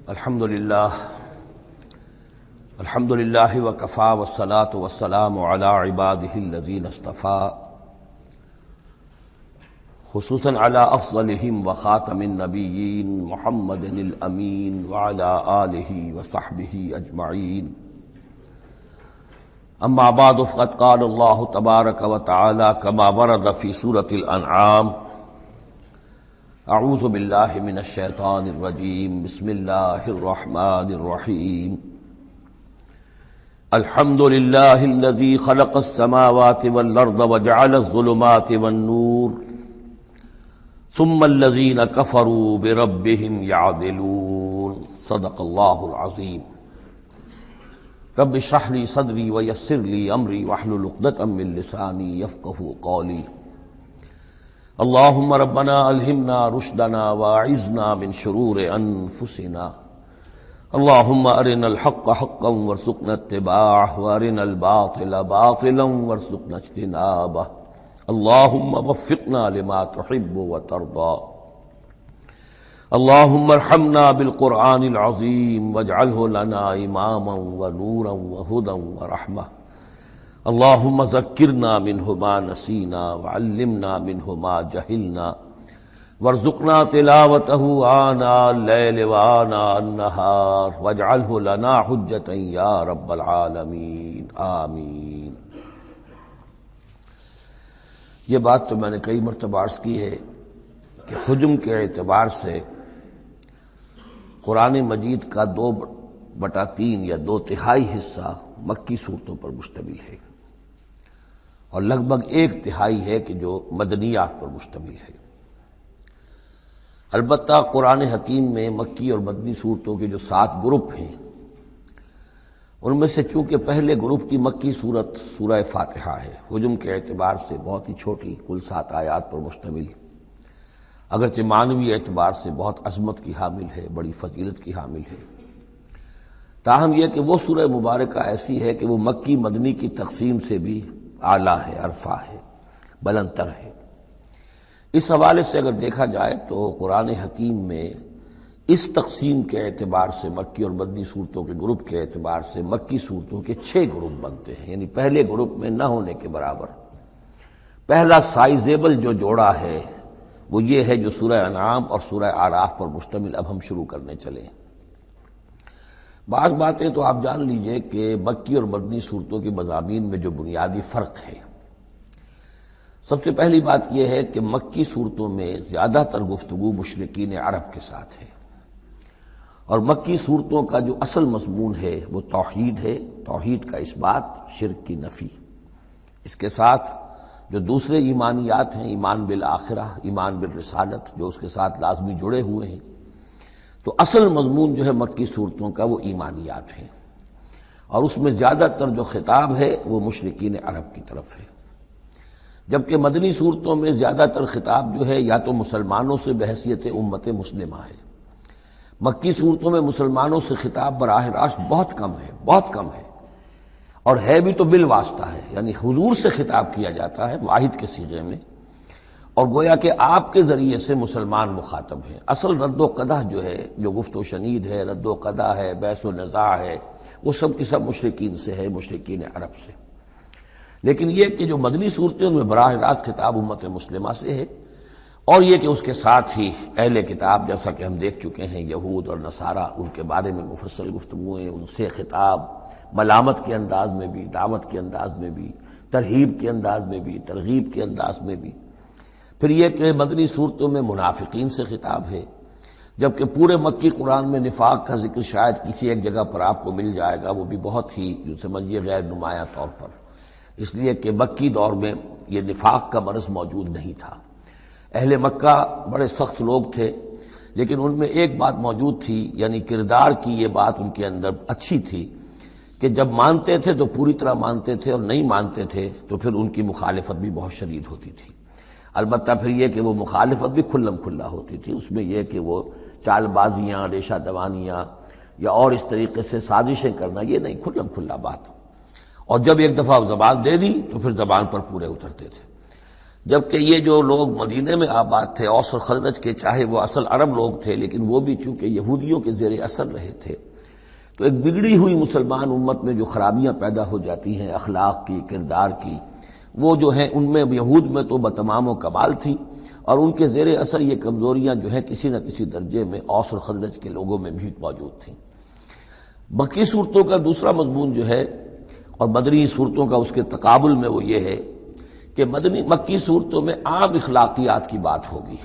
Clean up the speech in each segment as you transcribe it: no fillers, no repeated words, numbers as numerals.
الحمد للہ وکفا والصلاة والسلام علی عباده الذین اصطفى خصوصا علی افضلهم وخاتم النبیین محمد الامین وعلی آلہ وصحبہ اجمعین اما بعد فقد قال اللہ تبارک وتعالی کما ورد فی سورة الانعام اعوذ باللہ من الشیطان الرجیم بسم اللہ الرحمن الرحیم الحمد للہ الذی خلق السماوات والارض وجعل الظلمات والنور ثم الذین کفروا بربهم یعدلون صدق اللہ العظیم رب اشرح لی صدری ویسر لی امری واحلل عقدۃ من لسانی یفقہوا قولی اللہم ربنا الہمنا رشدنا واعذنا من شرور انفسنا اللہم ارنا الحق حقا وارزقنا اتباعہ وارنا الباطل باطلا وارزقنا اجتنابہ اللہم وفقنا لما تحب وترضى اللہم ارحمنا بالقرآن العظیم واجعلہ لنا اماما ونورا وہدا ورحمہ اللہم ذکرنا منہ ما نسینا وعلمنا منہ ما جہلنا وارزقنا تلاوتہ آناء اللیل وآناء النہار واجعلہ لنا حجتا یا رب العالمین آمین۔ یہ بات تو میں نے کئی مرتبہ عرض کی ہے کہ حجم کے اعتبار سے قرآن مجید کا 2/3 یا 2/3 حصہ مکی صورتوں پر مشتمل ہے اور لگ بھگ 1/3 ہے کہ جو مدنیات پر مشتمل ہے۔ البتہ قرآن حکیم میں مکی اور مدنی صورتوں کے جو 7 گروپ ہیں ان میں سے چونکہ پہلے گروپ کی مکی صورت سورہ فاتحہ ہے، حجم کے اعتبار سے بہت ہی چھوٹی، کل 7 آیات پر مشتمل، اگرچہ معنوی اعتبار سے بہت عظمت کی حامل ہے، بڑی فضیلت کی حامل ہے، تاہم یہ کہ وہ سورہ مبارکہ ایسی ہے کہ وہ مکی مدنی کی تقسیم سے بھی اعلیٰ ہے، عرفہ ہے، بلندتر ہے۔ اس حوالے سے اگر دیکھا جائے تو قرآن حکیم میں اس تقسیم کے اعتبار سے مکی اور مدنی صورتوں کے گروپ کے اعتبار سے مکی صورتوں کے 6 گروپ بنتے ہیں، یعنی پہلے گروپ میں نہ ہونے کے برابر۔ پہلا سائزیبل جو جوڑا ہے وہ یہ ہے جو سورہ انعام اور سورہ اعراف پر مشتمل اب ہم شروع کرنے چلے۔ بعض باتیں تو آپ جان لیجئے کہ مکی اور مدنی صورتوں کے مضامین میں جو بنیادی فرق ہے، سب سے پہلی بات یہ ہے کہ مکی صورتوں میں زیادہ تر گفتگو مشرکین عرب کے ساتھ ہے، اور مکی صورتوں کا جو اصل مضمون ہے وہ توحید ہے، توحید کا اثبات، شرک کی نفی۔ اس کے ساتھ جو دوسرے ایمانیات ہیں، ایمان بالآخرہ، ایمان بالرسالت، جو اس کے ساتھ لازمی جڑے ہوئے ہیں، تو اصل مضمون جو ہے مکی صورتوں کا وہ ایمانیات ہیں، اور اس میں زیادہ تر جو خطاب ہے وہ مشرکین عرب کی طرف ہے، جبکہ مدنی صورتوں میں زیادہ تر خطاب جو ہے یا تو مسلمانوں سے بحیثیت امت مسلمہ ہے۔ مکی صورتوں میں مسلمانوں سے خطاب براہ راست بہت کم ہے، بہت کم ہے، اور ہے بھی تو بالواسطہ ہے، یعنی حضور سے خطاب کیا جاتا ہے واحد کے صیغے میں، اور گویا کہ آپ کے ذریعے سے مسلمان مخاطب ہیں۔ اصل رد و قدح جو ہے، جو گفت و شنید ہے، رد و قدح ہے، بحث و نزاع ہے، وہ سب کی سب مشرکین سے ہے، مشرکین عرب سے۔ لیکن یہ کہ جو مدنی صورتیں ان میں براہ راست خطاب امت مسلمہ سے ہے، اور یہ کہ اس کے ساتھ ہی اہل کتاب، جیسا کہ ہم دیکھ چکے ہیں، یہود اور نصارہ، ان کے بارے میں مفصل گفتگویں، ان سے خطاب ملامت کے انداز میں بھی، دعوت کے انداز میں بھی، ترہیب کے انداز میں بھی، ترغیب کے انداز میں بھی۔ پھر یہ کہ مدنی صورتوں میں منافقین سے خطاب ہے، جبکہ پورے مکی قرآن میں نفاق کا ذکر شاید کسی ایک جگہ پر آپ کو مل جائے گا، وہ بھی بہت ہی جو سمجھیے غیر نمایاں طور پر، اس لیے کہ مکی دور میں یہ نفاق کا مرض موجود نہیں تھا۔ اہل مکہ بڑے سخت لوگ تھے، لیکن ان میں ایک بات موجود تھی، یعنی کردار کی یہ بات ان کے اندر اچھی تھی کہ جب مانتے تھے تو پوری طرح مانتے تھے، اور نہیں مانتے تھے تو پھر ان کی مخالفت بھی بہت شدید ہوتی تھی۔ البتہ پھر یہ کہ وہ مخالفت بھی کھلم کھلا ہوتی تھی، اس میں یہ کہ وہ چال بازیاں، ریشہ دوانیاں یا اور اس طریقے سے سازشیں کرنا، یہ نہیں، کھلم کھلا بات، اور جب ایک دفعہ زبان دے دی تو پھر زبان پر پورے اترتے تھے۔ جبکہ یہ جو لوگ مدینے میں آباد تھے اوس اور خزرج کے، چاہے وہ اصل عرب لوگ تھے لیکن وہ بھی چونکہ یہودیوں کے زیر اثر رہے تھے، تو ایک بگڑی ہوئی مسلمان امت میں جو خرابیاں پیدا ہو جاتی ہیں اخلاق کی، کردار کی، وہ جو ہیں ان میں یہود میں تو بتمام و کمال تھی، اور ان کے زیر اثر یہ کمزوریاں جو ہیں کسی نہ کسی درجے میں اوس اور خزرج کے لوگوں میں بھی موجود تھیں۔ مکی صورتوں کا دوسرا مضمون جو ہے اور مدنی صورتوں کا اس کے تقابل میں وہ یہ ہے کہ مکی صورتوں میں عام اخلاقیات کی بات ہوگی،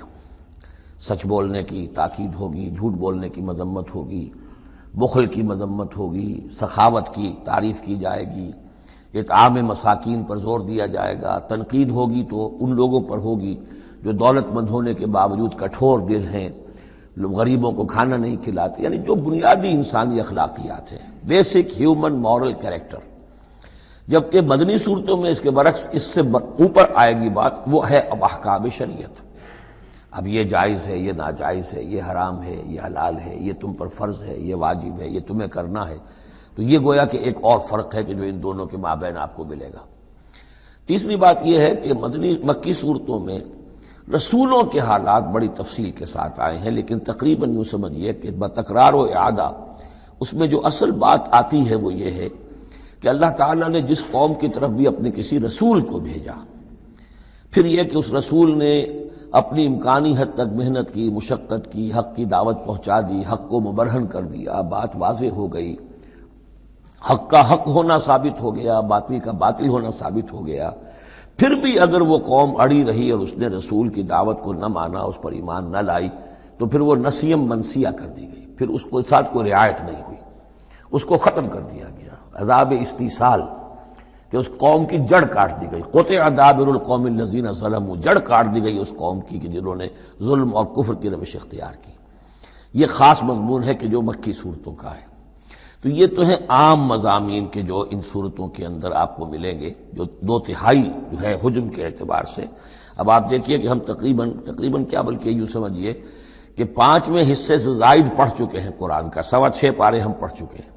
سچ بولنے کی تاکید ہوگی، جھوٹ بولنے کی مذمت ہوگی، بخل کی مذمت ہوگی، سخاوت کی تعریف کی جائے گی، اطعام مساکین پر زور دیا جائے گا، تنقید ہوگی تو ان لوگوں پر ہوگی جو دولت مند ہونے کے باوجود کٹھور دل ہیں، غریبوں کو کھانا نہیں کھلاتے، یعنی جو بنیادی انسانی اخلاقیات ہیں، بیسک ہیومن مورل کریکٹر۔ جبکہ مدنی صورتوں میں اس کے برعکس اس سے اوپر آئے گی بات، وہ ہے اب احکام شریعت۔ اب یہ جائز ہے، یہ ناجائز ہے، یہ حرام ہے، یہ حلال ہے، یہ تم پر فرض ہے، یہ واجب ہے، یہ تمہیں کرنا ہے۔ تو یہ گویا کہ ایک اور فرق ہے کہ جو ان دونوں کے مابین آپ کو ملے گا۔ تیسری بات یہ ہے کہ مکی صورتوں میں رسولوں کے حالات بڑی تفصیل کے ساتھ آئے ہیں، لیکن تقریباً یوں سمجھیے کہ بتکرار و اعادہ اس میں جو اصل بات آتی ہے وہ یہ ہے کہ اللہ تعالیٰ نے جس قوم کی طرف بھی اپنے کسی رسول کو بھیجا، پھر یہ کہ اس رسول نے اپنی امکانی حد تک محنت کی، مشقت کی، حق کی دعوت پہنچا دی، حق کو مبرہن کر دیا، بات واضح ہو گئی، حق کا حق ہونا ثابت ہو گیا، باطل کا باطل ہونا ثابت ہو گیا، پھر بھی اگر وہ قوم اڑی رہی اور اس نے رسول کی دعوت کو نہ مانا، اس پر ایمان نہ لائی، تو پھر وہ نسیم منسیہ کر دی گئی، پھر اس کے ساتھ کوئی رعایت نہیں ہوئی، اس کو ختم کر دیا گیا، عذاب استیصال کہ اس قوم کی جڑ کاٹ دی گئی، قطع دابر القوم الذین ظلموا، جڑ کاٹ دی گئی اس قوم کی کہ جنہوں نے ظلم اور کفر کی روش اختیار کی۔ یہ خاص مضمون ہے کہ جو مکی صورتوں کا ہے۔ تو یہ تو ہیں عام مضامین کے جو ان صورتوں کے اندر آپ کو ملیں گے، جو 2/3 جو ہے حجم کے اعتبار سے۔ اب آپ دیکھیے کہ ہم تقریباً کیا بلکہ یوں سمجھیے کہ 5ویں حصے سے زائد پڑھ چکے ہیں قرآن کا، 6.25 پارے ہم پڑھ چکے ہیں،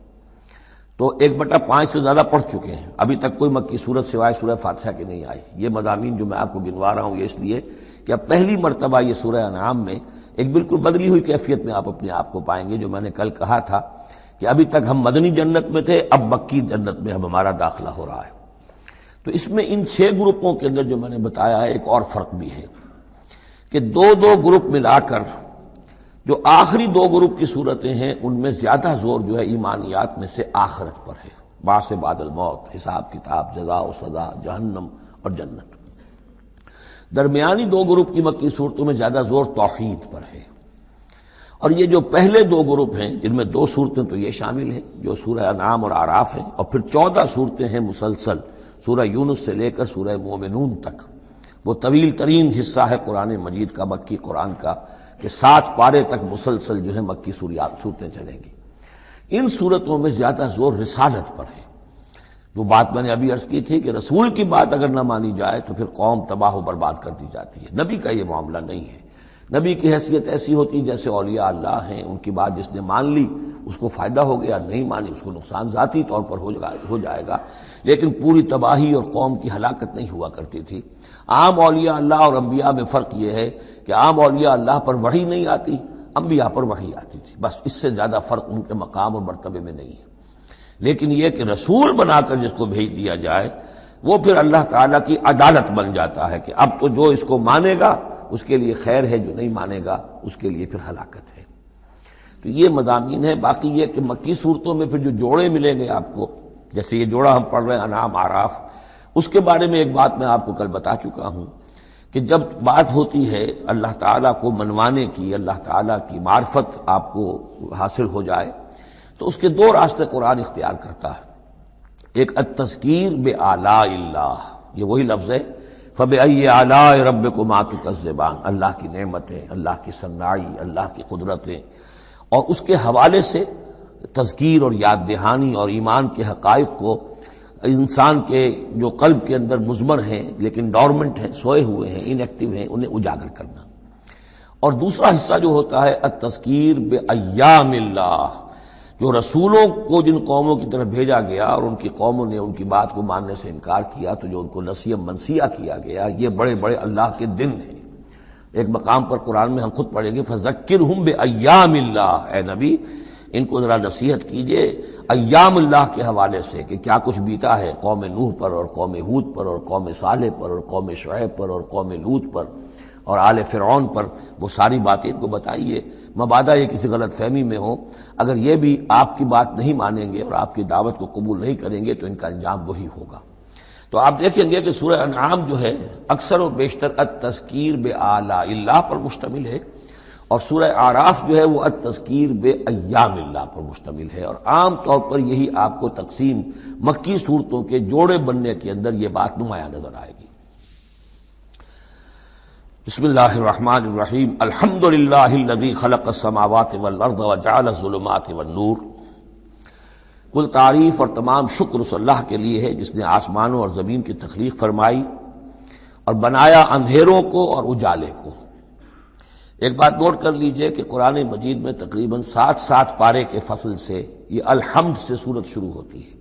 تو 1/5 سے زیادہ پڑھ چکے ہیں۔ ابھی تک کوئی مکی صورت سوائے سورہ فاتحہ کے نہیں آئی۔ یہ مضامین جو میں آپ کو گنوا رہا ہوں یہ اس لیے کہ اب پہلی مرتبہ یہ سورہ انعام میں ایک بالکل بدلی ہوئی کیفیت میں آپ اپنے آپ کو پائیں گے۔ جو میں نے کل کہا تھا کہ ابھی تک ہم مدنی جنت میں تھے، اب مکی جنت میں اب ہمارا داخلہ ہو رہا ہے۔ تو اس میں ان 6 گروپوں کے اندر جو میں نے بتایا ہے ایک اور فرق بھی ہے کہ 2 گروپ ملا کر جو آخری 2 گروپ کی صورتیں ہیں ان میں زیادہ زور جو ہے ایمانیات میں سے آخرت پر ہے، بعث بعد الموت، حساب کتاب، جزا و سزا، جہنم اور جنت۔ درمیانی 2 گروپ کی مکی صورتوں میں زیادہ زور توحید پر ہے، اور یہ جو پہلے 2 گروپ ہیں جن میں 2 صورتیں تو یہ شامل ہیں جو سورہ انعام اور اعراف ہیں، اور پھر 14 صورتیں ہیں مسلسل سورہ یونس سے لے کر سورہ مومنون تک۔ وہ طویل ترین حصہ ہے قرآن مجید کا، مکی قرآن کا، کہ 7 پارے تک مسلسل جو ہے مکی صورتیں چلیں گی۔ ان صورتوں میں زیادہ زور رسالت پر ہے۔ جو بات میں نے ابھی عرض کی تھی کہ رسول کی بات اگر نہ مانی جائے تو پھر قوم تباہ و برباد کر دی جاتی ہے۔ نبی کا یہ معاملہ نہیں ہے۔ نبی کی حیثیت ایسی ہوتی جیسے اولیاء اللہ ہیں، ان کی بات جس نے مان لی اس کو فائدہ ہو گیا، نہیں مانی اس کو نقصان ذاتی طور پر ہو جائے گا، لیکن پوری تباہی اور قوم کی ہلاکت نہیں ہوا کرتی تھی۔ عام اولیاء اللہ اور انبیاء میں فرق یہ ہے کہ عام اولیاء اللہ پر وحی نہیں آتی، انبیاء پر وحی آتی تھی، بس اس سے زیادہ فرق ان کے مقام اور مرتبے میں نہیں ہے۔ لیکن یہ کہ رسول بنا کر جس کو بھیج دیا جائے وہ پھر اللہ تعالیٰ کی عدالت بن جاتا ہے کہ اب تو جو اس کو مانے گا اس کے لیے خیر ہے، جو نہیں مانے گا اس کے لیے پھر ہلاکت ہے۔ تو یہ مضامین ہے۔ باقی یہ کہ مکی صورتوں میں پھر جو جوڑے ملیں گے آپ کو، جیسے یہ جوڑا ہم پڑھ رہے ہیں انعام اعراف، اس کے بارے میں ایک بات میں آپ کو کل بتا چکا ہوں کہ جب بات ہوتی ہے اللہ تعالیٰ کو منوانے کی، اللہ تعالیٰ کی معرفت آپ کو حاصل ہو جائے، تو اس کے 2 راستے قرآن اختیار کرتا ہے۔ ایک التذکیر بآلاء اللہ، یہ وہی لفظ ہے فَبِأَيِّ آلَاءِ رَبِّكُمَا تُكَذِّبَانِ، اللہ کی نعمتیں، اللہ کی صنائی، اللہ کی قدرتیں، اور اس کے حوالے سے تذکیر اور یاد دہانی اور ایمان کے حقائق کو انسان کے جو قلب کے اندر مضمر ہیں لیکن ڈورمنٹ ہیں، سوئے ہوئے ہیں، ان ایکٹیو ہیں، انہیں اجاگر کرنا۔ اور دوسرا حصہ جو ہوتا ہے التذکیر بایام اللہ، جو رسولوں کو جن قوموں کی طرف بھیجا گیا اور ان کی قوموں نے ان کی بات کو ماننے سے انکار کیا تو جو ان کو نسیہ منسیہ کیا گیا، یہ بڑے بڑے اللہ کے دن ہیں۔ ایک مقام پر قرآن میں ہم خود پڑھیں گے فذکرہم بایام اللہ، اے نبی ان کو ذرا نصیحت کیجئے ایام اللہ کے حوالے سے کہ کیا کچھ بیتا ہے قوم نوح پر اور قوم ہود پر اور قوم صالح پر اور قوم شعیب پر اور قوم لوط پر اور آل فرعون پر، وہ ساری باتیں ان کو بتائیے، مبادا یہ کسی غلط فہمی میں ہو، اگر یہ بھی آپ کی بات نہیں مانیں گے اور آپ کی دعوت کو قبول نہیں کریں گے تو ان کا انجام وہی ہوگا۔ تو آپ دیکھیں گے کہ سورہ انعام جو ہے اکثر و بیشتر التذکیر بآلاء اللہ پر مشتمل ہے، اور سورہ اعراف جو ہے وہ التذکیر بایام اللہ پر مشتمل ہے، اور عام طور پر یہی آپ کو تقسیم مکی صورتوں کے جوڑے بننے کے اندر یہ بات نمایاں نظر آئے گی۔ بسم اللہ الرحمن الرحیم، الحمد للہ الذی خلق السماوات والارض وجعل الظلمات والنور۔ کل تعریف اور تمام شکر اس اللہ کے لیے ہے جس نے آسمانوں اور زمین کی تخلیق فرمائی اور بنایا اندھیروں کو اور اجالے کو۔ ایک بات نوٹ کر لیجئے کہ قرآن مجید میں تقریباً 7 پارے کے فصل سے یہ الحمد سے سورت شروع ہوتی ہے۔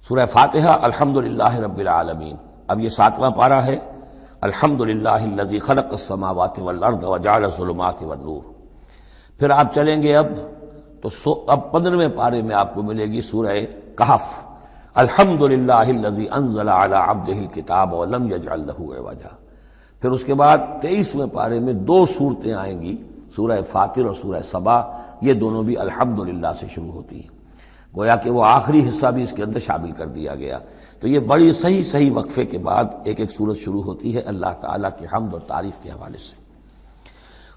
سورہ فاتحہ الحمدللہ رب العالمین، اب یہ 7واں پارہ ہے، الحمدللہ الذی خلق السماوات والارض وجعل الظلمات والنور۔ پھر آپ چلیں گے اب 15ویں پارے میں آپ کو ملے گی سورہ کہف، الحمدللہ الذی انزل علی عبدہ الکتاب ولم یجعل لہ عوجا۔ پھر اس کے بعد 23ویں پارے میں 2 صورتیں آئیں گی، سورہ فاطر اور سورہ سبا، یہ دونوں بھی الحمدللہ سے شروع ہوتی ہیں، گویا کہ وہ آخری حصہ بھی اس کے اندر شامل کر دیا گیا۔ تو یہ بڑی صحیح وقفے کے بعد ایک سورت شروع ہوتی ہے اللہ تعالیٰ کی حمد اور تعریف کے حوالے سے۔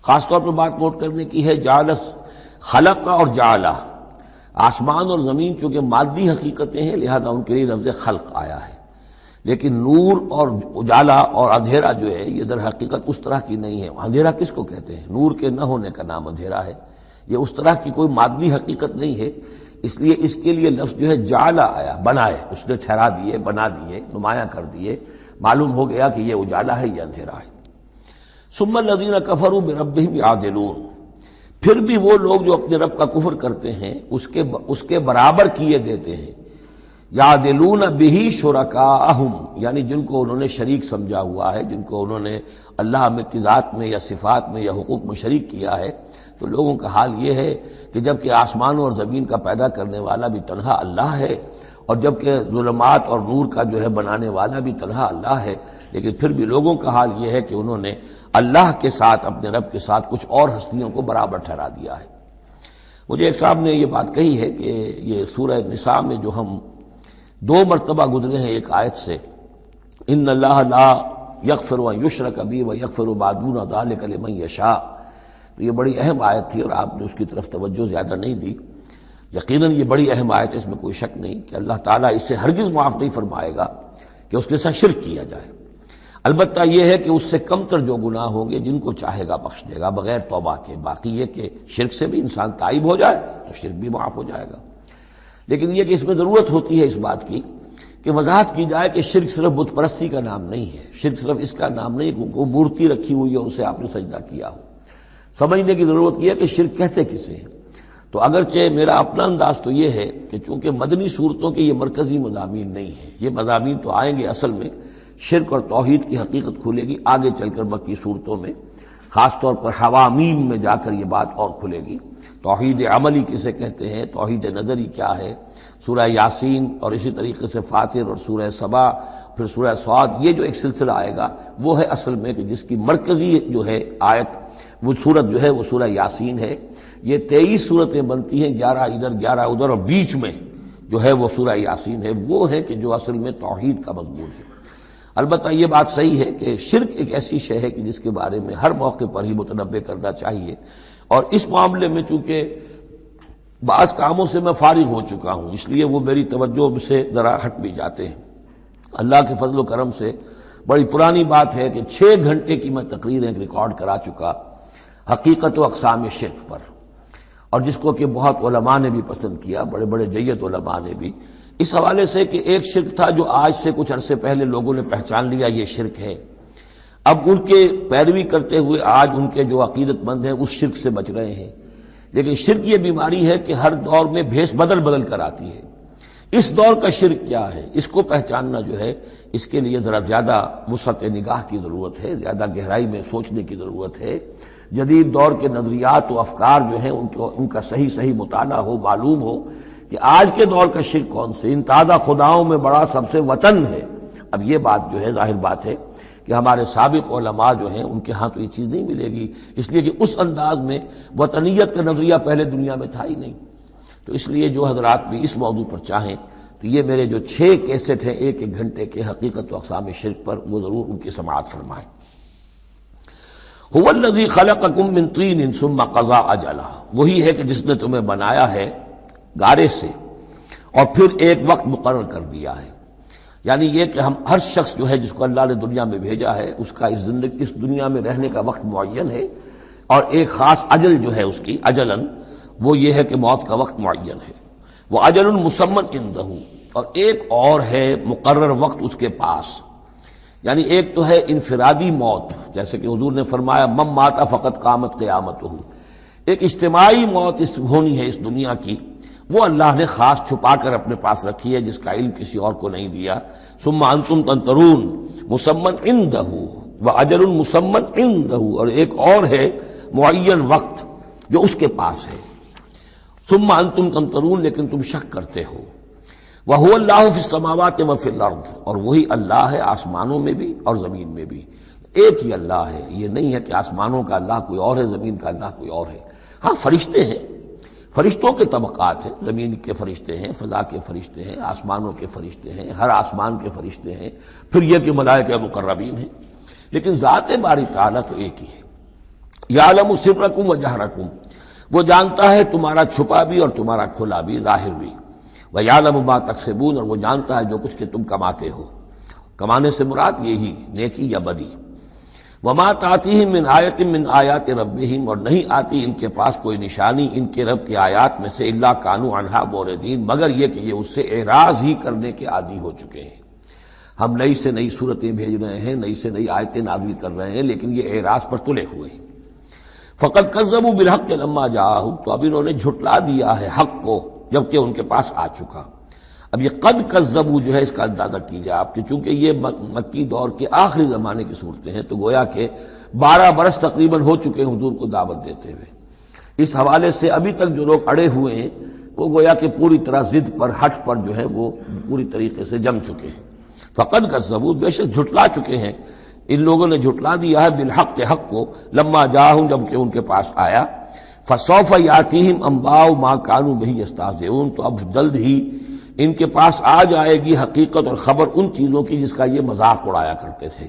خاص طور پر بات نوٹ کرنے کی ہے جعلس، خلق اور جعلہ، آسمان اور زمین چونکہ مادی حقیقتیں ہیں لہذا ان کے لیے لفظ خلق آیا ہے، لیکن نور اور اجالا اور اندھیرا جو ہے یہ در حقیقت اس طرح کی نہیں ہے۔ اندھیرا کس کو کہتے ہیں؟ نور کے نہ ہونے کا نام اندھیرا ہے، یہ اس طرح کی کوئی مادی حقیقت نہیں ہے، اس لیے اس کے لیے لفظ جو ہے جعلا آیا، بنائے، اس نے ٹھہرا دیے، بنا دیے، نمایاں کر دیے، معلوم ہو گیا کہ یہ اجالا ہے، یہ اندھیرا ہے۔ ثم الذین کفروا بربہم یعدلون، پھر بھی وہ لوگ جو اپنے رب کا کفر کرتے ہیں اس کے برابر کیے دیتے ہیں، یعدلون بہ شرکاءہم، یعنی جن کو انہوں نے شریک سمجھا ہوا ہے، جن کو انہوں نے اللہ میں کی ذات میں یا صفات میں یا حقوق میں شریک کیا ہے، تو لوگوں کا حال یہ ہے کہ جبکہ آسمانوں اور زمین کا پیدا کرنے والا بھی تنہا اللہ ہے، اور جبکہ ظلمات اور نور کا جو ہے بنانے والا بھی تنہا اللہ ہے، لیکن پھر بھی لوگوں کا حال یہ ہے کہ انہوں نے اللہ کے ساتھ، اپنے رب کے ساتھ کچھ اور ہستیوں کو برابر ٹھہرا دیا ہے۔ مجھے ایک صاحب نے یہ بات کہی ہے کہ یہ سورہ نساء میں جو ہم 2 مرتبہ گزرے ہیں ایک آیت سے، ان اللہ لا یغفر ان یشرک بہ ویغفر ما دون ذلک لمن یشاء، تو یہ بڑی اہم آیت تھی اور آپ نے اس کی طرف توجہ زیادہ نہیں دی۔ یقیناً یہ بڑی اہم آیت ہے، اس میں کوئی شک نہیں کہ اللہ تعالیٰ اس سے ہرگز معاف نہیں فرمائے گا کہ اس کے ساتھ شرک کیا جائے۔ البتہ یہ ہے کہ اس سے کم تر جو گناہ ہوں گے جن کو چاہے گا بخش دے گا بغیر توبہ کے، باقی یہ کہ شرک سے بھی انسان تائب ہو جائے تو شرک بھی معاف ہو جائے گا۔ لیکن یہ کہ اس میں ضرورت ہوتی ہے اس بات کی کہ وضاحت کی جائے کہ شرک صرف بت پرستی کا نام نہیں ہے، شرک صرف اس کا نام نہیں کہ کوئی مورتی رکھی ہوئی ہے اور اسے آپ نے سجدہ کیا ہو۔ سمجھنے کی ضرورت یہ ہے کہ شرک کہتے کسے ہیں۔ تو اگرچہ میرا اپنا انداز تو یہ ہے کہ چونکہ مدنی صورتوں کے یہ مرکزی مضامین نہیں ہیں، یہ مضامین تو آئیں گے، اصل میں شرک اور توحید کی حقیقت کھلے گی آگے چل کر مکی صورتوں میں، خاص طور پر حوامیم میں جا کر یہ بات اور کھلے گی۔ توحید عملی کسے کہتے ہیں، توحید نظری کیا ہے، سورہ یاسین اور اسی طریقے سے فاطر اور سورہ سبا، پھر سورہ صاد، یہ جو ایک سلسلہ آئے گا وہ ہے اصل میں کہ جس کی مرکزی جو ہے آیت، وہ سورت جو ہے وہ سورہ یاسین ہے۔ یہ 23 صورتیں بنتی ہیں، 11 ادھر 11 ادھر، اور بیچ میں جو ہے وہ سورہ یاسین ہے، وہ ہے کہ جو اصل میں توحید کا مضمون ہے۔ البتہ یہ بات صحیح ہے کہ شرک ایک ایسی شے ہے کہ جس کے بارے میں ہر موقع پر ہی متنبہ کرنا چاہیے، اور اس معاملے میں چونکہ بعض کاموں سے میں فارغ ہو چکا ہوں اس لیے وہ میری توجہ سے ذرا ہٹ بھی جاتے ہیں۔ اللہ کے فضل و کرم سے بڑی پرانی بات ہے کہ 6 گھنٹے کی میں تقریر ایک ریکارڈ کرا چکا حقیقت و اقسام شرک پر، اور جس کو کہ بہت علماء نے بھی پسند کیا، بڑے بڑے جید علماء نے بھی، اس حوالے سے کہ ایک شرک تھا جو آج سے کچھ عرصے پہلے لوگوں نے پہچان لیا یہ شرک ہے، اب ان کے پیروی کرتے ہوئے آج ان کے جو عقیدت مند ہیں اس شرک سے بچ رہے ہیں۔ لیکن شرک یہ بیماری ہے کہ ہر دور میں بھیس بدل بدل کر آتی ہے۔ اس دور کا شرک کیا ہے، اس کو پہچاننا جو ہے، اس کے لیے ذرا زیادہ وسعت نگاہ کی ضرورت ہے، زیادہ گہرائی میں سوچنے کی ضرورت ہے۔ جدید دور کے نظریات و افکار جو ہیں ان کا صحیح مطالعہ ہو، معلوم ہو کہ آج کے دور کا شرک کون سے، ان تازہ خداؤں میں بڑا سب سے وطن ہے۔ اب یہ بات جو ہے ظاہر بات ہے کہ ہمارے سابق علماء جو ہیں ان کے ہاں تو یہ چیز نہیں ملے گی، اس لیے کہ اس انداز میں وطنیت کا نظریہ پہلے دنیا میں تھا ہی نہیں۔ تو اس لیے جو حضرات بھی اس موضوع پر چاہیں تو یہ میرے جو 6 کیسٹ ہیں 1 گھنٹے کے حقیقت و اقسام شرک پر، وہ ضرور ان کی سماعت فرمائیں۔ هو الذی خلقکم من طین ثم قضى اجلا، وہی ہے کہ جس نے تمہیں بنایا ہے گارے سے اور پھر ایک وقت مقرر کر دیا ہے۔ یعنی یہ کہ ہم ہر شخص جو ہے جس کو اللہ نے دنیا میں بھیجا ہے، اس کا اس دنیا میں رہنے کا وقت معین ہے، اور ایک خاص اجل جو ہے اس کی اجلن، وہ یہ ہے کہ موت کا وقت معین ہے۔ وہ اجل مسمن عنده، اور ایک اور ہے مقرر وقت اس کے پاس۔ یعنی ایک تو ہے انفرادی موت، جیسے کہ حضور نے فرمایا من مات فقط قامت قیامتہ، ایک اجتماعی موت ہونی ہے اس دنیا کی، وہ اللہ نے خاص چھپا کر اپنے پاس رکھی ہے، جس کا علم کسی اور کو نہیں دیا۔ ثم انتم تنظرون مسمن عنده واجل مسمن عنده، اور ایک اور ہے معین وقت جو اس کے پاس ہے۔ ثم انتم تنظرون، لیکن تم شک کرتے ہو۔ وَهُوَ اللَّهُ فِي السَّمَاوَاتِ وَفِي الْأَرْضِ، اور وہی اللہ ہے آسمانوں میں بھی اور زمین میں بھی، ایک ہی اللہ ہے۔ یہ نہیں ہے کہ آسمانوں کا اللہ کوئی اور ہے، زمین کا اللہ کوئی اور ہے۔ ہاں فرشتے ہیں، فرشتوں کے طبقات ہیں، زمین کے فرشتے ہیں، فضا کے فرشتے ہیں، آسمانوں کے فرشتے ہیں، ہر آسمان کے فرشتے ہیں، پھر یہ کہ ملائکہ مقربین ہیں، لیکن ذات باری تعالیٰ تو ایک ہی ہے۔ یعلم سرکم و جہرکم، وہ جانتا ہے تمہارا چھپا بھی اور تمہارا کھلا بھی، ظاہر بھی۔ وَيَعْلَمُ مَا تَكْسِبُونَ، اور وہ جانتا ہے جو کچھ کہ تم کماتے ہو۔ کمانے سے مراد یہی نیکی یا بدی۔ وَمَا تَأْتِيهِم مِّنْ آیَةٍ مِّنْ آیَاتِ رَبِّهِمْ، اور نہیں آتی ان کے پاس کوئی نشانی ان کے رب کی آیات میں سے، إِلَّا كَانُوا عَنْهَا مُعْرِضِينَ، مگر یہ کہ یہ اس سے اعراض ہی کرنے کے عادی ہو چکے ہیں۔ ہم نئی سے نئی صورتیں بھیج رہے ہیں، نئی سے نئی آیتیں نازل کر رہے ہیں، لیکن یہ اعراض پر تلے ہوئے ہیں۔ فَقَدْ كَذَّبُوا بِالْحَقِّ لَمَّا جَاءَهُمْ، تو اب انہوں نے جھٹلا دیا ہے حق کو جبکہ ان کے پاس آ چکا۔ اب یہ قد کذبوا جو ہے اس کا اندازہ کیجیے آپ، کہ چونکہ یہ مکی دور کے آخری زمانے کی صورتیں ہیں، تو گویا کہ 12 برس تقریباً ہو چکے ہیں حضور کو دعوت دیتے ہوئے۔ اس حوالے سے ابھی تک جو لوگ اڑے ہوئے ہیں وہ گویا کہ پوری طرح ضد پر، ہٹ پر جو ہے وہ پوری طریقے سے جم چکے ہیں۔ فقد کذبوا، بے شک جھٹلا چکے ہیں ان لوگوں نے، جھٹلا دیا ہے بالحق، حق کو، لما جاءہم، جب کہ ان کے پاس آیا، فسوف یاتیہم انباء ما كانوا به یستہزئون، تو اب جلد ہی ان کے پاس آ جائے گی حقیقت اور خبر ان چیزوں کی جس کا یہ مذاق اڑایا کرتے تھے۔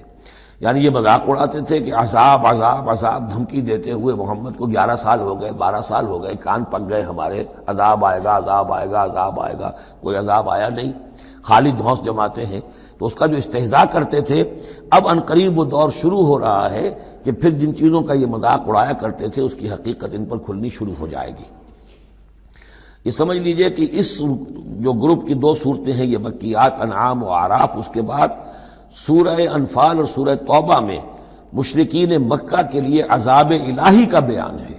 یعنی یہ مذاق اڑاتے تھے کہ عذاب عذاب عذاب، دھمکی دیتے ہوئے محمد کو 11 سال ہو گئے، 12 سال ہو گئے، کان پک گئے ہمارے، عذاب آئے گا عذاب آئے گا عذاب آئے گا، کوئی عذاب آیا نہیں، خالی دھونس جماتے ہیں۔ تو اس کا جو استہزاء کرتے تھے، اب عنقریب وہ دور شروع ہو رہا ہے کہ پھر جن چیزوں کا یہ مذاق اڑایا کرتے تھے اس کی حقیقت ان پر کھلنی شروع ہو جائے گی۔ یہ سمجھ لیجئے کہ اس جو گروپ کی 2 صورتیں ہیں، یہ مکیات انعام و اعراف، اس کے بعد سورہ انفال اور سورہ توبہ میں مشرکین مکہ کے لیے عذاب الہی کا بیان ہے،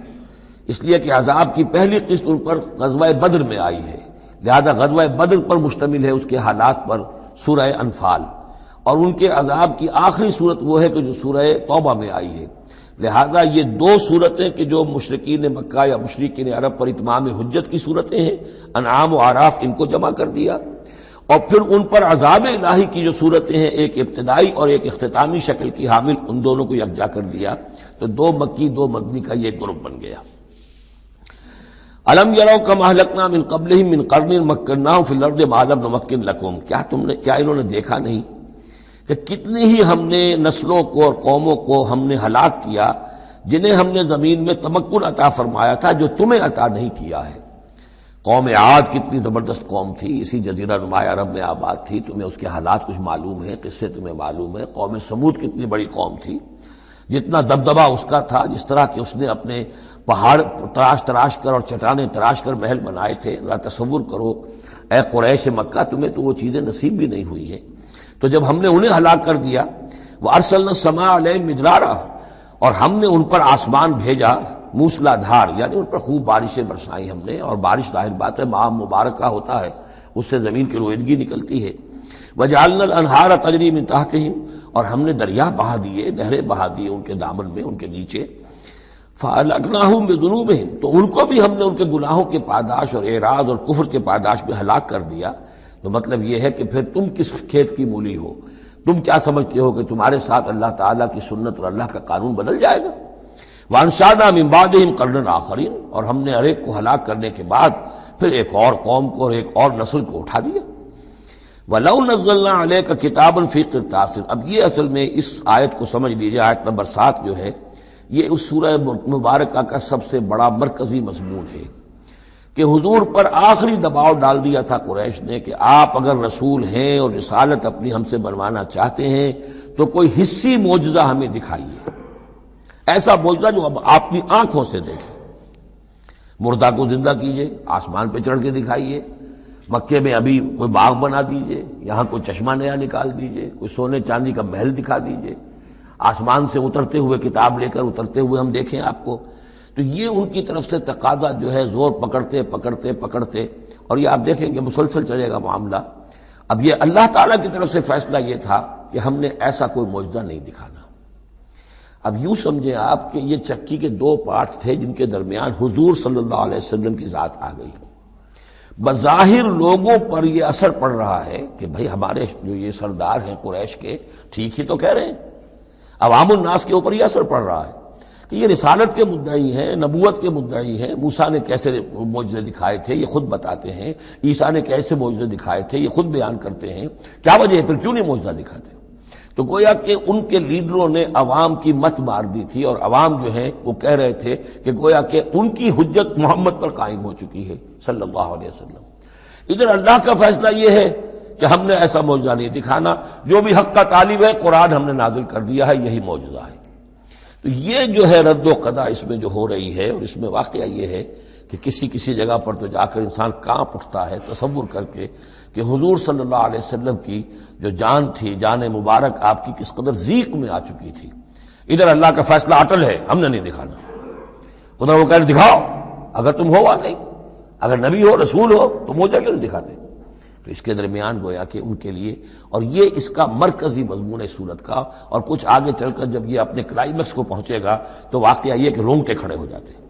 اس لیے کہ عذاب کی پہلی قسط ان پر غزوہ بدر میں آئی ہے، لہذا غزوہ بدر پر مشتمل ہے اس کے حالات پر سورہ انفال، اور ان کے عذاب کی آخری صورت وہ ہے کہ جو سورہ توبہ میں آئی ہے۔ لہذا یہ 2 صورتیں کہ جو مشرکین مکہ یا مشرکین عرب پر اتمام حجت کی صورتیں ہیں، انعام و اعراف، ان کو جمع کر دیا، اور پھر ان پر عذاب الہی کی جو صورتیں ہیں، ایک ابتدائی اور ایک اختتامی شکل کی حامل، ان دونوں کو یکجا کر دیا، تو 2 مکی 2 مدنی کا یہ گروپ بن گیا۔ الم یروا کم اہلکنا من قبلہم من قرن مکناہم فی الارض ما لم نمکن لکم، کیا انہوں نے دیکھا نہیں کہ کتنی ہی ہم نے نسلوں کو اور قوموں کو ہم نے ہلاک کیا جنہیں ہم نے زمین میں تمکن عطا فرمایا تھا جو تمہیں عطا نہیں کیا ہے۔ قوم عاد کتنی زبردست قوم تھی، اسی جزیرہ نما عرب میں آباد تھی، تمہیں اس کے حالات کچھ معلوم ہیں، قصے تمہیں معلوم ہیں۔ قوم سمود کتنی بڑی قوم تھی، جتنا دبدبہ اس کا تھا، جس طرح کہ اس نے اپنے پہاڑ تراش کر اور چٹانیں تراش کر محل بنائے تھے، ذرا تصور کرو اے قریش مکہ، تمہیں تو وہ چیزیں نصیب بھی نہیں ہوئی ہیں۔ تو جب ہم نے انہیں ہلاک کر دیا، وَأَرْسَلْنَا السَّمَاءَ عَلَيْهِم مِّدْرَارًا، اور ہم نے ان پر آسمان بھیجا موسلا دھار، یعنی ان پر خوب بارشیں برسائیں ہم نے، اور بارش ظاہر بات ہے ماہ مبارک کا ہوتا ہے، اس سے زمین کی رویدگی نکلتی ہے۔ وجعلنا الانہار تجری من تحتہم، اور ہم نے دریا بہا دیے، نہریں بہا دیے ان کے دامن میں، ان کے نیچے۔ فَأَهْلَكْنَاهُمْ بِذُنُوبِهِمْ، تو ان کو بھی ہم نے ان کے گناہوں کے پاداش اور اعراض اور کفر کے پاداش میں ہلاک کر دیا۔ تو مطلب یہ ہے کہ پھر تم کس کھیت کی مولی ہو؟ تم کیا سمجھتے ہو کہ تمہارے ساتھ اللہ تعالیٰ کی سنت اور اللہ کا قانون بدل جائے گا؟ وَأَنشَأْنَا مِن بَعْدِهِمْ قَرْنًا آخَرِينَ، اور ہم نے ہر ایک کو ہلاک کرنے کے بعد پھر ایک اور قوم کو اور ایک اور نسل کو اٹھا دیا۔ وَلَوْ نَزَّلْنَا عَلَيْكَ كِتَابًا فِي قِرْطَاسٍ، اب یہ اصل میں اس آیت کو سمجھ لیجیے، آیت نمبر 7 جو ہے یہ اس سورہ مبارکہ کا سب سے بڑا مرکزی مضمون ہے کہ حضور پر آخری دباؤ ڈال دیا تھا قریش نے کہ آپ اگر رسول ہیں اور رسالت اپنی ہم سے بنوانا چاہتے ہیں تو کوئی حصی معجزہ ہمیں دکھائیے، ایسا معجزہ جو اب آپ اپنی آنکھوں سے دیکھیں۔ مردہ کو زندہ کیجئے، آسمان پہ چڑھ کے دکھائیے، مکے میں ابھی کوئی باغ بنا دیجئے، یہاں کوئی چشمہ نیا نکال دیجئے، کوئی سونے چاندی کا محل دکھا دیجئے، آسمان سے اترتے ہوئے کتاب لے کر اترتے ہوئے ہم دیکھیں آپ کو۔ تو یہ ان کی طرف سے تقاضا جو ہے زور پکڑتے پکڑتے پکڑتے، اور یہ آپ دیکھیں کہ مسلسل چلے گا معاملہ۔ اب یہ اللہ تعالیٰ کی طرف سے فیصلہ یہ تھا کہ ہم نے ایسا کوئی معجزہ نہیں دکھانا۔ اب یوں سمجھیں آپ کہ یہ چکی کے دو پارٹ تھے جن کے درمیان حضور صلی اللہ علیہ وسلم کی ذات آ گئی۔ بظاہر لوگوں پر یہ اثر پڑ رہا ہے کہ بھئی ہمارے جو یہ سردار ہیں قریش کے ٹھیک ہی تو کہہ رہے ہیں، عوام الناس کے اوپر یہ اثر پڑ رہا ہے کہ یہ رسالت کے مدعی ہیں، نبوت کے مدعی ہیں۔ موسیٰ نے کیسے معجزے دکھائے تھے یہ خود بتاتے ہیں، عیسیٰ نے کیسے معجزے دکھائے تھے یہ خود بیان کرتے ہیں، کیا وجہ ہے پھر کیوں نہیں معجزہ دکھاتے؟ تو گویا کہ ان کے لیڈروں نے عوام کی مت مار دی تھی، اور عوام جو ہیں وہ کہہ رہے تھے کہ گویا کہ ان کی حجت محمد پر قائم ہو چکی ہے صلی اللہ علیہ وسلم۔ ادھر اللہ کا فیصلہ یہ ہے کہ ہم نے ایسا معجزہ نہیں دکھانا، جو بھی حق کا طالب ہے قرآن ہم نے نازل کر دیا ہے، یہی معجزہ ہے۔ تو یہ جو ہے رد و قضا اس میں جو ہو رہی ہے، اور اس میں واقعہ یہ ہے کہ کسی جگہ پر تو جا کر انسان کانپ اٹھتا ہے تصور کر کے کہ حضور صلی اللہ علیہ وسلم کی جو جان تھی، جان مبارک آپ کی کس قدر ضیق میں آ چکی تھی۔ ادھر اللہ کا فیصلہ اٹل ہے، ہم نے نہیں دکھانا، ادھر وہ کہہ رہے دکھاؤ، اگر تم ہو واقعی، اگر نبی ہو رسول ہو تو معجزہ کیوں نہیں دکھاتے؟ تو اس کے درمیان گویا کہ ان کے لیے، اور یہ اس کا مرکزی مضمون ہے سورت کا، اور کچھ آگے چل کر جب یہ اپنے کلائمیکس کو پہنچے گا تو واقعہ یہ کہ رونگٹے کھڑے ہو جاتے ہیں۔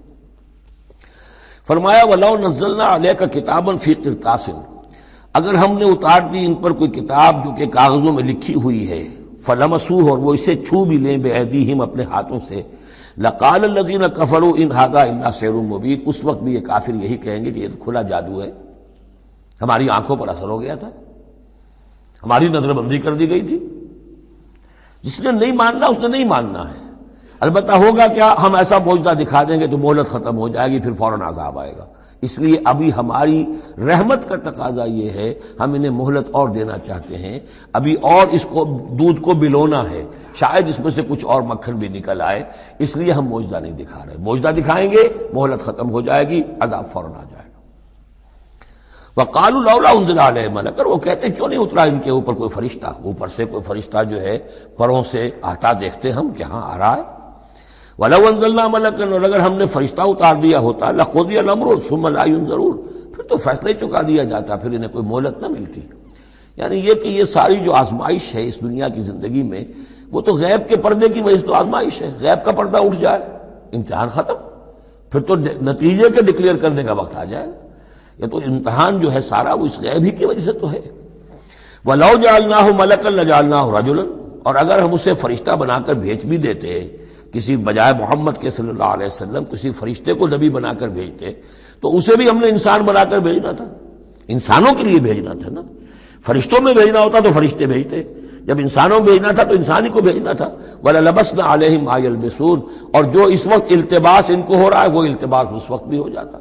فرمایا وَلَوْ نَزَّلْنَا عَلَيْكَ كِتَابًا فِي قِرْطَاسٍ، اگر ہم نے اتار دی ان پر کوئی کتاب جو کہ کاغذوں میں لکھی ہوئی ہے، فَلَمَسُوهُ، اور وہ اسے چھو بھی لیں بِأَيْدِيهِمْ اپنے ہاتھوں سے، لَقَالَ الَّذِينَ كَفَرُوا إِنْ هَذَا إِلَّا سِحْرٌ مُبِينٌ، اس وقت بھی یہ کافر یہی کہیں گے کہ یہ تو کھلا جادو ہے، ہماری آنکھوں پر اثر ہو گیا تھا، ہماری نظر بندی کر دی گئی تھی۔ جس نے نہیں ماننا اس نے نہیں ماننا ہے، البتہ ہوگا کیا، ہم ایسا معجزہ دکھا دیں گے تو مہلت ختم ہو جائے گی، پھر فوراً عذاب آئے گا۔ اس لیے ابھی ہماری رحمت کا تقاضا یہ ہے، ہم انہیں مہلت اور دینا چاہتے ہیں، ابھی اور اس کو دودھ کو بلونا ہے، شاید اس میں سے کچھ اور مکھن بھی نکل آئے، اس لیے ہم معجزہ نہیں دکھا رہے۔ معجزہ دکھائیں گے مہلت ختم ہو جائے گی، عذاب فوراً آ جائے گا۔ وَقَالُوا لَوْلَا أُنزِلَ عَلَيْهِ مَلَكٌ، وہ کہتے ہیں کیوں نہیں اترا ان کے اوپر کوئی فرشتہ، اوپر سے کوئی فرشتہ جو ہے پروں سے آتا دیکھتے ہم کہ ہاں آ رہا ہے۔ وَلَوْ أَنزَلْنَا مَلَكًا، اور اگر ہم نے فرشتہ اتار دیا ہوتا، لَقُضِيَ الْأَمْرُ ثُمَّ لَا يُنظَرُونَ، پھر تو فیصلہ ہی چکا دیا جاتا، پھر انہیں کوئی مہلت نہ ملتی۔ یعنی یہ کہ یہ ساری جو آزمائش ہے اس دنیا کی زندگی میں، وہ تو غیب کے پردے کی وجہ سے تو آزمائش ہے، غیب کا پردہ اٹھ جائے امتحان ختم، پھر تو نتیجے کے ڈکلیئر کرنے کا وقت آ جائے گا۔ یہ تو امتحان جو ہے سارا وہ اس غیب ہی کی وجہ سے تو ہے۔ وَلَوْ جَعَلْنَاهُ مَلَكًا لَجَعَلْنَاهُ رَجُلًا، اور اگر ہم اسے فرشتہ بنا کر بھیج بھی دیتے، کسی بجائے محمد کے صلی اللہ علیہ وسلم کسی فرشتے کو نبی بنا کر بھیجتے، تو اسے بھی ہم نے انسان بنا کر بھیجنا تھا، انسانوں کے لیے بھیجنا تھا نا۔ فرشتوں میں بھیجنا ہوتا تو فرشتے بھیجتے، جب انسانوں میں بھیجنا تھا تو انسانی کو بھیجنا تھا۔ وَلَلَبَسْنَا عَلَيْهِمْ مَا يَلْبِسُونَ، اور جو اس وقت التباس ان کو ہو رہا ہے وہ التباس اس وقت بھی ہو جاتا،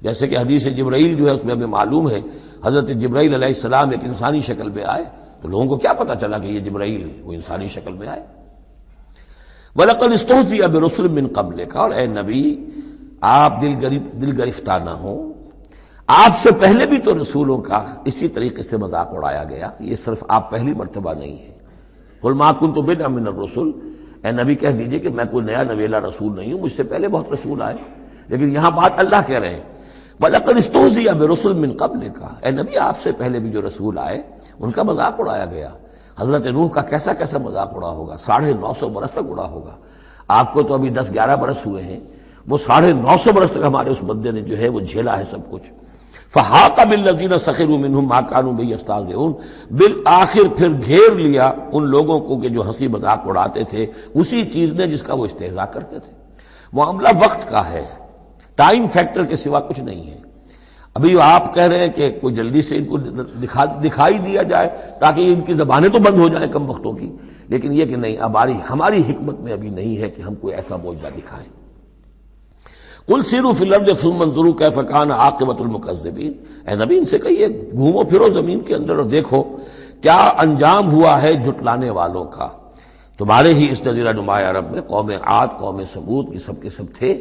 جیسے کہ حدیث جبرائیل جو ہے اس میں ہمیں معلوم ہے حضرت جبرائیل علیہ السلام ایک انسانی شکل میں آئے، تو لوگوں کو کیا پتا چلا کہ یہ جبرائیل ہے، وہ انسانی شکل میں آئے۔ وَلَقَدِ اسْتُهْزِئَ بِرُسُلٍ مِّن قَبْلِكَ، اور اے نبی آپ دل گرفتہ نہ ہوں، آپ سے پہلے بھی تو رسولوں کا اسی طریقے سے مذاق اڑایا گیا، یہ صرف آپ پہلی مرتبہ نہیں ہے۔ قُلْ مَا كُنتُ بِدْعًا مِّنَ الرُّسُلِ، اے نبی کہہ دیجئے کہ میں کوئی نیا نویلا رسول نہیں ہوں، مجھ سے پہلے بہت رسول آئے، لیکن یہاں بات اللہ کہہ رہے ہیں وَلَقَدِ اسْتُهْزِئَ بِرُسُلٍ مِّن قَبْلِكَ، اے نبی آپ سے پہلے بھی جو رسول آئے ان کا مذاق اڑایا گیا۔ حضرت نوح کا کیسا کیسا مذاق اڑا ہوگا، 950 برس تک اڑا ہوگا۔ آپ کو تو ابھی 10-11 برس ہوئے ہیں، وہ 950 برس تک ہمارے اس بندے نے جو ہے وہ جھیلا ہے سب کچھ۔ فَحَاقَ بِالَّذِينَ سَخِرُوا مِنْهُمْ مَا كَانُوا بِهِ يَسْتَهْزِئُونَ، بالآخر پھر گھیر لیا ان لوگوں کو کہ جو ہنسی مذاق اڑاتے تھے اسی چیز نے جس کا وہ استہزاء کرتے تھے۔ معاملہ وقت کا ہے، ٹائم فیکٹر کے سوا کچھ نہیں ہے۔ ابھی آپ کہہ رہے ہیں کہ کوئی جلدی سے ان کو دکھائی دیا جائے تاکہ ان کی زبانیں تو بند ہو جائیں کم وقتوں کی، لیکن یہ کہ نہیں، ہماری حکمت میں ابھی نہیں ہے کہ ہم کوئی ایسا معجزہ دکھائیں۔ قل سیروا فی الارض ثم انظروا کیف کان عاقبۃ المکذبین، اے نبی ان سے کہیے گھومو پھرو زمین کے اندر اور دیکھو کیا انجام ہوا ہے جھٹلانے والوں کا۔ تمہارے ہی اس جزیرہ نما عرب میں قوم عاد، قوم ثمود، یہ سب کے سب تھے،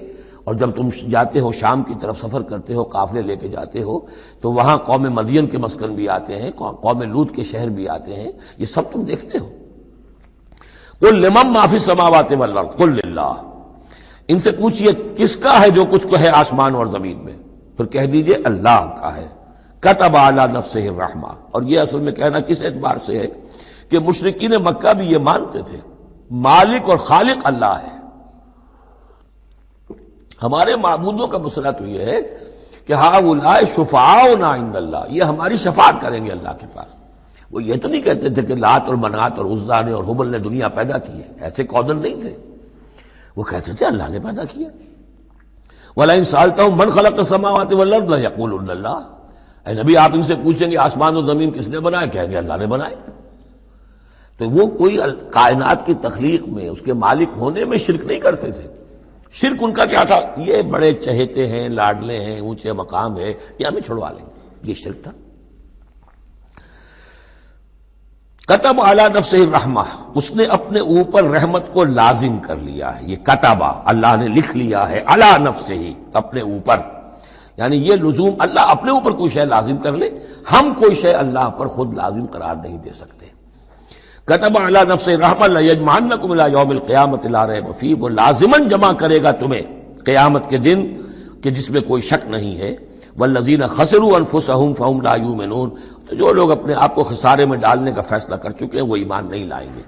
اور جب تم جاتے ہو شام کی طرف سفر کرتے ہو، قافلے لے کے جاتے ہو، تو وہاں قوم مدین کے مسکن بھی آتے ہیں، قوم لوط کے شہر بھی آتے ہیں، یہ سب تم دیکھتے ہو۔ قل لمن ما فی السماوات والارض قل للہ، ان سے پوچھئے کس کا ہے جو کچھ ہے آسمان اور زمین میں، پھر کہہ دیجئے اللہ کا ہے۔ کتب علی نفسہ الرحمہ، اور یہ اصل میں کہنا کس اعتبار سے ہے کہ مشرکین مکہ بھی یہ مانتے تھے مالک اور خالق اللہ ہے۔ ہمارے معبودوں کا مسئلہ تو یہ ہے کہ ہؤلاء شفعاؤنا عند اللہ، یہ ہماری شفاعت کریں گے اللہ کے پاس۔ وہ یہ تو نہیں کہتے تھے کہ لات اور منات اور عزا نے اور حبل نے دنیا پیدا کی ہے، ایسے قودن نہیں تھے، وہ کہتے تھے اللہ نے پیدا کیا۔ وَلَئِن سَأَلْتَهُم مَّنْ خَلَقَ السَّمَاوَاتِ وَالْأَرْضَ لَيَقُولُنَّ اللَّهُ، اے نبی آپ ان سے پوچھیں گے آسمان اور زمین کس نے بنائے، کہیں گے اللہ نے بنائے۔ تو وہ کوئی کائنات کی تخلیق میں اس کے مالک ہونے میں شرک نہیں کرتے تھے۔ شرک ان کا کیا تھا، یہ بڑے چہیتے ہیں، لاڈلے ہیں، اونچے مقام ہے، یہ ہمیں چھڑوا لیں گے، یہ شرک تھا۔ کتب علی نفسہ الرحمہ، اس نے اپنے اوپر رحمت کو لازم کر لیا ہے، یہ کتبہ اللہ نے لکھ لیا ہے، علی نفسہ ہی اپنے اوپر، یعنی یہ لزوم اللہ اپنے اوپر کوئی شے لازم کر لے، ہم کوئی شے اللہ پر خود لازم قرار نہیں دے سکتے۔ کتب علی نفسہ الرحمہ لیجمعنکم الی یوم القیامۃ لا ریب فیہ، وہ لازماً جمع کرے گا تمہیں قیامت کے دن کہ جس میں کوئی شک نہیں ہے۔ والذین خسروا انفسہم فہم لا یؤمنون، تو جو لوگ اپنے آپ کو خسارے میں ڈالنے کا فیصلہ کر چکے ہیں وہ ایمان نہیں لائیں گے۔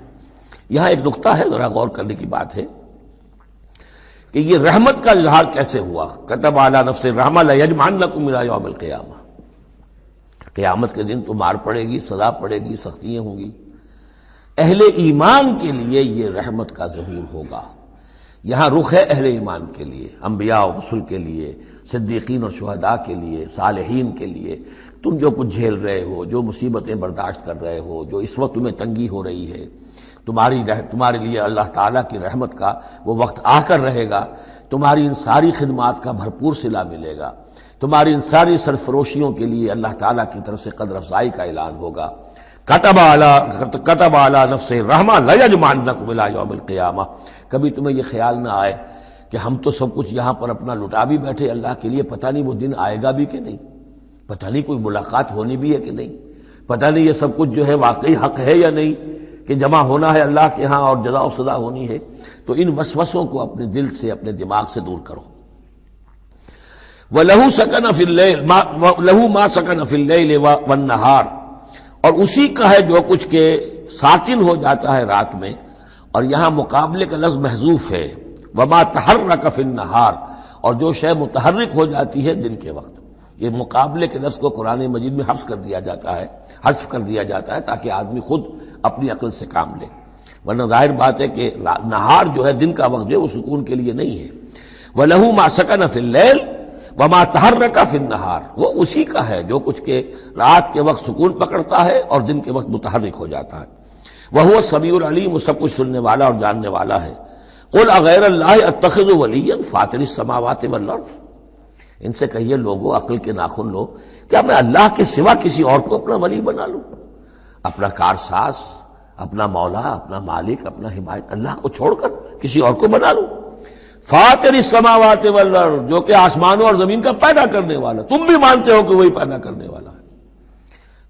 یہاں ایک نقطہ ہے، ذرا غور کرنے کی بات ہے کہ یہ رحمت کا اظہار کیسے ہوا۔ کتب علی نفسہ الرحمہ لیجمعنکم الی یوم القیامہ، قیامت کے دن تو مار پڑے گی، سزا پڑے گی، سختیاں ہوں گی۔ اہل ایمان کے لیے یہ رحمت کا ظہور ہوگا، یہاں رخ ہے اہل ایمان کے لیے، انبیاء و رسل کے لیے، صدیقین اور شہداء کے لیے، صالحین کے لیے۔ تم جو کچھ جھیل رہے ہو، جو مصیبتیں برداشت کر رہے ہو، جو اس وقت تمہیں تنگی ہو رہی ہے، تمہارے لیے اللہ تعالیٰ کی رحمت کا وہ وقت آ کر رہے گا، تمہاری ان ساری خدمات کا بھرپور صلہ ملے گا، تمہاری ان ساری سرفروشیوں کے لیے اللہ تعالیٰ کی طرف سے قدر افزائی کا اعلان ہوگا۔ کتب علی نفسہ الرحمہ لیجمعنکم الی یوم القیامہ۔ کبھی تمہیں یہ خیال نہ آئے کہ ہم تو سب کچھ یہاں پر اپنا لٹا بھی بیٹھے اللہ کے لیے، پتہ نہیں وہ دن آئے گا بھی کہ نہیں، پتہ نہیں کوئی ملاقات ہونی بھی ہے کہ نہیں، پتہ نہیں یہ سب کچھ جو ہے واقعی حق ہے یا نہیں کہ جمع ہونا ہے اللہ کے ہاں اور جزا و سزا ہونی ہے۔ تو ان وسوسوں کو اپنے دل سے، اپنے دماغ سے دور کرو۔ وَلَهُ سَكَنَ فِي اللَّيْلِ لَهُ مَا سَكَنَ فِي اللَّيْلِ وَالنَّهَارِ، اور اسی کا ہے جو کچھ کے ساکن ہو جاتا ہے رات میں، اور یہاں مقابلے کا لفظ محذوف ہے، وما تحرک فی النہار، اور جو شے متحرک ہو جاتی ہے دن کے وقت۔ یہ مقابلے کے لفظ کو قرآن مجید میں حذف کر دیا جاتا ہے تاکہ آدمی خود اپنی عقل سے کام لے، ورنہ ظاہر بات ہے کہ نہار جو ہے دن کا وقت جو ہے وہ سکون کے لیے نہیں ہے۔ وَلَهُ مَا سَكَنَ فِي اللَّيْلِ وَمَا تَحَرَّكَ فِي النَّهَارِ، وہ اسی کا ہے جو کچھ کے رات کے وقت سکون پکڑتا ہے اور دن کے وقت متحرک ہو جاتا ہے۔ وَهُوَ السَّمِيعُ الْعَلِيمُ، وہ سب کچھ سننے والا اور جاننے والا ہے۔ قُلْ أَغَيْرَ اللَّهِ أَتَّخِذُ وَلِيًّا فَاطِرِ السَّمَاوَاتِ وَالْأَرْضِ، ان سے کہیے لوگو، عقل کے ناخن لو، کیا میں اللہ کے سوا کسی اور کو اپنا ولی بنا لوں، اپنا کارساز، اپنا مولا، اپنا مالک، اپنا حمایت، اللہ کو چھوڑ کر کسی اور کو بنا لوں؟ فاطر السماوات والارض، جو کہ آسمانوں اور زمین کا پیدا کرنے والا، تم بھی مانتے ہو کہ وہی پیدا کرنے والا ہے،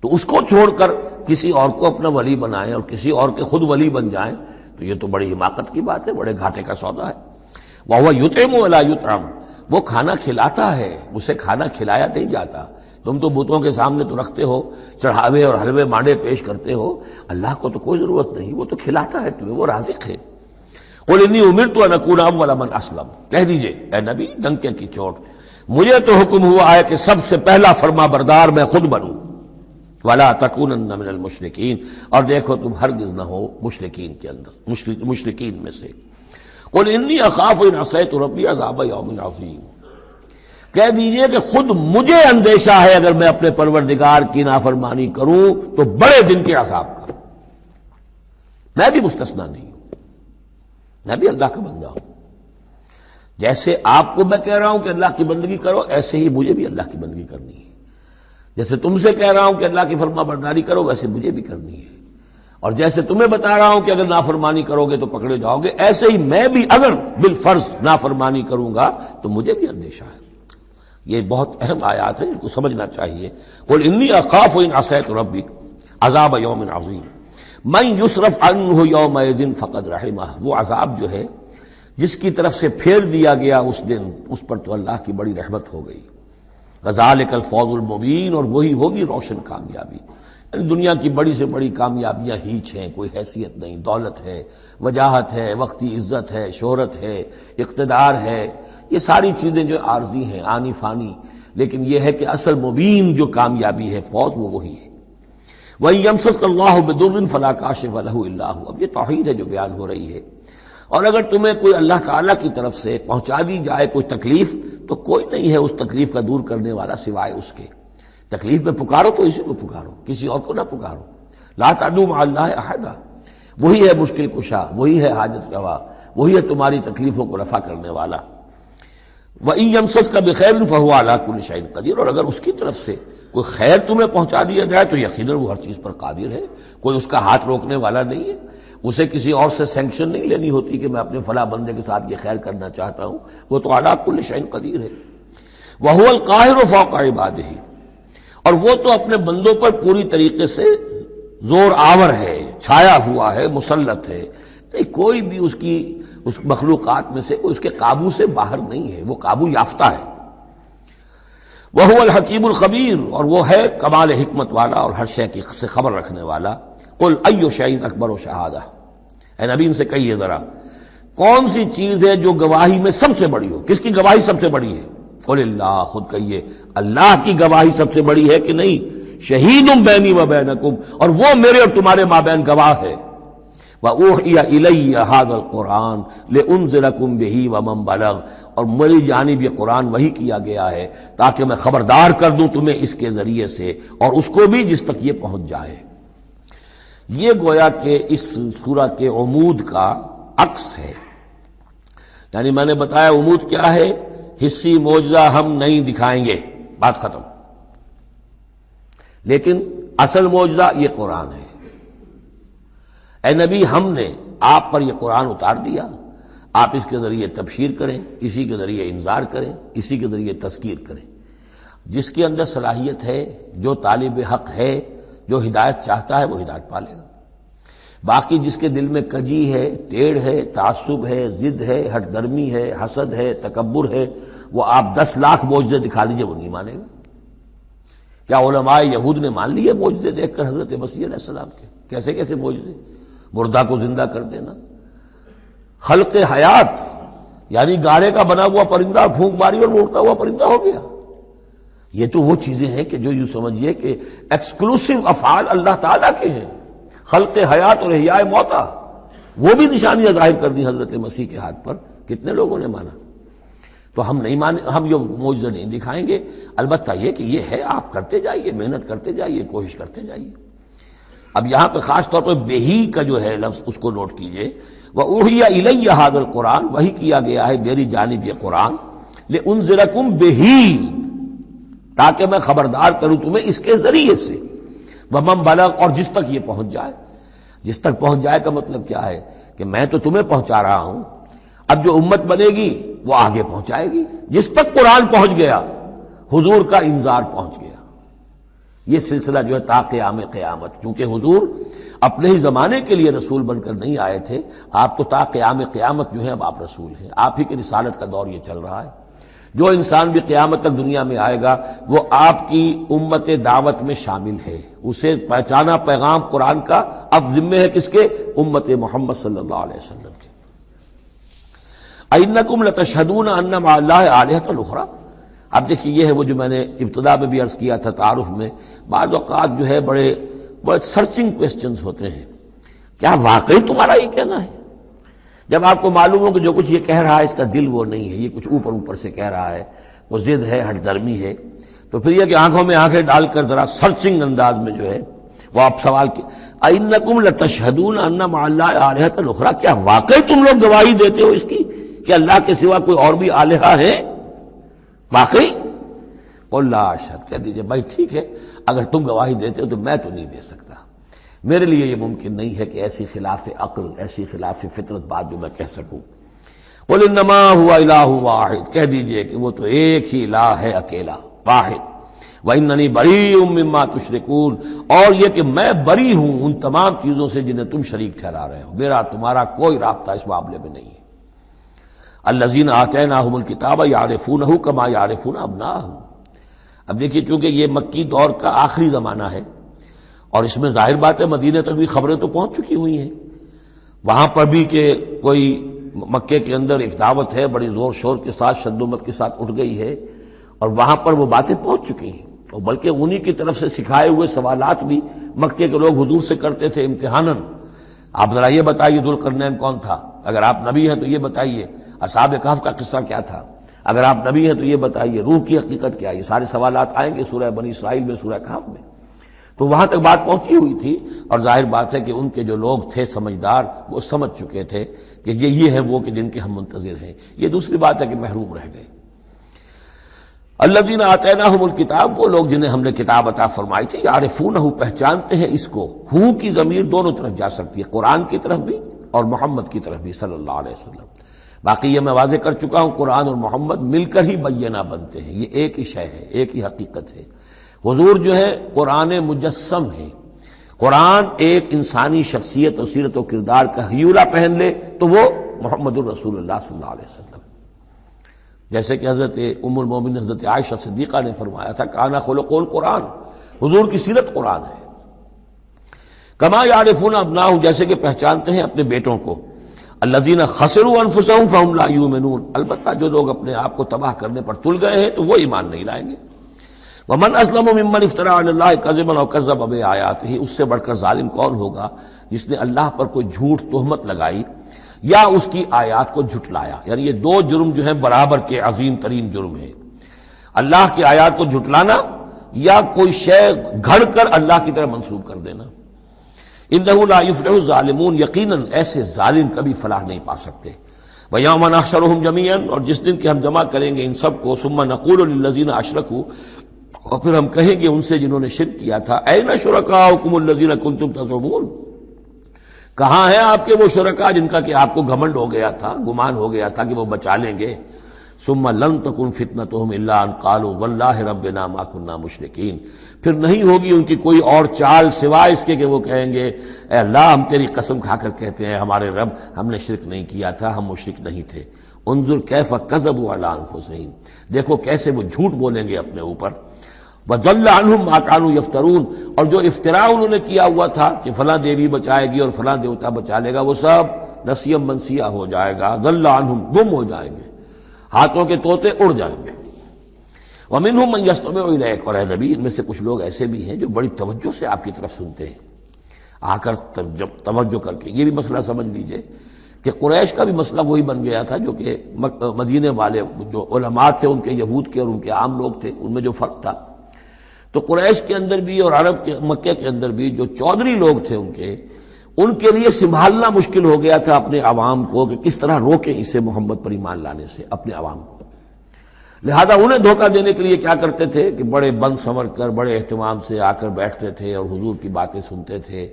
تو اس کو چھوڑ کر کسی اور کو اپنا ولی بنائیں اور کسی اور کے خود ولی بن جائیں، تو یہ تو بڑی حماقت کی بات ہے، بڑے گھاٹے کا سودا ہے۔ وَهُوَ يُطْعِمُ وَلَا يُطْعَمُ، وہ کھانا کھلاتا ہے، اسے کھانا کھلایا نہیں جاتا۔ تم تو بتوں کے سامنے تو رکھتے ہو، چڑھاوے اور حلوے مانڈے پیش کرتے ہو، اللہ کو تو کوئی ضرورت نہیں، وہ تو کھلاتا ہے تمہیں، وہ رازق ہے۔ قُلْ إِنِّي أُمِرْتُ أَنْ أَكُونَ أَوَّلَ مَنْ أَسْلَمَ، کہہ دیجئے اے نبی ڈنکے کی چوٹ، مجھے تو حکم ہوا ہے کہ سب سے پہلا فرما بردار میں خود بنوں۔ وَلَا تَكُونَنَّ مِنَ الْمُشْرِكِينَ، اور دیکھو تم ہرگز نہ ہو مشرکین کے اندر، مشرکین میں سے۔ قُلْ إِنِّي أَخَافُ إِنْ عَصَيْتُ رَبِّي عَذَابَ يَوْمٍ عَظِيمٍ، کہہ دیجئے کہ خود مجھے اندیشہ ہے اگر میں اپنے پروردگار کی نافرمانی کروں تو بڑے دن کے عذاب کا۔ میں بھی مستثنا نہیں ہوں، میں بھی اللہ کا بندہ ہوں۔ جیسے آپ کو میں کہہ رہا ہوں کہ اللہ کی بندگی کرو، ایسے ہی مجھے بھی اللہ کی بندگی کرنی ہے۔ جیسے تم سے کہہ رہا ہوں کہ اللہ کی فرما برداری کرو، ویسے مجھے بھی کرنی ہے۔ اور جیسے تمہیں بتا رہا ہوں کہ اگر نافرمانی کرو گے تو پکڑے جاؤ گے، ایسے ہی میں بھی اگر بالفرض نافرمانی کروں گا تو مجھے بھی اندیشہ ہے۔ یہ بہت اہم آیات ہیں، ان کو سمجھنا چاہیے۔ قُلْ إِنِّي أَخَافُ إِنْ عَصَيْتُ رَبِّي عَذَابَ يَوْمٍ عَظِيمٍ مَنْ يُصْرَفْ عَنْهُ يَوْمَئِذٍ فَقَدْ رَحِمَهُ، وہ عذاب جو ہے جس کی طرف سے پھیر دیا گیا اس دن، اس پر تو اللہ کی بڑی رحمت ہو گئی۔ وَذَلِكَ الْفَوْزُ الْمُبِينُ، اور وہی ہوگی روشن کامیابی۔ یعنی دنیا کی بڑی سے بڑی کامیابیاں ہیچ ہیں، کوئی حیثیت نہیں، دولت ہے، وجاہت ہے، وقتی عزت ہے، شہرت ہے، اقتدار ہے، یہ ساری چیزیں جو عارضی ہیں، آنی فانی، لیکن یہ ہے کہ اصل مبین جو کامیابی ہے، فوز، وہ وہی ہے۔ وَإِن يَمْسَسْكَ اللَّهُ بِضُرٍّ فَلَا كَاشِفَ لَهُ إِلَّا هُوَ، اب یہ توحید ہے جو بیان ہو رہی ہے۔ اور اگر تمہیں کوئی اللہ تعالیٰ کی طرف سے پہنچا دی جائے کوئی تکلیف، تو کوئی نہیں ہے اس تکلیف کا دور کرنے والا سوائے اس کے۔ تکلیف میں پکارو تو اسی کو پکارو، کسی اور کو نہ پکارو۔ لا تدعوا مع اللہ احدا، وہی ہے مشکل کشا، وہی ہے حاجت روا، وہی ہے تمہاری تکلیفوں کو رفع کرنے والا۔ وَإِن يَمْسَسْكَ بِخَيْرٍ فَهُوَ عَلَىٰ كُلِّ شَيْءٍ قَدِيرٌ، اور اگر اس کی طرف سے کوئی خیر تمہیں پہنچا دیا جائے تو یقیناً وہ ہر چیز پر قادر ہے، کوئی اس کا ہاتھ روکنے والا نہیں ہے۔ اسے کسی اور سے سینکشن نہیں لینی ہوتی کہ میں اپنے فلاں بندے کے ساتھ یہ خیر کرنا چاہتا ہوں، وہ تو عَلَىٰ كُلِّ شَيْءٍ قدیر ہے۔ وَهُوَ الْقَاهِرُ فَوْقَ عِبَادِهِ، اور وہ تو اپنے بندوں پر پوری طریقے سے زور آور ہے، چھایا ہوا ہے، مسلط ہے، کوئی بھی اس مخلوقات میں سے کوئی اس کے قابو سے باہر نہیں ہے، وہ قابو یافتہ ہے۔ وَهُوَ الْحَكِيمُ الْخَبِيرُ، اور وہ ہے کمال حکمت والا اور ہر شے سے خبر رکھنے والا۔ قُلْ أَيُّ شَيْءٍ أَكْبَرُ شَهَادَةً، اے نبی ان سے کہیے ذرا کون سی چیز ہے جو گواہی میں سب سے بڑی ہو؟ کس کی گواہی سب سے بڑی ہے؟ قُلِ اللَّهُ، خود کہیے اللہ کی گواہی سب سے بڑی ہے کہ نہیں؟ شہید بینی و بینکم، اور وہ میرے اور تمہارے مابین گواہ ہے۔ وَأُوحِيَ إِلَيَّ هَذَا الْقُرْآنُ لِأُنذِرَكُم بِهِ وَمَن بَلَغَ، اور میری جانب یہ قرآن وحی کیا گیا ہے تاکہ میں خبردار کر دوں تمہیں اس کے ذریعے سے، اور اس کو بھی جس تک یہ پہنچ جائے۔ یہ گویا کہ اس سورہ کے عمود کا عکس ہے۔ یعنی میں نے بتایا عمود کیا ہے، حصی معجزہ ہم نہیں دکھائیں گے، بات ختم۔ لیکن اصل معجزہ یہ قرآن ہے۔ اے نبی ہم نے آپ پر یہ قرآن اتار دیا، آپ اس کے ذریعے تبشیر کریں، اسی کے ذریعے انذار کریں، اسی کے ذریعے تذکیر کریں۔ جس کے اندر صلاحیت ہے، جو طالب حق ہے، جو ہدایت چاہتا ہے، وہ ہدایت پالے گا۔ باقی جس کے دل میں کجی ہے، ٹیڑھ ہے، تعصب ہے، ضد ہے، ہٹ درمی ہے، حسد ہے، تکبر ہے، وہ آپ 10 لاکھ معجزے دکھا دیجئے وہ نہیں مانے گا۔ کیا علماء یہود نے مان لیے معجزے دیکھ کر حضرت مسیح علیہ السلام کے؟ کیسے کیسے معجزے، مردہ کو زندہ کر دینا، خلق حیات، یعنی گاڑے کا بنا ہوا پرندہ پھونک ماری اور وہ اڑتا ہوا پرندہ ہو گیا۔ یہ تو وہ چیزیں ہیں کہ جو یوں سمجھیے کہ ایکسکلوسیو افعال اللہ تعالیٰ کے ہیں، خلق حیات اور احیاء موتا، وہ بھی نشانیاں ظاہر کر دی حضرت مسیح کے ہاتھ پر، کتنے لوگوں نے مانا؟ تو ہم نہیں مانے، ہم یہ معجزہ نہیں دکھائیں گے، البتہ یہ کہ یہ ہے، آپ کرتے جائیے، محنت کرتے جائیے، کوشش کرتے جائیے۔ اب یہاں پہ خاص طور پہ بہی کا جو ہے لفظ اس کو نوٹ کیجئے، وَأُوحِيَ إِلَيَّ هَذَا الْقُرْآنُ، وحی کیا گیا ہے میری جانب یہ قرآن، لِأُنذِرَكُم بِهِ، تاکہ میں خبردار کروں تمہیں اس کے ذریعے سے، وَمَن بَلَغَ، اور جس تک یہ پہنچ جائے۔ جس تک پہنچ جائے کا مطلب کیا ہے کہ میں تو تمہیں پہنچا رہا ہوں، اب جو امت بنے گی وہ آگے پہنچائے گی۔ جس تک قرآن پہنچ گیا حضور کا انذار پہنچ گیا۔ یہ سلسلہ جو ہے تا قیام قیامت، چونکہ حضور اپنے ہی زمانے کے لیے رسول بن کر نہیں آئے تھے، آپ تو تا قیامت جو ہے اب آپ رسول ہیں، آپ ہی کی رسالت کا دور یہ چل رہا ہے۔ جو انسان بھی قیامت تک دنیا میں آئے گا وہ آپ کی امت دعوت میں شامل ہے، اسے پہچانا پیغام قرآن کا اب ذمہ ہے کس کے؟ امت محمد صلی اللہ علیہ وسلم کے۔ اَإِنَّكُمْ لَتَشْهَدُونَ أَنَّ مَعَ اللَّهِ آلِهَةً أُخْرَىٰ۔ اب دیکھیے یہ ہے وہ جو میں نے ابتدا میں بھی عرض کیا تھا تعارف میں، بعض اوقات جو ہے بڑے سرچنگ کویسچنز ہوتے ہیں، کیا واقعی تمہارا یہ کہنا ہے؟ جب آپ کو معلوم ہو کہ جو کچھ یہ کہہ رہا ہے اس کا دل وہ نہیں ہے، یہ کچھ اوپر اوپر سے کہہ رہا ہے، وہ ضد ہے، ہٹ درمی ہے، تو پھر یہ کہ آنکھوں میں آنکھیں ڈال کر ذرا سرچنگ انداز میں جو ہے وہ آپ سوال کی اَإِنَّكُمْ لَتَشْهَدُونَ أَنَّ مَعَ اللَّهِ آلِهَةً أُخْرَىٰ، کیا واقعی تم لوگ گواہی دیتے ہو اس کی کہ اللہ کے سوا کوئی اور بھی آلہہ ہے؟ واقعی؟ قُل لَا أَشْهَدُ، کہہ دیجئے بھائی ٹھیک ہے، اگر تم گواہی دیتے ہو تو میں تو نہیں دے سکتا، میرے لیے یہ ممکن نہیں ہے کہ ایسی خلاف عقل، ایسی خلاف فطرت بات جو میں کہہ سکوں۔ قُلْ إِنَّمَا هُوَ إِلَٰهٌ وَاحِدٌ، کہہ دیجئے کہ وہ تو ایک ہی الہ ہے، اکیلا، واحد۔ وَإِنَّنِي بَرِيءٌ مِّمَّا تُشْرِكُونَ، اور یہ کہ میں بری ہوں ان تمام چیزوں سے جنہیں تم شریک ٹھہرا رہے ہو، میرا تمہارا کوئی رابطہ اس معاملے میں نہیں ہے۔ الَّذِينَ آتَيْنَاهُمُ الْكِتَابَ يَعْرِفُونَهُ كَمَا يَعْرِفُونَ أَبْنَاءَهُمْ۔ اب دیکھیے چونکہ یہ مکی دور کا آخری زمانہ ہے اور اس میں ظاہر بات ہے مدینے تک بھی خبریں تو پہنچ چکی ہوئی ہیں، وہاں پر بھی کہ کوئی مکے کے اندر ایک دعوت ہے بڑی زور شور کے ساتھ، شدومت کے ساتھ اٹھ گئی ہے، اور وہاں پر وہ باتیں پہنچ چکی ہیں، اور بلکہ انہی کی طرف سے سکھائے ہوئے سوالات بھی مکے کے لوگ حضور سے کرتے تھے امتحاناً۔ آپ ذرا یہ بتائیے ذوالقرنین کون تھا؟ اگر آپ نبی ہیں تو یہ بتائیے، اصحاب کہف کا قصہ کیا تھا؟ اگر آپ نبی ہیں تو یہ بتائیے، روح کی حقیقت کیا ہے؟ یہ سارے سوالات آئیں گے سورہ بنی اسرائیل میں، سورہ کہف میں۔ تو وہاں تک بات پہنچی ہوئی تھی، اور ظاہر بات ہے کہ ان کے جو لوگ تھے سمجھدار وہ سمجھ چکے تھے کہ یہ ہے وہ کہ جن کے ہم منتظر ہیں۔ یہ دوسری بات ہے کہ محروم رہ گئے۔ الذین آتیناہم الکتاب، وہ لوگ جنہیں ہم نے کتاب عطا فرمائی تھی، یعرفونہ، پہچانتے ہیں اس کو۔ ہو کی ضمیر دونوں طرف جا سکتی ہے، قرآن کی طرف بھی اور محمد کی طرف بھی صلی اللہ علیہ وسلم۔ باقی یہ میں واضح کر چکا ہوں، قرآن اور محمد مل کر ہی بینہ بنتے ہیں، یہ ایک ہی شے ہے، ایک ہی حقیقت ہے۔ حضور جو ہے قرآن مجسم ہے، قرآن ایک انسانی شخصیت اور سیرت و کردار کا ہیولہ پہن لے تو وہ محمد الرسول اللہ صلی اللہ علیہ وسلم، جیسے کہ حضرت ام المومنین حضرت عائشہ صدیقہ نے فرمایا تھا کانا خلق القرآن، حضور کی سیرت قرآن ہے۔ کما یعرفون ابناہم، جیسے کہ پہچانتے ہیں اپنے بیٹوں کو۔ الذین خسروا انفسهم فهم لا یؤمنون، البتہ جو لوگ اپنے آپ کو تباہ کرنے پر تل گئے ہیں تو وہ ایمان نہیں لائیں گے۔ ومن اسلم ممن افترى على الله كذبا او كذب بآیاتہ، اس سے بڑھ کر ظالم کون ہوگا جس نے اللہ پر کوئی جھوٹ تہمت لگائی یا اس کی آیات کو جھٹلایا۔ یعنی یہ دو جرم جو ہیں برابر کے عظیم ترین جرم ہیں، اللہ کی آیات کو جھٹلانا یا کوئی شے گھڑ کر اللہ کی طرف منسوب کر دینا۔ انہ لا یفلح الظالمون، یقیناً ایسے ظالم کبھی فلاح نہیں پا سکتے۔ ویوم نحشرہم جمیعا، اور جس دن کہ ہم جمع کریں گے ان سب کو، ثم نقول للذین اشرکوا، اور پھر ہم کہیں گے ان سے جنہوں نے شرک کیا تھا، این شرکاؤکم الذین کنتم تزعمون، کہاں ہیں آپ کے وہ شرکاء جن کا کہ آپ کو گھمنڈ ہو گیا تھا، گمان ہو گیا تھا کہ وہ بچا لیں گے۔ ثم لن تکن فتنتہم الا ان قالوا واللہ ربنا ما کنا مشرکین، پھر نہیں ہوگی ان کی کوئی اور چال سوائے اس کے کہ وہ کہیں گے اے اللہ ہم تیری قسم کھا کر کہتے ہیں ہمارے رب ہم نے شرک نہیں کیا تھا، ہم مشرک نہیں تھے۔ انظر کیف کذبوا علی انفسہم، دیکھو کیسے وہ جھوٹ بولیں گے اپنے اوپر۔ وضل عنہم ما کانوا یفترون، اور جو افتراء انہوں نے کیا ہوا تھا کہ فلاں دیوی بچائے گی اور فلاں دیوتا بچا لے گا، وہ سب نسیم منسیہ ہو جائے گا، ضل عنہم، گم ہو جائیں گے، ہاتھوں کے طوطے اڑ جائیں گے۔ ومنہم من یستمع الیک، اور اے نبی ان میں سے کچھ لوگ ایسے بھی ہیں جو بڑی توجہ سے آپ کی طرف سنتے ہیں، آ کر توجہ کر کے۔ یہ بھی مسئلہ سمجھ لیجئے کہ قریش کا بھی مسئلہ وہی بن گیا تھا جو کہ مدینے والے جو علماء تھے ان کے، یہود کے اور ان کے عام لوگ تھے، ان میں جو فرق تھا۔ تو قریش کے اندر بھی اور عرب کے مکے کے اندر بھی جو چودھری لوگ تھے ان کے لیے سنبھالنا مشکل ہو گیا تھا اپنے عوام کو کہ کس طرح روکیں اسے محمد پر ایمان لانے سے اپنے عوام کو۔ لہذا انہیں دھوکہ دینے کے لیے کیا کرتے تھے کہ بڑے بند سنور کر بڑے اہتمام سے آ کر بیٹھتے تھے اور حضور کی باتیں سنتے تھے،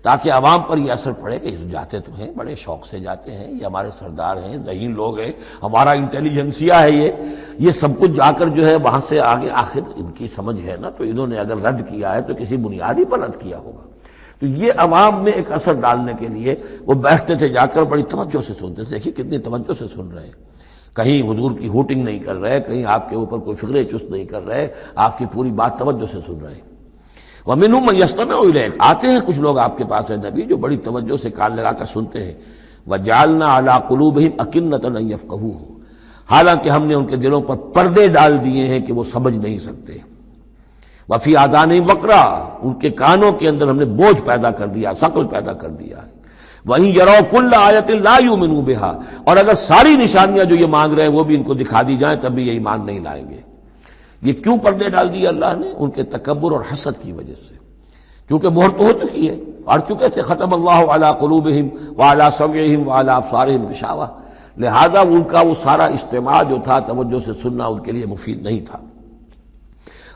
تاکہ عوام پر یہ اثر پڑے کہ جاتے تو ہیں، بڑے شوق سے جاتے ہیں، یہ ہمارے سردار ہیں، ذہین لوگ ہیں، ہمارا انٹیلیجنسیا ہے، یہ سب کچھ جا کر جو ہے وہاں سے آگے، آخر ان کی سمجھ ہے نا، تو انہوں نے اگر رد کیا ہے تو کسی بنیادی پر رد کیا ہوگا۔ تو یہ عوام میں ایک اثر ڈالنے کے لیے وہ بیٹھتے تھے جا کر، بڑی توجہ سے سنتے تھے. دیکھیے کتنی توجہ سے سن رہے ہیں، کہیں حضور کی ہوٹنگ نہیں کر رہے، کہیں آپ کے اوپر کوئی فکر چست نہیں کر رہے، آپ کی پوری بات توجہ سے سن رہے ہیں. وَمِنْهُمْ مَن يَسْتَمِعُ إِلَيْكَ، آتے ہیں کچھ لوگ آپ کے پاس ہے نبی جو بڑی توجہ سے کان لگا کر سنتے ہیں. وَجَعَلْنَا عَلَىٰ قُلُوبِهِمْ أَكِنَّةً أَن يَفْقَهُوهُ، حالانکہ ہم نے ان کے دلوں پر پردے ڈال دیے ہیں کہ وہ سمجھ نہیں سکتے. وَفِي آذَانِهِمْ وَقْرًا، ان کے کانوں کے اندر ہم نے بوجھ پیدا کر دیا، ثقل پیدا کر دیا ہے. وَإِن يَرَوْا كُلَّ آيَةٍ لَا يُؤْمِنُوا بِهَا، اور اگر ساری نشانیاں جو یہ مانگ رہے ہیں وہ بھی ان کو دکھا دی جائیں تب بھی یہ ایمان نہیں لائیں گے. یہ کیوں پردے ڈال دیے اللہ نے؟ ان کے تکبر اور حسد کی وجہ سے. چونکہ مہر تو ہو چکی ہے، پڑھ چکے تھے ختم اللہ علی قلوبہم وعلی سمعہم وعلی ابصارہم غشاوہ، لہذا ان کا وہ سارا استماع جو تھا توجہ سے سننا ان کے لیے مفید نہیں تھا.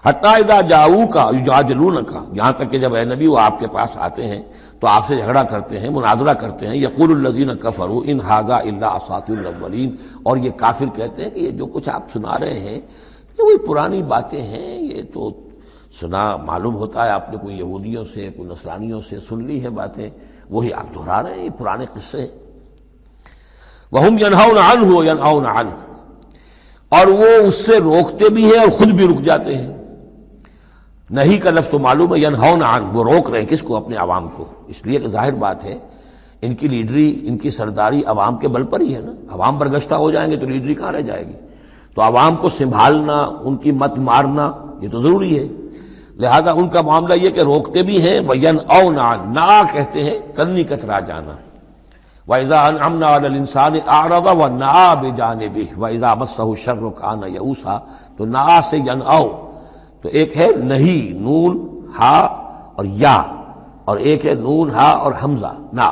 حتیٰ اذا جاؤوک یجادلونک، یہاں تک کہ جب اے نبی وہ آپ کے پاس آتے ہیں تو آپ سے جھگڑا کرتے ہیں، مناظرہ کرتے ہیں. یقول الذین کفروا ان ھذا الا اساطیر الاولین، اور یہ کافر کہتے ہیں کہ یہ جو کچھ آپ سنا رہے ہیں یہ وہی پرانی باتیں ہیں، یہ تو سنا معلوم ہوتا ہے آپ نے کوئی یہودیوں سے کوئی نصرانیوں سے سن لی ہے باتیں، وہی آپ دہرا رہے ہیں، یہ پرانے قصے. وَهُمْ يَنْهَوْنَ عَنْهُ وَيَنْأَوْنَ عَنْهُ، اور وہ اس سے روکتے بھی ہیں اور خود بھی رک جاتے ہیں. نہیں کا لفظ تو معلوم ہے، يَنْهَوْنَ عَنْهُ، وہ روک رہے ہیں کس کو؟ اپنے عوام کو. اس لیے کہ ظاہر بات ہے ان کی لیڈری، ان کی سرداری عوام کے بل پر ہی ہے نا. عوام برگشتہ ہو جائیں گے تو لیڈری کہاں رہ جائے گی؟ تو عوام کو سنبھالنا، ان کی مت مارنا یہ تو ضروری ہے. لہذا ان کا معاملہ یہ کہ روکتے بھی ہیں. وَيَنْأَوْنَ عَنْهُ، نا کہتے ہیں کرنی کترا جانا. وَإِذَا أَنْعَمْنَا عَلَى الْإِنسَانِ أَعْرَضَ وَنَأَىٰ بِجَانِبِهِ وَإِذَا مَسَّهُ الشَّرُّ كَانَ يَئُوسًا، تو نا سے ینعو، تو ایک ہے نہیں نون ہا اور یا، اور ایک ہے نون ہا اور حمزہ نا.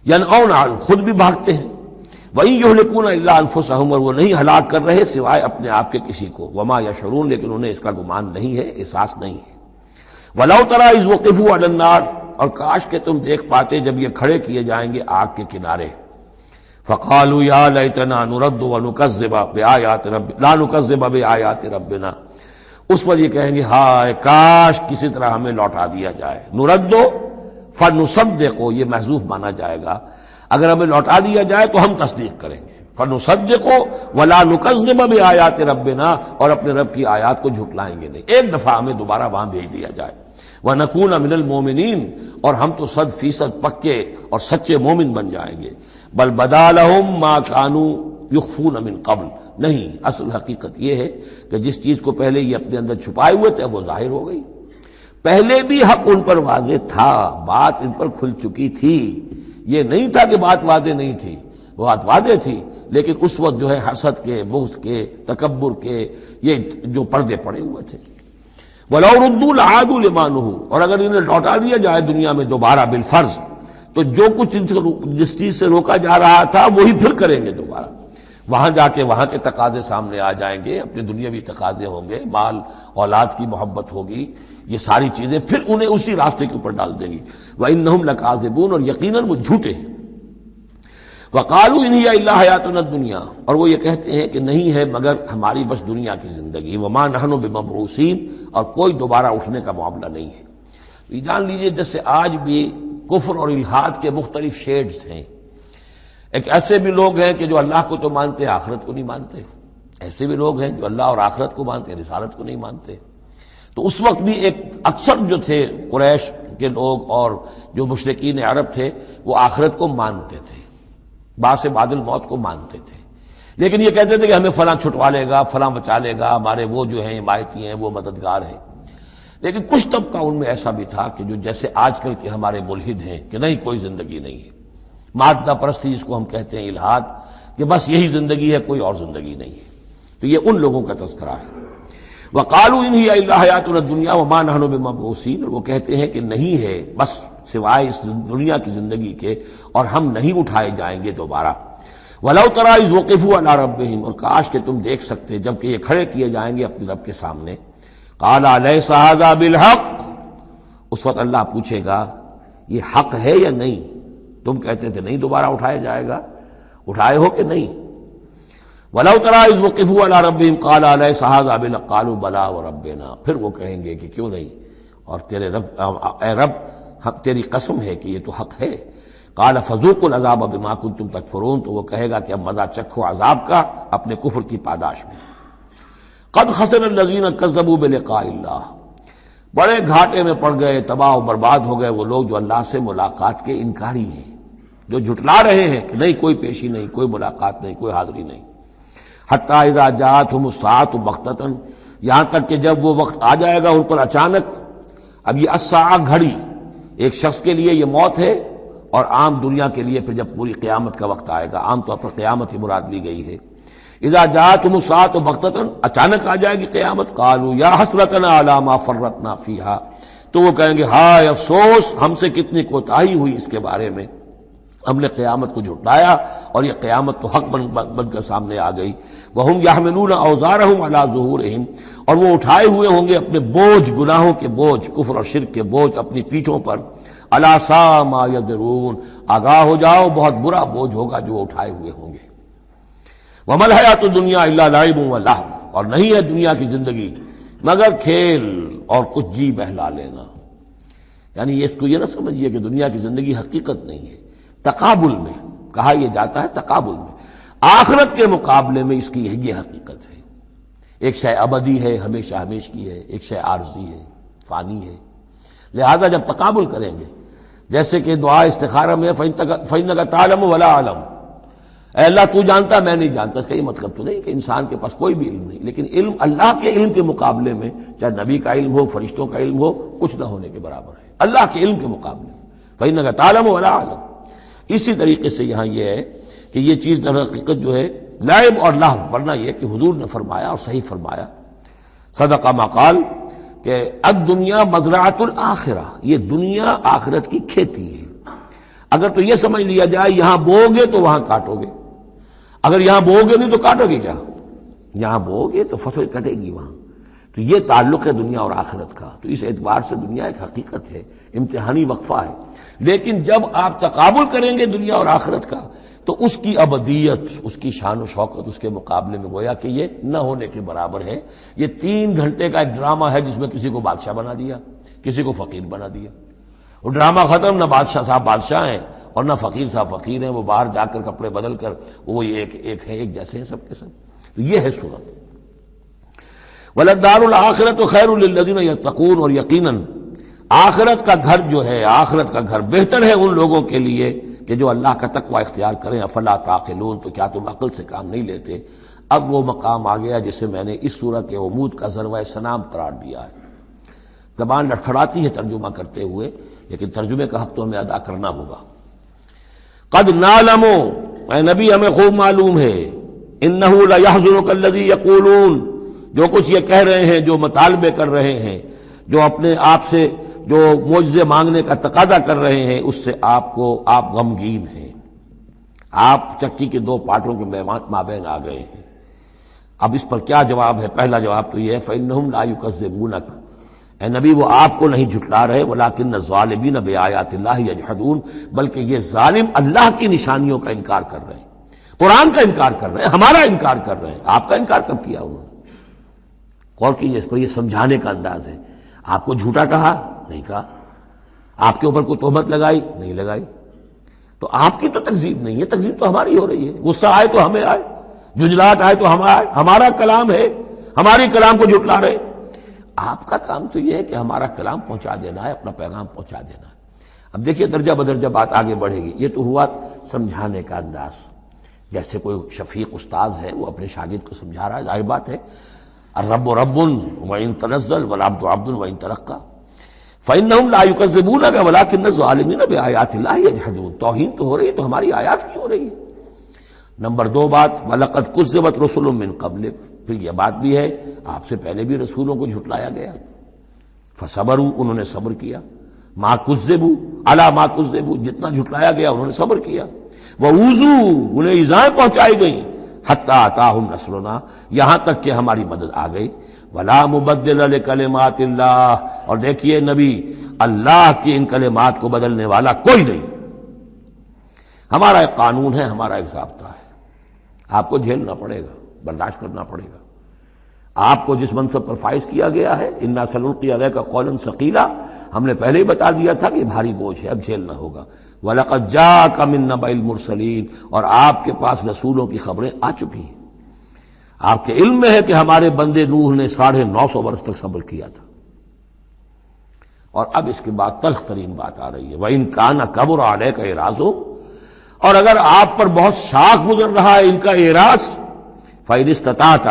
ینعون عنہ، خود بھی بھاگتے ہیں. وَإِن يُهْلِكُونَ إِلَّا أَنفُسَهُمْ، اور وہ نہیں ہلاک کر رہے سوائے اپنے آپ کے کسی کو. وَمَا يَشْعُرُونَ، لیکن انہیں اس کا گمان نہیں ہے، احساس نہیں ہے. وَلَوْ تَرَىٰ إِذْ وُقِفُوا عَلَى النَّارِ، اور کاش کہ تم دیکھ پاتے جب یہ کھڑے کیے جائیں گے آگ کے کنارے. فَقَالُوا يَا لَيْتَنَا نُرَدُّ وَنُكَذِّبَ بِآيَاتِ رَبِّنَا لَا نُكَذِّبَ بِآيَاتِ رَبِّنَا، اس پر یہ کہیں گے ہائے کاش کسی طرح ہمیں لوٹا دیا جائے. نُرَدُّ فَنُصَدِّقُ، یہ محذوف مانا جائے گا، اگر ہمیں لوٹا دیا جائے تو ہم تصدیق کریں گے. فَنُصَدِّقُ وَلَا نُكَذِّبَ بِآيَاتِ رَبِّنَا، اور اپنے رب کی آیات کو جھٹلائیں گے نہیں. ایک دفعہ ہمیں دوبارہ وہاں بھیج دیا جائے. وَنَكُونَ مِنَ الْمُؤْمِنِينَ، اور ہم تو 100% پکے اور سچے مومن بن جائیں گے. بل بدا لَهُم مَا كَانُوا يُخْفُونَ مِن قَبْلُ، نہیں، اصل حقیقت یہ ہے کہ جس چیز کو پہلے یہ اپنے اندر چھپائے ہوئے تھے وہ ظاہر ہو گئی. پہلے بھی حق ان پر واضح تھا، بات ان پر کھل چکی تھی. یہ نہیں تھا کہ بات واضح نہیں تھی، وہ بات واضح تھی، لیکن اس وقت جو ہے حسد کے، بغض کے، تکبر کے یہ جو پردے پڑے ہوئے تھے. وَلَوْ رُدُّوا لَعَادُوا لِمَا نُهُوا، اور اگر انہیں لوٹا دیا جائے دنیا میں دوبارہ بالفرض، تو جو کچھ جس چیز سے روکا جا رہا تھا وہی پھر کریں گے دوبارہ. وہاں جا کے وہاں کے تقاضے سامنے آ جائیں گے، اپنے دنیاوی تقاضے ہوں گے، مال اولاد کی محبت ہوگی، یہ ساری چیزیں پھر انہیں اسی راستے کے اوپر ڈال دیں گی. وَإِنَّهُمْ لَكَاذِبُونَ، اور یقیناً وہ جھوٹے ہیں. وَقَالُوا إِنْ هِيَ إِلَّا حَيَاتُنَا الدُّنْيَا، اور وہ یہ کہتے ہیں کہ نہیں ہے مگر ہماری بس دنیا کی زندگی. وَمَا نَحْنُ بِمَبْعُوثِينَ، اور کوئی دوبارہ اٹھنے کا معاملہ نہیں ہے. یہ جان لیجئے جیسے آج بھی کفر اور الحاد کے مختلف شیڈز ہیں. ایک ایسے بھی لوگ ہیں کہ جو اللہ کو تو مانتے ہیں آخرت کو نہیں مانتے، ایسے بھی لوگ ہیں جو اللہ اور آخرت کو مانتے ہیں رسالت کو نہیں مانتے. تو اس وقت بھی ایک اکثر جو تھے قریش کے لوگ اور جو مشرکین عرب تھے وہ آخرت کو مانتے تھے، بعث بعد الموت کو مانتے تھے، لیکن یہ کہتے تھے کہ ہمیں فلاں چھٹوا لے گا، فلاں بچا لے گا، ہمارے وہ جو ہیں حمایتی ہیں، وہ مددگار ہیں. لیکن کچھ طبقہ ان میں ایسا بھی تھا کہ جو جیسے آج کل کے ہمارے ملحد ہیں کہ نہیں کوئی زندگی نہیں ہے، مادہ پرستی جس کو ہم کہتے ہیں الحاد، کہ بس یہی زندگی ہے، کوئی اور زندگی نہیں ہے. تو یہ ان لوگوں کا تذکرہ ہے. وَقَالُوا إِنْ هِيَ إِلَّا حَيَاتُنَا الدُّنْيَا وَمَا نَحْنُ بِمَبْعُوثِينَ، اور وہ کہتے ہیں کہ نہیں ہے بس سوائے اس دنیا کی زندگی کے، اور ہم نہیں اٹھائے جائیں گے دوبارہ. وَلَوْ تَرَىٰ إِذْ وُقِفُوا عَلَىٰ رَبِّهِمْ، اور کاش کہ تم دیکھ سکتے جب کہ یہ کھڑے کیے جائیں گے اپنے رب کے سامنے. قَالَ أَلَيْسَ هَٰذَا بِالْحَقِّ، اس وقت اللہ پوچھے گا یہ حق ہے یا نہیں؟ تم کہتے تھے نہیں دوبارہ اٹھایا جائے گا، اٹھائے ہو کہ نہیں؟ وَلَوْ تَرَىٰ إِذْ وُقِفُوا عَلَىٰ رَبِّهِمْ قَالَ أَلَيْسَ هَٰذَا بِالْحَقِّ قَالُوا بَلَىٰ وَرَبِّنَا، پھر وہ کہیں گے کہ کیوں نہیں، اور تیرے رب، اے رب تیری قسم ہے کہ یہ تو حق ہے۔ قال فذوقوا العذاب بما کنتم تکفرون، تو وہ کہے گا کہ اب مزہ چکھو عذاب کا اپنے کفر کی پاداش میں۔ قد خسر الذین کذبوا بلقاء اللہ، بڑے گھاٹے میں پڑ گئے، تباہ و برباد ہو گئے وہ لوگ جو اللہ سے ملاقات کے انکاری ہیں، جو جھٹلا رہے ہیں کہ نہیں کوئی پیشی نہیں، کوئی ملاقات نہیں، کوئی حاضری نہیں۔ حتی اذا جاءتهم الساعۃ بغتۃ، یہاں تک کہ جب وہ وقت آ جائے گا ان پر اچانک۔ اب یہ الساعہ گھڑی ایک شخص کے لیے یہ موت ہے، اور عام دنیا کے لیے پھر جب پوری قیامت کا وقت آئے گا، عام طور پر قیامت ہی مراد لی گئی ہے۔ اذا جاءتهم الساعۃ بغتۃ، اچانک آ جائے گی قیامت، قالوا یا حسرتنا علی ما فرطنا فیہا، تو وہ کہیں گے ہائے افسوس ہم سے کتنی کوتاہی ہوئی اس کے بارے میں، ہم نے قیامت کو جھٹلایا اور یہ قیامت تو حق بن کر سامنے آ گئی۔ وہم یحملون اوزارہم علی ظہورہم، اور وہ اٹھائے ہوئے ہوں گے اپنے بوجھ، گناہوں کے بوجھ، کفر اور شرک کے بوجھ اپنی پیٹھوں پر۔ الا ساء ما یذرون، آگاہ ہو جاؤ بہت برا بوجھ ہوگا جو وہ اٹھائے ہوئے ہوں گے۔ وما الحیاۃ الدنیا الا لعب ولہو، اور نہیں ہے دنیا کی زندگی مگر کھیل اور کچھ جی بہلا لینا۔ یعنی اس کو یہ نہ سمجھیے کہ دنیا کی زندگی حقیقت نہیں ہے، تقابل میں کہا یہ جاتا ہے، تقابل میں آخرت کے مقابلے میں اس کی یہ حقیقت ہے۔ ایک شے ابدی ہے، ہمیشہ ہمیش کی ہے، ایک شے عارضی ہے، فانی ہے۔ لہذا جب تقابل کریں گے، جیسے کہ دعا استخارہ میں فإنک تعلم ولا اعلم، اے اللہ تو جانتا میں نہیں جانتا، اس کا یہ مطلب تو نہیں کہ انسان کے پاس کوئی بھی علم نہیں، لیکن علم اللہ کے علم کے مقابلے میں، چاہے نبی کا علم ہو، فرشتوں کا علم ہو، کچھ نہ ہونے کے برابر ہے اللہ کے علم کے مقابلے میں۔ فإنک تعلم ولا اعلم۔ اسی طریقے سے یہاں یہ ہے کہ یہ چیز در حقیقت جو ہے لعب اور لہو، ورنہ یہ کہ حضور نے فرمایا اور صحیح فرمایا، صدق ما قال، کہ الدنیا مزرعۃ الآخرہ، یہ دنیا آخرت کی کھیتی ہے۔ اگر تو یہ سمجھ لیا جائے یہاں بو گے تو وہاں کاٹو گے، اگر یہاں بو گے نہیں تو کاٹو گے کیا؟ یہاں بو گے تو فصل کٹے گی وہاں۔ تو یہ تعلق ہے دنیا اور آخرت کا، تو اس اعتبار سے دنیا ایک حقیقت ہے، امتحانی وقفہ ہے۔ لیکن جب آپ تقابل کریں گے دنیا اور آخرت کا تو اس کی ابدیت، اس کی شان و شوکت اس کے مقابلے میں گویا کہ یہ نہ ہونے کے برابر ہے۔ یہ 3 گھنٹے کا ایک ڈرامہ ہے جس میں کسی کو بادشاہ بنا دیا، کسی کو فقیر بنا دیا۔ وہ ڈرامہ ختم، نہ بادشاہ صاحب بادشاہ ہیں اور نہ فقیر صاحب فقیر ہیں، وہ باہر جا کر کپڑے بدل کر وہ ایک ہے، ایک جیسے ہیں سب کے سب۔ تو یہ ہے صورت۔ وَلَلدَّارُ الْآخِرَةُ خَيْرٌ لِلَّذِينَ يَتَّقُونَ، اور یقیناً آخرت کا گھر جو ہے، آخرت کا گھر بہتر ہے ان لوگوں کے لیے کہ جو اللہ کا تقوی اختیار کریں۔ افلا تعقلون، تو کیا تم عقل سے کام نہیں لیتے؟ اب وہ مقام آ گیا جسے میں نے اس سورہ کے عمود کا ذروۂ سنام قرار دیا ہے۔ زبان لڑکھڑاتی ہے ترجمہ کرتے ہوئے، لیکن ترجمے کا حق تو ہمیں ادا کرنا ہوگا۔ قد نعلم، اے نبی ہمیں خوب معلوم ہے، انہ لیحزنک الذی یقولون، جو کچھ یہ کہہ رہے ہیں، جو مطالبے کر رہے ہیں، جو اپنے آپ سے جو معجزے مانگنے کا تقاضا کر رہے ہیں، اس سے آپ غمگین ہیں، آپ چکی کے 2 پارٹوں کے مابین آ گئے ہیں۔ اب اس پر کیا جواب ہے؟ پہلا جواب تو یہ ہے فإنہم لا یکذبونک، اے نبی وہ آپ کو نہیں جھٹلا رہے، ولکن الظالمین بآیات اللہ یجحدون، بلکہ یہ ظالم اللہ کی نشانیوں کا انکار کر رہے ہیں، قرآن کا انکار کر رہے ہیں، ہمارا انکار کر رہے ہیں۔ آپ کا انکار کب کیا انہوں نے؟ غور کیجیے، اس پر یہ سمجھانے کا انداز ہے۔ آپ کو جھوٹا کہا؟ نہیں کہا۔ آپ کے اوپر کوئی تہمت لگائی؟ نہیں لگائی۔ تو آپ کی تو تکذیب نہیں ہے، تکذیب تو ہماری ہو رہی ہے۔ غصہ آئے تو ہمیں آئے، جھنجھلاہٹ آئے تو ہمیں آئے، ہمارا کلام ہے، ہماری کلام کو جھٹلا رہے۔ آپ کا کام تو یہ ہے کہ ہمارا کلام پہنچا دینا ہے، اپنا پیغام پہنچا دینا ہے۔ اب دیکھیے درجہ بدرجہ بات آگے بڑھے گی۔ یہ تو ہوا سمجھانے کا انداز، جیسے کوئی شفیق استاذ ہے وہ اپنے شاگرد کو سمجھا رہا ہے، ظاہر بات ہے الرب رب وإن تنزل والعبد عبد وإن ترقى فإنهم لا يكذبونك ولكن الظالمين بآيات الله يجحدون۔ توہین تو ہو رہی ہے، تو ہماری آیات کی ہو رہی ہے۔ نمبر 2 بات وَلَقَدْ كُذِّبَتْ رُسُلٌ مِّن قَبْلِكَ، پھر یہ بات بھی ہے آپ سے پہلے بھی رسولوں کو جھٹلایا گیا، فصبروا، انہوں نے صبر کیا، ما كذبوا علی ما كذبوا، جتنا جھٹلایا گیا انہوں نے صبر کیا، وَأُوذُوا، انہیں ایذائیں پہنچائی گئیں، حتی اتاہم نصرنا، یہاں تک کہ ہماری مدد آ گئی، ولا مبدل لکلمات اللہ، اور دیکھیے نبی اللہ کی ان کلمات کو بدلنے والا کوئی نہیں۔ ہمارا ایک قانون ہے، ہمارا ایک ضابطہ ہے، آپ کو جھیلنا پڑے گا، برداشت کرنا پڑے گا۔ آپ کو جس منصب پر فائز کیا گیا ہے، انا سنلقی علیک قولا ثقیلا، ہم نے پہلے ہی بتا دیا تھا کہ بھاری بوجھ ہے، اب جھیلنا ہوگا۔ وَلَقَدْ جَاءَكَ مِن نَّبَإِ الْمُرْسَلِينَ، اور آپ کے پاس رسولوں کی خبریں آ چکی ہیں۔ آپ کے علم میں ہے کہ ہمارے بندے نوح نے 950 برس تک صبر کیا تھا۔ اور اب اس کے بعد تلخ ترین بات آ رہی ہے، وَإِن كَانَ كَبُرَ عَلَيْكَ إِعْرَاضُهُمْ، اور اگر آپ پر بہت شاق گزر رہا ہے ان کا اعراض، فَإِنِ اسْتَطَعْتَ،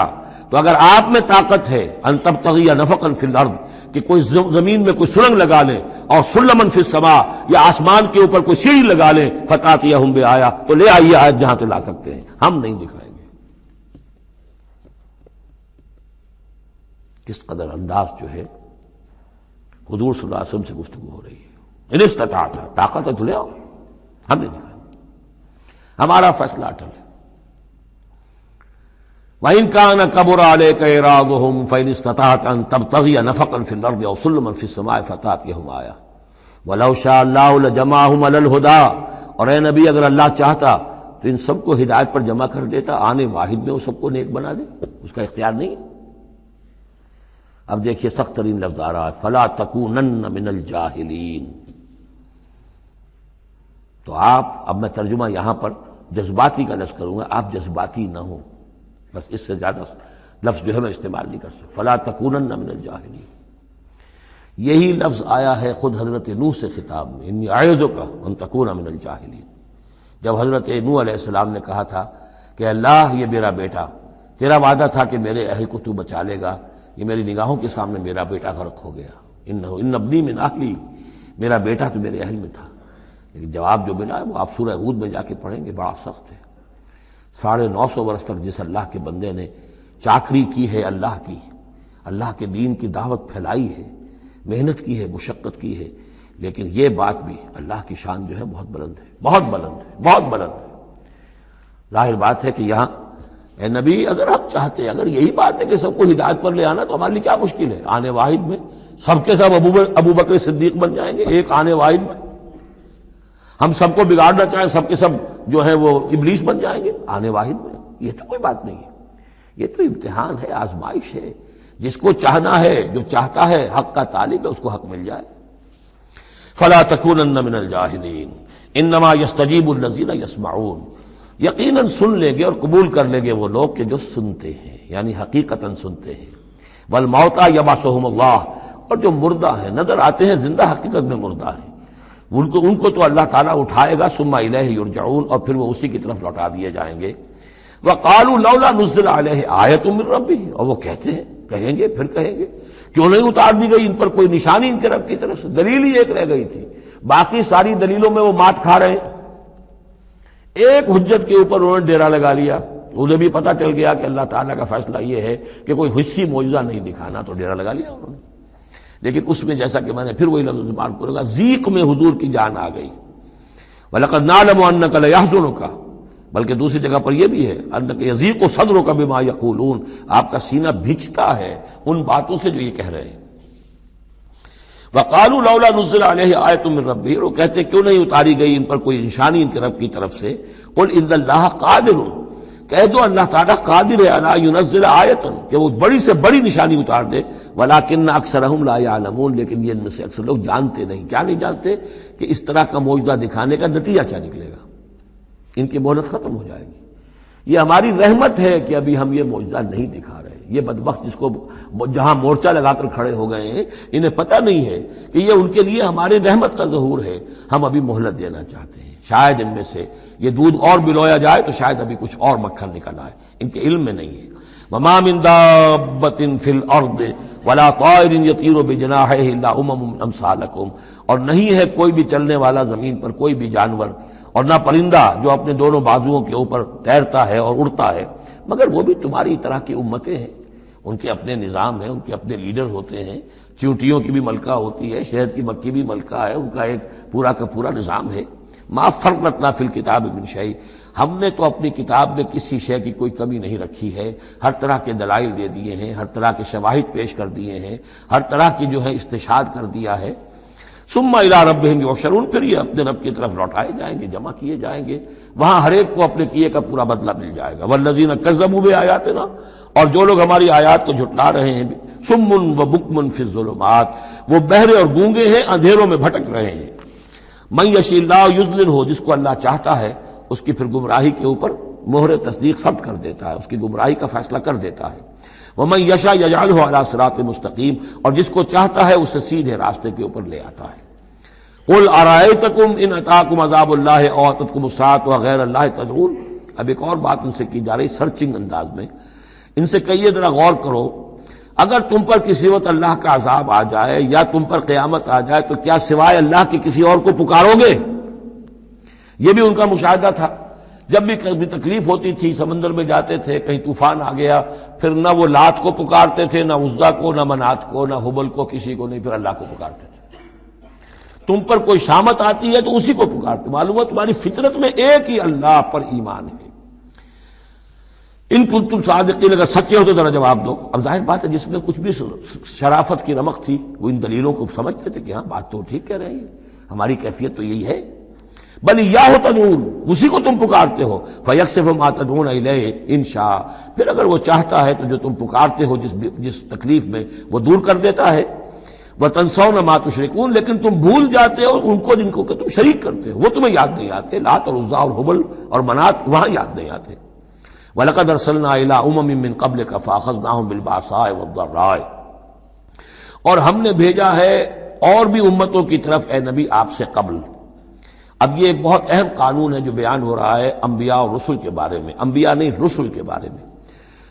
تو اگر آپ میں طاقت ہے، أَن تَبْتَغِيَ نَفَقًا فِي الْأَرْضِ، کہ کوئی زمین میں کوئی سرنگ لگا لیں، اور سلمًا فی السماء، یا آسمان کے اوپر کوئی سیڑھی لگا لیں، فَتَأْتِيَهُم بِآیَةٍ، تو لے آئیے آیت جہاں سے لا سکتے ہیں، ہم نہیں دکھائیں گے۔ کس قدر انداز جو ہے حضور صلی اللہ علیہ وسلم سے گفتگو ہو رہی ہے۔ ان استطاعت، طاقت ہے تو لے آؤ، ہم نہیں دکھائیں گے، ہمارا فیصلہ اٹل ہے۔ وَإِن كَانَ كَبُرَ عَلَيْكَ إِعْرَاضُهُمْ فَإِنِ اسْتَطَعْتَ أَن تَبْتَغِيَ نَفَقًا فِي الْأَرْضِ أَوْ سُلَّمًا فِي السَّمَاءِ فَتَأْتِيَهُمْ آیَةٌ وَلَوْ شَاءَ اللَّهُ لَجَمَعَهُمْ عَلَى الْهُدَىٰ، اور اے نبی اگر اللہ چاہتا تو ان سب کو ہدایت پر جمع کر دیتا، آنے واحد میں وہ سب کو نیک بنا دے، اس کا اختیار نہیں ہے۔ اب دیکھیے سخت ترین لفظ آ رہا ہے، فَلَا تَكُونَنَّ مِنَ الْجَاهِلِينَ۔ تو آپ، اب میں ترجمہ یہاں پر جذباتی کا لفظ کروں گا، آپ جذباتی نہ ہوں، بس اس سے زیادہ لفظ جو ہے میں استعمال نہیں کر سکتا۔ فَلَا تَكُونَنَّ مِنَ الْجَاهِلِينَ، یہی لفظ آیا ہے خود حضرت نوح سے خطاب میں، إِنِّي أَعِظُكَ أَن تَكُونَ مِنَ الْجَاهِلِينَ۔ جب حضرت نوح علیہ السلام نے کہا تھا کہ اللہ یہ میرا بیٹا، تیرا وعدہ تھا کہ میرے اہل کو تو بچا لے گا، یہ میری نگاہوں کے سامنے میرا بیٹا غرق ہو گیا، إِنَّ ابْنِي مِنْ أَهْلِي، میرا بیٹا تو میرے اہل میں تھا۔ لیکن جواب جو ملا ہے وہ آپ سورہ ہود میں جا کے پڑھیں گے، بڑا سخت ہے۔ 950 برس تک جس اللہ کے بندے نے چاکری کی ہے اللہ کی، اللہ کے دین کی دعوت پھیلائی ہے، محنت کی ہے، مشقت کی ہے، لیکن یہ بات بھی اللہ کی شان جو ہے بہت بلند ہے، بہت بلند ہے، بہت بلند ہے۔ ظاہر بات ہے کہ یہاں اے نبی اگر آپ چاہتے، اگر یہی بات ہے کہ سب کو ہدایت پر لے آنا، تو ہمارے لیے کیا مشکل ہے؟ آنے واحد میں سب کے سب ابو بکر صدیق بن جائیں گے، ایک آنے واحد میں۔ ہم سب کو بگاڑنا چاہیں، سب کے سب جو ہے وہ ابلیس بن جائیں گے آنے واحد میں، یہ تو کوئی بات نہیں ہے۔ یہ تو امتحان ہے، آزمائش ہے، جس کو چاہنا ہے، جو چاہتا ہے، حق کا طالب ہے، اس کو حق مل جائے۔ فَلَا تَكُونَنَّ مِنَ الْجَاهِلِينَ إِنَّمَا يَسْتَجِيبُ الَّذِينَ يَسْمَعُونَ، یقیناً سن لیں گے اور قبول کر لیں گے وہ لوگ کہ جو سنتے ہیں، یعنی حقیقتاً سنتے ہیں۔ وَالْمَوْتَىٰ يَبْعَثُهُمُ اللَّهُ، اور جو مردہ ہیں، نظر آتے ہیں زندہ، حقیقت میں مردہ ہیں، ان کو تو اللہ تعالیٰ اٹھائے گا، ثم الیہ یرجعون، اور پھر وہ اسی کی طرف لوٹا دیے جائیں گے۔ وقالوا لولا نزل علیہ آیۃ من ربہ، اور وہ کہتے ہیں، کہیں گے، پھر کہیں گے کیوں نہیں اتار دی گئی ان پر کوئی نشانی ان کے رب کی طرف سے؟ دلیل ہی ایک رہ گئی تھی، باقی ساری دلیلوں میں وہ مات کھا رہے ہیں۔ ایک حجت کے اوپر انہوں نے ڈیرا لگا لیا، انہیں بھی پتہ چل گیا کہ اللہ تعالیٰ کا فیصلہ یہ ہے کہ کوئی حصی معجزہ نہیں دکھانا، تو ڈیرا لگا لیا انہوں نے۔ لیکن اس میں جیسا کہ میں نے پھر وہی لفظ استعمال کروں گا، ذیق میں حضور کی جان آ گئی۔ وَلَقَدْ نَعْلَمُ أَنَّكَ لَيَحْزُنُكَ، بلکہ دوسری جگہ پر یہ بھی ہے، أَنَّكَ يَضِيقُ صَدْرُكَ بِمَا يَقُولُونَ، آپ کا سینہ بھیجتا ہے ان باتوں سے جو یہ کہہ رہے ہیں۔ وَقَالُوا لَوْلَا نُزِّلَ عَلَيْهِ آیَةٌ مِّن رَبِّهِ، وہ کہتے کیوں نہیں اتاری گئی ان پر کوئی نشانی ان کے رب کی طرف سے؟ قُلْ إِنَّ اللَّهَ قَادِرٌ، کہہ دو اللہ تعالیٰ قادر ہے علی ينزل آیۃ، کہ وہ بڑی سے بڑی نشانی اتار دے، ولیکن اکثرہم لا یعلمون، لیکن یہ ان میں سے اکثر لوگ جانتے نہیں۔ کیا نہیں جانتے؟ کہ اس طرح کا معجزہ دکھانے کا نتیجہ کیا نکلے گا، ان کی مہلت ختم ہو جائے گی۔ یہ ہماری رحمت ہے کہ ابھی ہم یہ معجزہ نہیں دکھا رہے۔ یہ بدبخت جس کو جہاں مورچہ لگا کر کھڑے ہو گئے ہیں، انہیں پتہ نہیں ہے کہ یہ ان کے لیے ہمارے رحمت کا ظہور ہے، ہم ابھی مہلت دینا چاہتے ہیں۔ شاید ان میں سے یہ دودھ اور بلویا جائے تو شاید ابھی کچھ اور مکھن نکل آئے، ان کے علم میں نہیں ہے۔ وَمَا مِن دَابَّةٍ فِي الْأَرْضِ وَلَا طَائِرٍ يَطِيرُ بِجَنَاحَيْهِ إِلَّا أُمَمٌ أَمْثَالُكُمْ، اور نہیں ہے کوئی بھی چلنے والا زمین پر، کوئی بھی جانور، اور نہ پرندہ جو اپنے دونوں بازوؤں کے اوپر تیرتا ہے اور اڑتا ہے، مگر وہ بھی تمہاری طرح کی امتیں ہیں، ان کے اپنے نظام ہیں، ان کے اپنے لیڈر ہوتے ہیں۔ چیونٹیوں کی بھی ملکہ ہوتی ہے، شہد کی مکھی بھی ملکہ ہے، ان کا ایک پورا کا پورا نظام ہے۔ ما فرطنا فی الکتاب من شیء، ہم نے تو اپنی کتاب میں کسی شے کی کوئی کمی نہیں رکھی ہے، ہر طرح کے دلائل دے دیے ہیں، ہر طرح کے شواہد پیش کر دیے ہیں، ہر طرح کی جو ہے استشہاد کر دیا ہے۔ ثم الی ربہم یحشرون، پھر یہ اپنے رب کی طرف لوٹائے جائیں گے، جمع کیے جائیں گے، وہاں ہر ایک کو اپنے کیے کا پورا بدلہ مل جائے گا۔ والذین کذبوا بآیاتنا، اور جو لوگ ہماری آیات کو جھٹلا رہے ہیں، صم و بکم فی الظلمات، وہ بہرے اور گونگے ہیں، اندھیروں میں بھٹک رہے ہیں۔ من یشاء اللہ یضللہ، جس کو اللہ چاہتا ہے اس کی پھر گمراہی کے اوپر مہر تصدیق ثبت کر دیتا ہے، اس کی گمراہی کا فیصلہ کر دیتا ہے۔ ومن یشاء یجعلہ علی صراط مستقیم، اور جس کو چاہتا ہے اسے سیدھے راستے کے اوپر لے آتا ہے۔ قل ارأیتکم ان اتاکم عذاب اللہ او اتتکم الساعۃ وغیر اللہ تدعون۔ اب ایک اور بات ان سے کی جا رہی سرچنگ انداز میں، ان سے کہیے ذرا غور کرو، اگر تم پر کسی وقت اللہ کا عذاب آ جائے یا تم پر قیامت آ جائے تو کیا سوائے اللہ کے کسی اور کو پکارو گے؟ یہ بھی ان کا مشاہدہ تھا، جب بھی کبھی تکلیف ہوتی تھی سمندر میں جاتے تھے، کہیں طوفان آ گیا، پھر نہ وہ لات کو پکارتے تھے، نہ عزا کو، نہ منات کو، نہ حبل کو، کسی کو نہیں، پھر اللہ کو پکارتے تھے۔ تم پر کوئی شامت آتی ہے تو اسی کو پکارتے، معلوم ہے تمہاری فطرت میں ایک ہی اللہ پر ایمان ہے۔ ان کنتم صادقین، اگر سچے ہو تو ذرا جواب دو۔ اب ظاہر بات ہے جس میں کچھ بھی شرافت کی رمق تھی وہ ان دلیلوں کو سمجھتے تھے کہ ہاں بات تو ٹھیک کہہ رہے ہیں، ہماری کیفیت تو یہی ہے۔ بل ایاہ تدعون، اسی کو تم پکارتے ہو۔ فیکشف ما تدعون الیہ ان شاء، پھر اگر وہ چاہتا ہے تو جو تم پکارتے ہو جس تکلیف میں وہ دور کر دیتا ہے۔ وتنسون ما تشرکون، لیکن تم بھول جاتے ہو ان کو جن کو کہ تم شریک کرتے ہو، وہ تمہیں یاد نہیں آتے، لات اور عزا اور حبل اور منات وہاں یاد نہیں آتے۔ وَلَقَدْ أَرْسَلْنَا إِلَىٰ أُمَمٍ مِّن قَبْلِكَ فَأَخَذْنَاهُمْ بِالْبَأْسَاءِ وَالضَّرَّاءِ، اور ہم نے بھیجا ہے اور بھی امتوں کی طرف اے نبی آپ سے قبل۔ اب یہ ایک بہت اہم قانون ہے جو بیان ہو رہا ہے انبیاء اور رسل کے بارے میں، انبیاء نہیں رسل کے بارے میں۔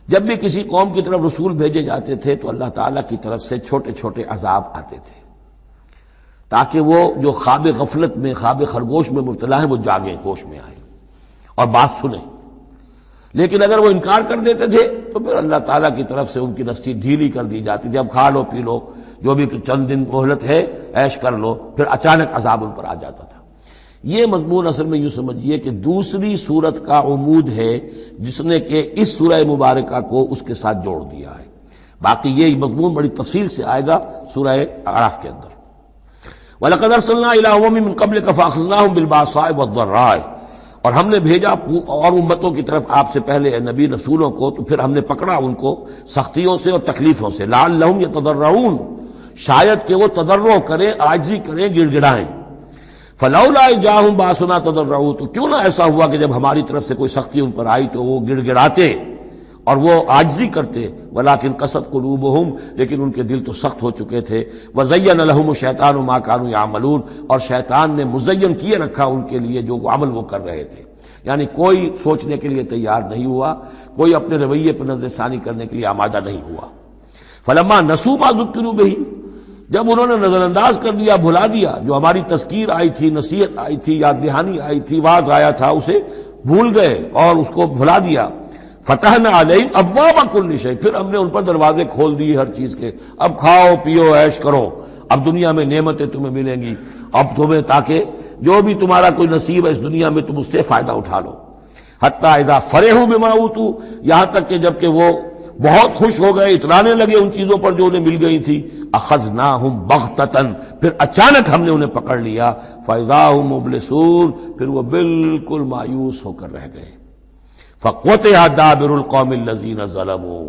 جب بھی کسی قوم کی طرف رسول بھیجے جاتے تھے تو اللہ تعالیٰ کی طرف سے چھوٹے چھوٹے عذاب آتے تھے تاکہ وہ جو خواب غفلت میں، خواب خرگوش میں مبتلا ہیں وہ جاگیں، ہوش میں آئیں اور بات سنیں۔ لیکن اگر وہ انکار کر دیتے تھے تو پھر اللہ تعالیٰ کی طرف سے ان کی رسی ڈھیلی کر دی جاتی تھی، اب کھا لو پی لو، جو بھی چند دن مہلت ہے عیش کر لو، پھر اچانک عذاب ان پر آ جاتا تھا۔ یہ مضمون اصل میں یوں سمجھیے کہ دوسری صورت کا عمود ہے جس نے کہ اس سورہ مبارکہ کو اس کے ساتھ جوڑ دیا ہے۔ باقی یہ مضمون بڑی تفصیل سے آئے گا سورہ اعراف کے اندر۔ وَلَقَدْ أَرْسَلْنَا إِلَىٰ أُمَمٍ مِّن قَبْلِكَ فَأَخَذْنَاهُمْ بِالْبَأْسَاءِ وَالضَّرَّاءِ، اور ہم نے بھیجا اور امتوں کی طرف آپ سے پہلے اے نبی رسولوں کو، تو پھر ہم نے پکڑا ان کو سختیوں سے اور تکلیفوں سے، لعلہم یتضرعون، شاید کہ وہ تضرع کریں، عاجزی کریں، گڑ گڑائیں۔ فلولا جاءہم باسنا تضرعوا، تو کیوں نہ ایسا ہوا کہ جب ہماری طرف سے کوئی سختی ان پر آئی تو وہ گڑ گڑاتے اور وہ عاجزی کرتے۔ ولکن قست قلوبہم، لیکن ان کے دل تو سخت ہو چکے تھے۔ وزین لہم الشیطان ما کانوا یعملون، اور شیطان نے مزین کیے رکھا ان کے لیے جو عمل وہ کر رہے تھے، یعنی کوئی سوچنے کے لیے تیار نہیں ہوا، کوئی اپنے رویے پر نظر ثانی کرنے کے لیے آمادہ نہیں ہوا۔ فلما نسوا ما ذکروا بہ، جب انہوں نے نظر انداز کر دیا، بھلا دیا، جو ہماری تذکیر آئی تھی، نصیحت آئی تھی، یاد دہانی آئی تھی، واعظ آیا تھا، اسے بھول گئے اور اس کو بھلا دیا۔ فتحنا علیہم ابواب کل شیء، پھر ہم نے ان پر دروازے کھول دیے ہر چیز کے، اب کھاؤ پیو عیش کرو، اب دنیا میں نعمتیں تمہیں ملیں گی، اب تمہیں تاکہ جو بھی تمہارا کوئی نصیب ہے اس دنیا میں تم اس سے فائدہ اٹھا لو۔ حتی اذا فرحوا بما اوتوا، یہاں تک کہ جب کہ وہ بہت خوش ہو گئے، اترانے لگے ان چیزوں پر جو انہیں مل گئی تھی، اخذناہم بغتۃ، پھر اچانک ہم نے انہیں پکڑ لیا، فاذا ہم مبلسون، پھر وہ بالکل مایوس ہو کر رہ گئے۔ فقطع دابر القوم الذین ظلموا،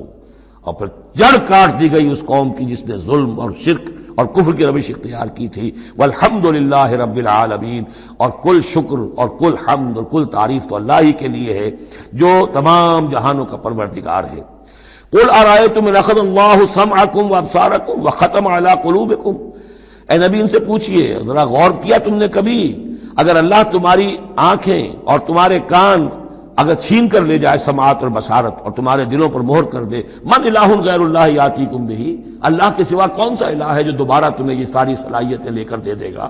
اور پھر جڑ کاٹ دی گئی اس قوم کی جس نے ظلم اور شرک اور کفر کی روش اختیار کی تھی۔ والحمدللہ رب العالمین، اور کل شکر اور کل حمد اور کل تعریف تو اللہ ہی کے لیے ہے جو تمام جہانوں کا پروردگار ہے۔ قل ارأیتم ان اخذ اللہ سمعکم وابصارکم وختم علی قلوبکم، اے نبی ان سے پوچھئے، ذرا غور کیا تم نے کبھی، اگر اللہ تمہاری آنکھیں اور تمہارے کان اگر چھین کر لے جائے سماعت اور بصارت اور تمہارے دلوں پر مہر کر دے، من الہ غیر اللہ یاتیکم بہ، اللہ کے سوا کون سا الہ ہے جو دوبارہ تمہیں یہ ساری صلاحیتیں لے کر دے دے گا۔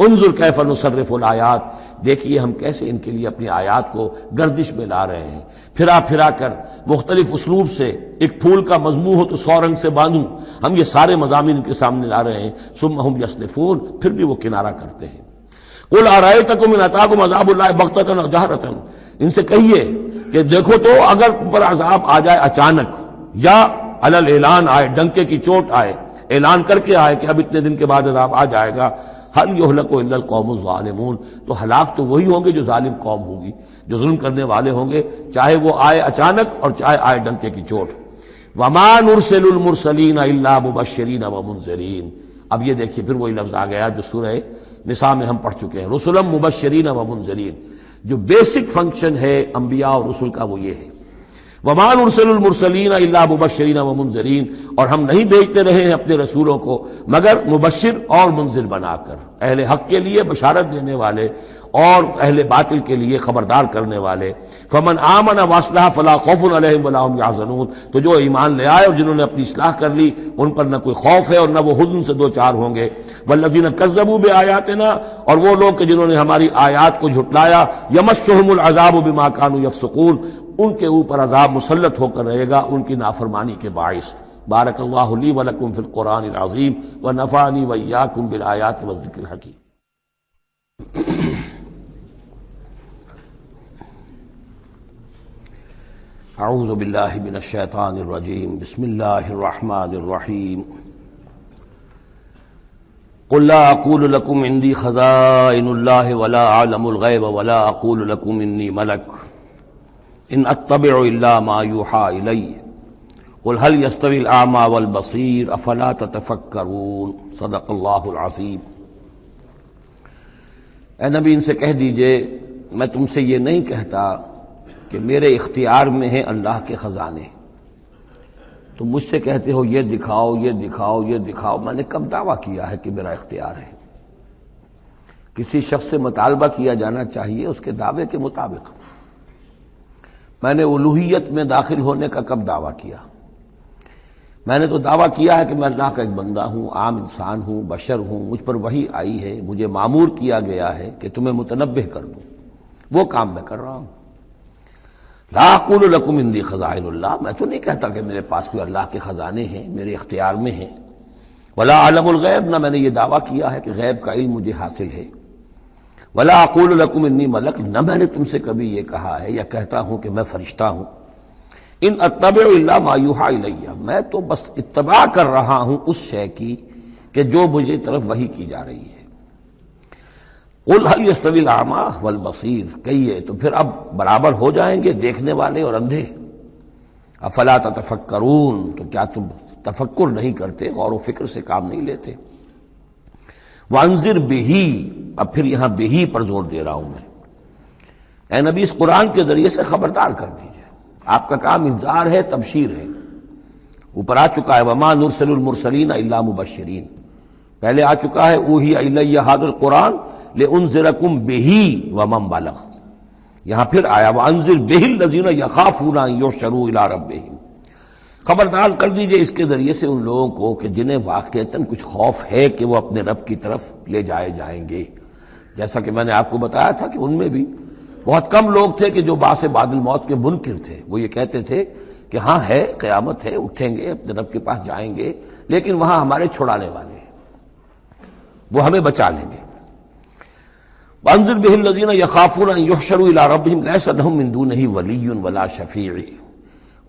انظر کیف نصرف الآیات، دیکھیے ہم کیسے ان کے لیے اپنی آیات کو گردش میں لا رہے ہیں، پھرا پھرا کر مختلف اسلوب سے، ایک پھول کا مضمون ہو تو 100 رنگ سے باندھوں، ہم یہ سارے مضامین ان کے سامنے لا رہے ہیں۔ ثم ہم یصدفون، پھر بھی وہ کنارہ کرتے ہیں۔ قل ارأیتکم ان اتاکم عذاب اللہ بغتۃ و جہرۃ، ان سے کہیے کہ دیکھو تو اگر تم پر عذاب آ جائے اچانک یا علی الاعلان آئے، ڈنکے کی چوٹ آئے، اعلان کر کے آئے کہ اب اتنے دن کے بعد عذاب آ جائے گا، هل يهلك الا القوم الظالمون، تو ہلاک تو وہی ہوں گے جو ظالم قوم ہوگی، جو ظلم کرنے والے ہوں گے، چاہے وہ آئے اچانک اور چاہے آئے ڈنکے کی چوٹ۔ وما نرسل المرسلین الا مبشرین ومنذرین. اب یہ دیکھیے پھر وہی لفظ آ گیا جو سورہ نساء میں ہم پڑھ چکے ہیں، رسلا مبشرین ومنذرین. جو بیسک فنکشن ہے انبیاء اور رسل کا وہ یہ ہے. وما نرسل المرسلین الا مبشرین ومنذرین، اور ہم نہیں بھیجتے رہے ہیں اپنے رسولوں کو مگر مبشر اور منذر بنا کر، اہل حق کے لیے بشارت دینے والے اور اہل باطل کے لیے خبردار کرنے والے. فمن آمن واصلح فلا خوف علیہم ولا هم يحزنون. تو جو ایمان لے آئے اور جنہوں نے اپنی اصلاح کر لی ان پر نہ کوئی خوف ہے اور نہ وہ حزن سے دو چار ہوں گے. والذین کذبوا بآیاتنا، اور وہ لوگ کہ جنہوں نے ہماری آیات کو جھٹلایا، یمسهم العذاب بما كانوا يفسقون، ان کے اوپر عذاب مسلط ہو کر رہے گا ان کی نافرمانی کے باعث. بارک اللہ لی ولکم فی القرآن العظیم ونفعنی وإیاکم بالآیات والذکر الحکیم. اعوذ باللہ من الشیطان الرجیم. بسم اللہ الرحمن الرحیم. قل لا اقول لكم عندي خزائن الله ولا اعلم الغیب ولا اقول لكم انی ملک ان اتبع الا ما یوحى الی قل هل يستوي الاعمى والبصیر افلا تتفکرون. صدق اللہ العظیم. اے نبی ان سے کہہ دیجئے میں تم سے یہ نہیں کہتا کہ میرے اختیار میں ہیں اللہ کے خزانے. تم مجھ سے کہتے ہو یہ دکھاؤ یہ دکھاؤ یہ دکھاؤ. میں نے کب دعویٰ کیا ہے کہ میرا اختیار ہے؟ کسی شخص سے مطالبہ کیا جانا چاہیے اس کے دعوے کے مطابق. میں نے الوہیت میں داخل ہونے کا کب دعویٰ کیا؟ میں نے تو دعویٰ کیا ہے کہ میں اللہ کا ایک بندہ ہوں، عام انسان ہوں، بشر ہوں، مجھ پر وحی آئی ہے، مجھے مامور کیا گیا ہے کہ تمہیں متنبہ کر دوں. وہ کام میں کر رہا ہوں. لا اقول لکم عندی خزائن اللہ، میں تو نہیں کہتا کہ میرے پاس کوئی اللہ کے خزانے ہیں، میرے اختیار میں ہیں. ولا اعلم الغیب، نہ میں نے یہ دعویٰ کیا ہے کہ غیب کا علم مجھے حاصل ہے. ولا اقول لکم انی ملک، نہ میں نے تم سے کبھی یہ کہا ہے یا کہتا ہوں کہ میں فرشتہ ہوں. ان اتبع الا ما یوحى الی، میں تو بس اتباع کر رہا ہوں اس شے کی کہ جو مجھے طرف وحی کی جا رہی ہے. قل هل يستوي الاعمى والبصیر، کہیے تو پھر اب برابر ہو جائیں گے دیکھنے والے اور اندھے؟ افلا تتفکرون، تو کیا تم تفکر نہیں کرتے، غور و فکر سے کام نہیں لیتے؟ وانذر بہ، اب پھر یہاں بہ پر زور دے رہا ہوں میں. اے نبی اس قرآن کے ذریعے سے خبردار کر دیجئے. آپ کا کام انذار ہے، تبشیر ہے. اوپر آ چکا ہے وما نرسل المرسلین الا مبشرین، پہلے آ چکا ہے اوحی الی ھذا القرآن لانذرکم بہ ومن بلغ. یہاں پھر آیا وانذر بہ الذین یخافون ان یحشروا الی ربہم. خبردار کر دیجئے اس کے ذریعے سے ان لوگوں کو کہ جنہیں واقعتاً کچھ خوف ہے کہ وہ اپنے رب کی طرف لے جائے جائیں گے. جیسا کہ میں نے آپ کو بتایا تھا کہ ان میں بھی بہت کم لوگ تھے کہ جو بعث بعد الموت کے منکر تھے. وہ یہ کہتے تھے کہ ہاں ہے، قیامت ہے، اٹھیں گے، اپنے رب کے پاس جائیں گے، لیکن وہاں ہمارے چھڑانے والے ہیں، وہ ہمیں بچا لیں گے. وانذر بہ الذین یخافون ان یحشروا الی ربہم لیس لہم من دونہ ولی ولا شفیع،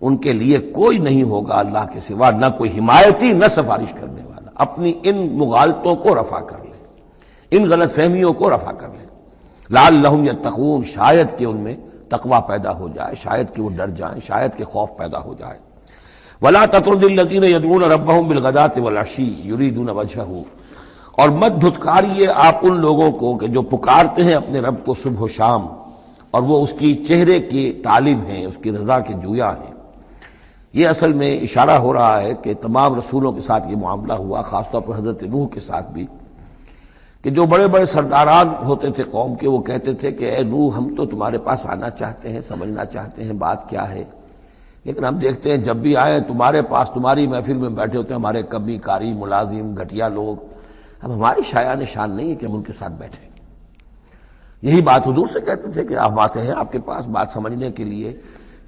ان کے لیے کوئی نہیں ہوگا اللہ کے سوا، نہ کوئی حمایتی نہ سفارش کرنے والا. اپنی ان مغالطوں کو رفع کر لیں، ان غلط فہمیوں کو رفع کر لیں. لعلہم یتقون، شاید کہ ان میں تقوی پیدا ہو جائے، شاید کہ وہ ڈر جائیں، شاید کہ خوف پیدا ہو جائے. ولا تطرد الذین یدعون ربہم بالغداۃ والعشی یریدون وجہہ، اور مت دھتکاریے آپ ان لوگوں کو کہ جو پکارتے ہیں اپنے رب کو صبح و شام اور وہ اس کی چہرے کے طالب ہیں، اس کی رضا کے جویا ہیں. یہ اصل میں اشارہ ہو رہا ہے کہ تمام رسولوں کے ساتھ یہ معاملہ ہوا، خاص طور پر حضرت نوح کے ساتھ بھی، کہ جو بڑے بڑے سرداران ہوتے تھے قوم کے، وہ کہتے تھے کہ اے نوح ہم تو تمہارے پاس آنا چاہتے ہیں، سمجھنا چاہتے ہیں بات کیا ہے، لیکن ہم دیکھتے ہیں جب بھی آئے تمہارے پاس، تمہاری محفل میں بیٹھے ہوتے ہیں ہمارے کمی کاری ملازم گھٹیا لوگ. اب ہماری شایان شان نہیں ہے کہ ہم ان کے ساتھ بیٹھیں. یہی بات حضور سے کہتے تھے کہ آپ آتے ہیں آپ کے پاس بات سمجھنے کے لیے،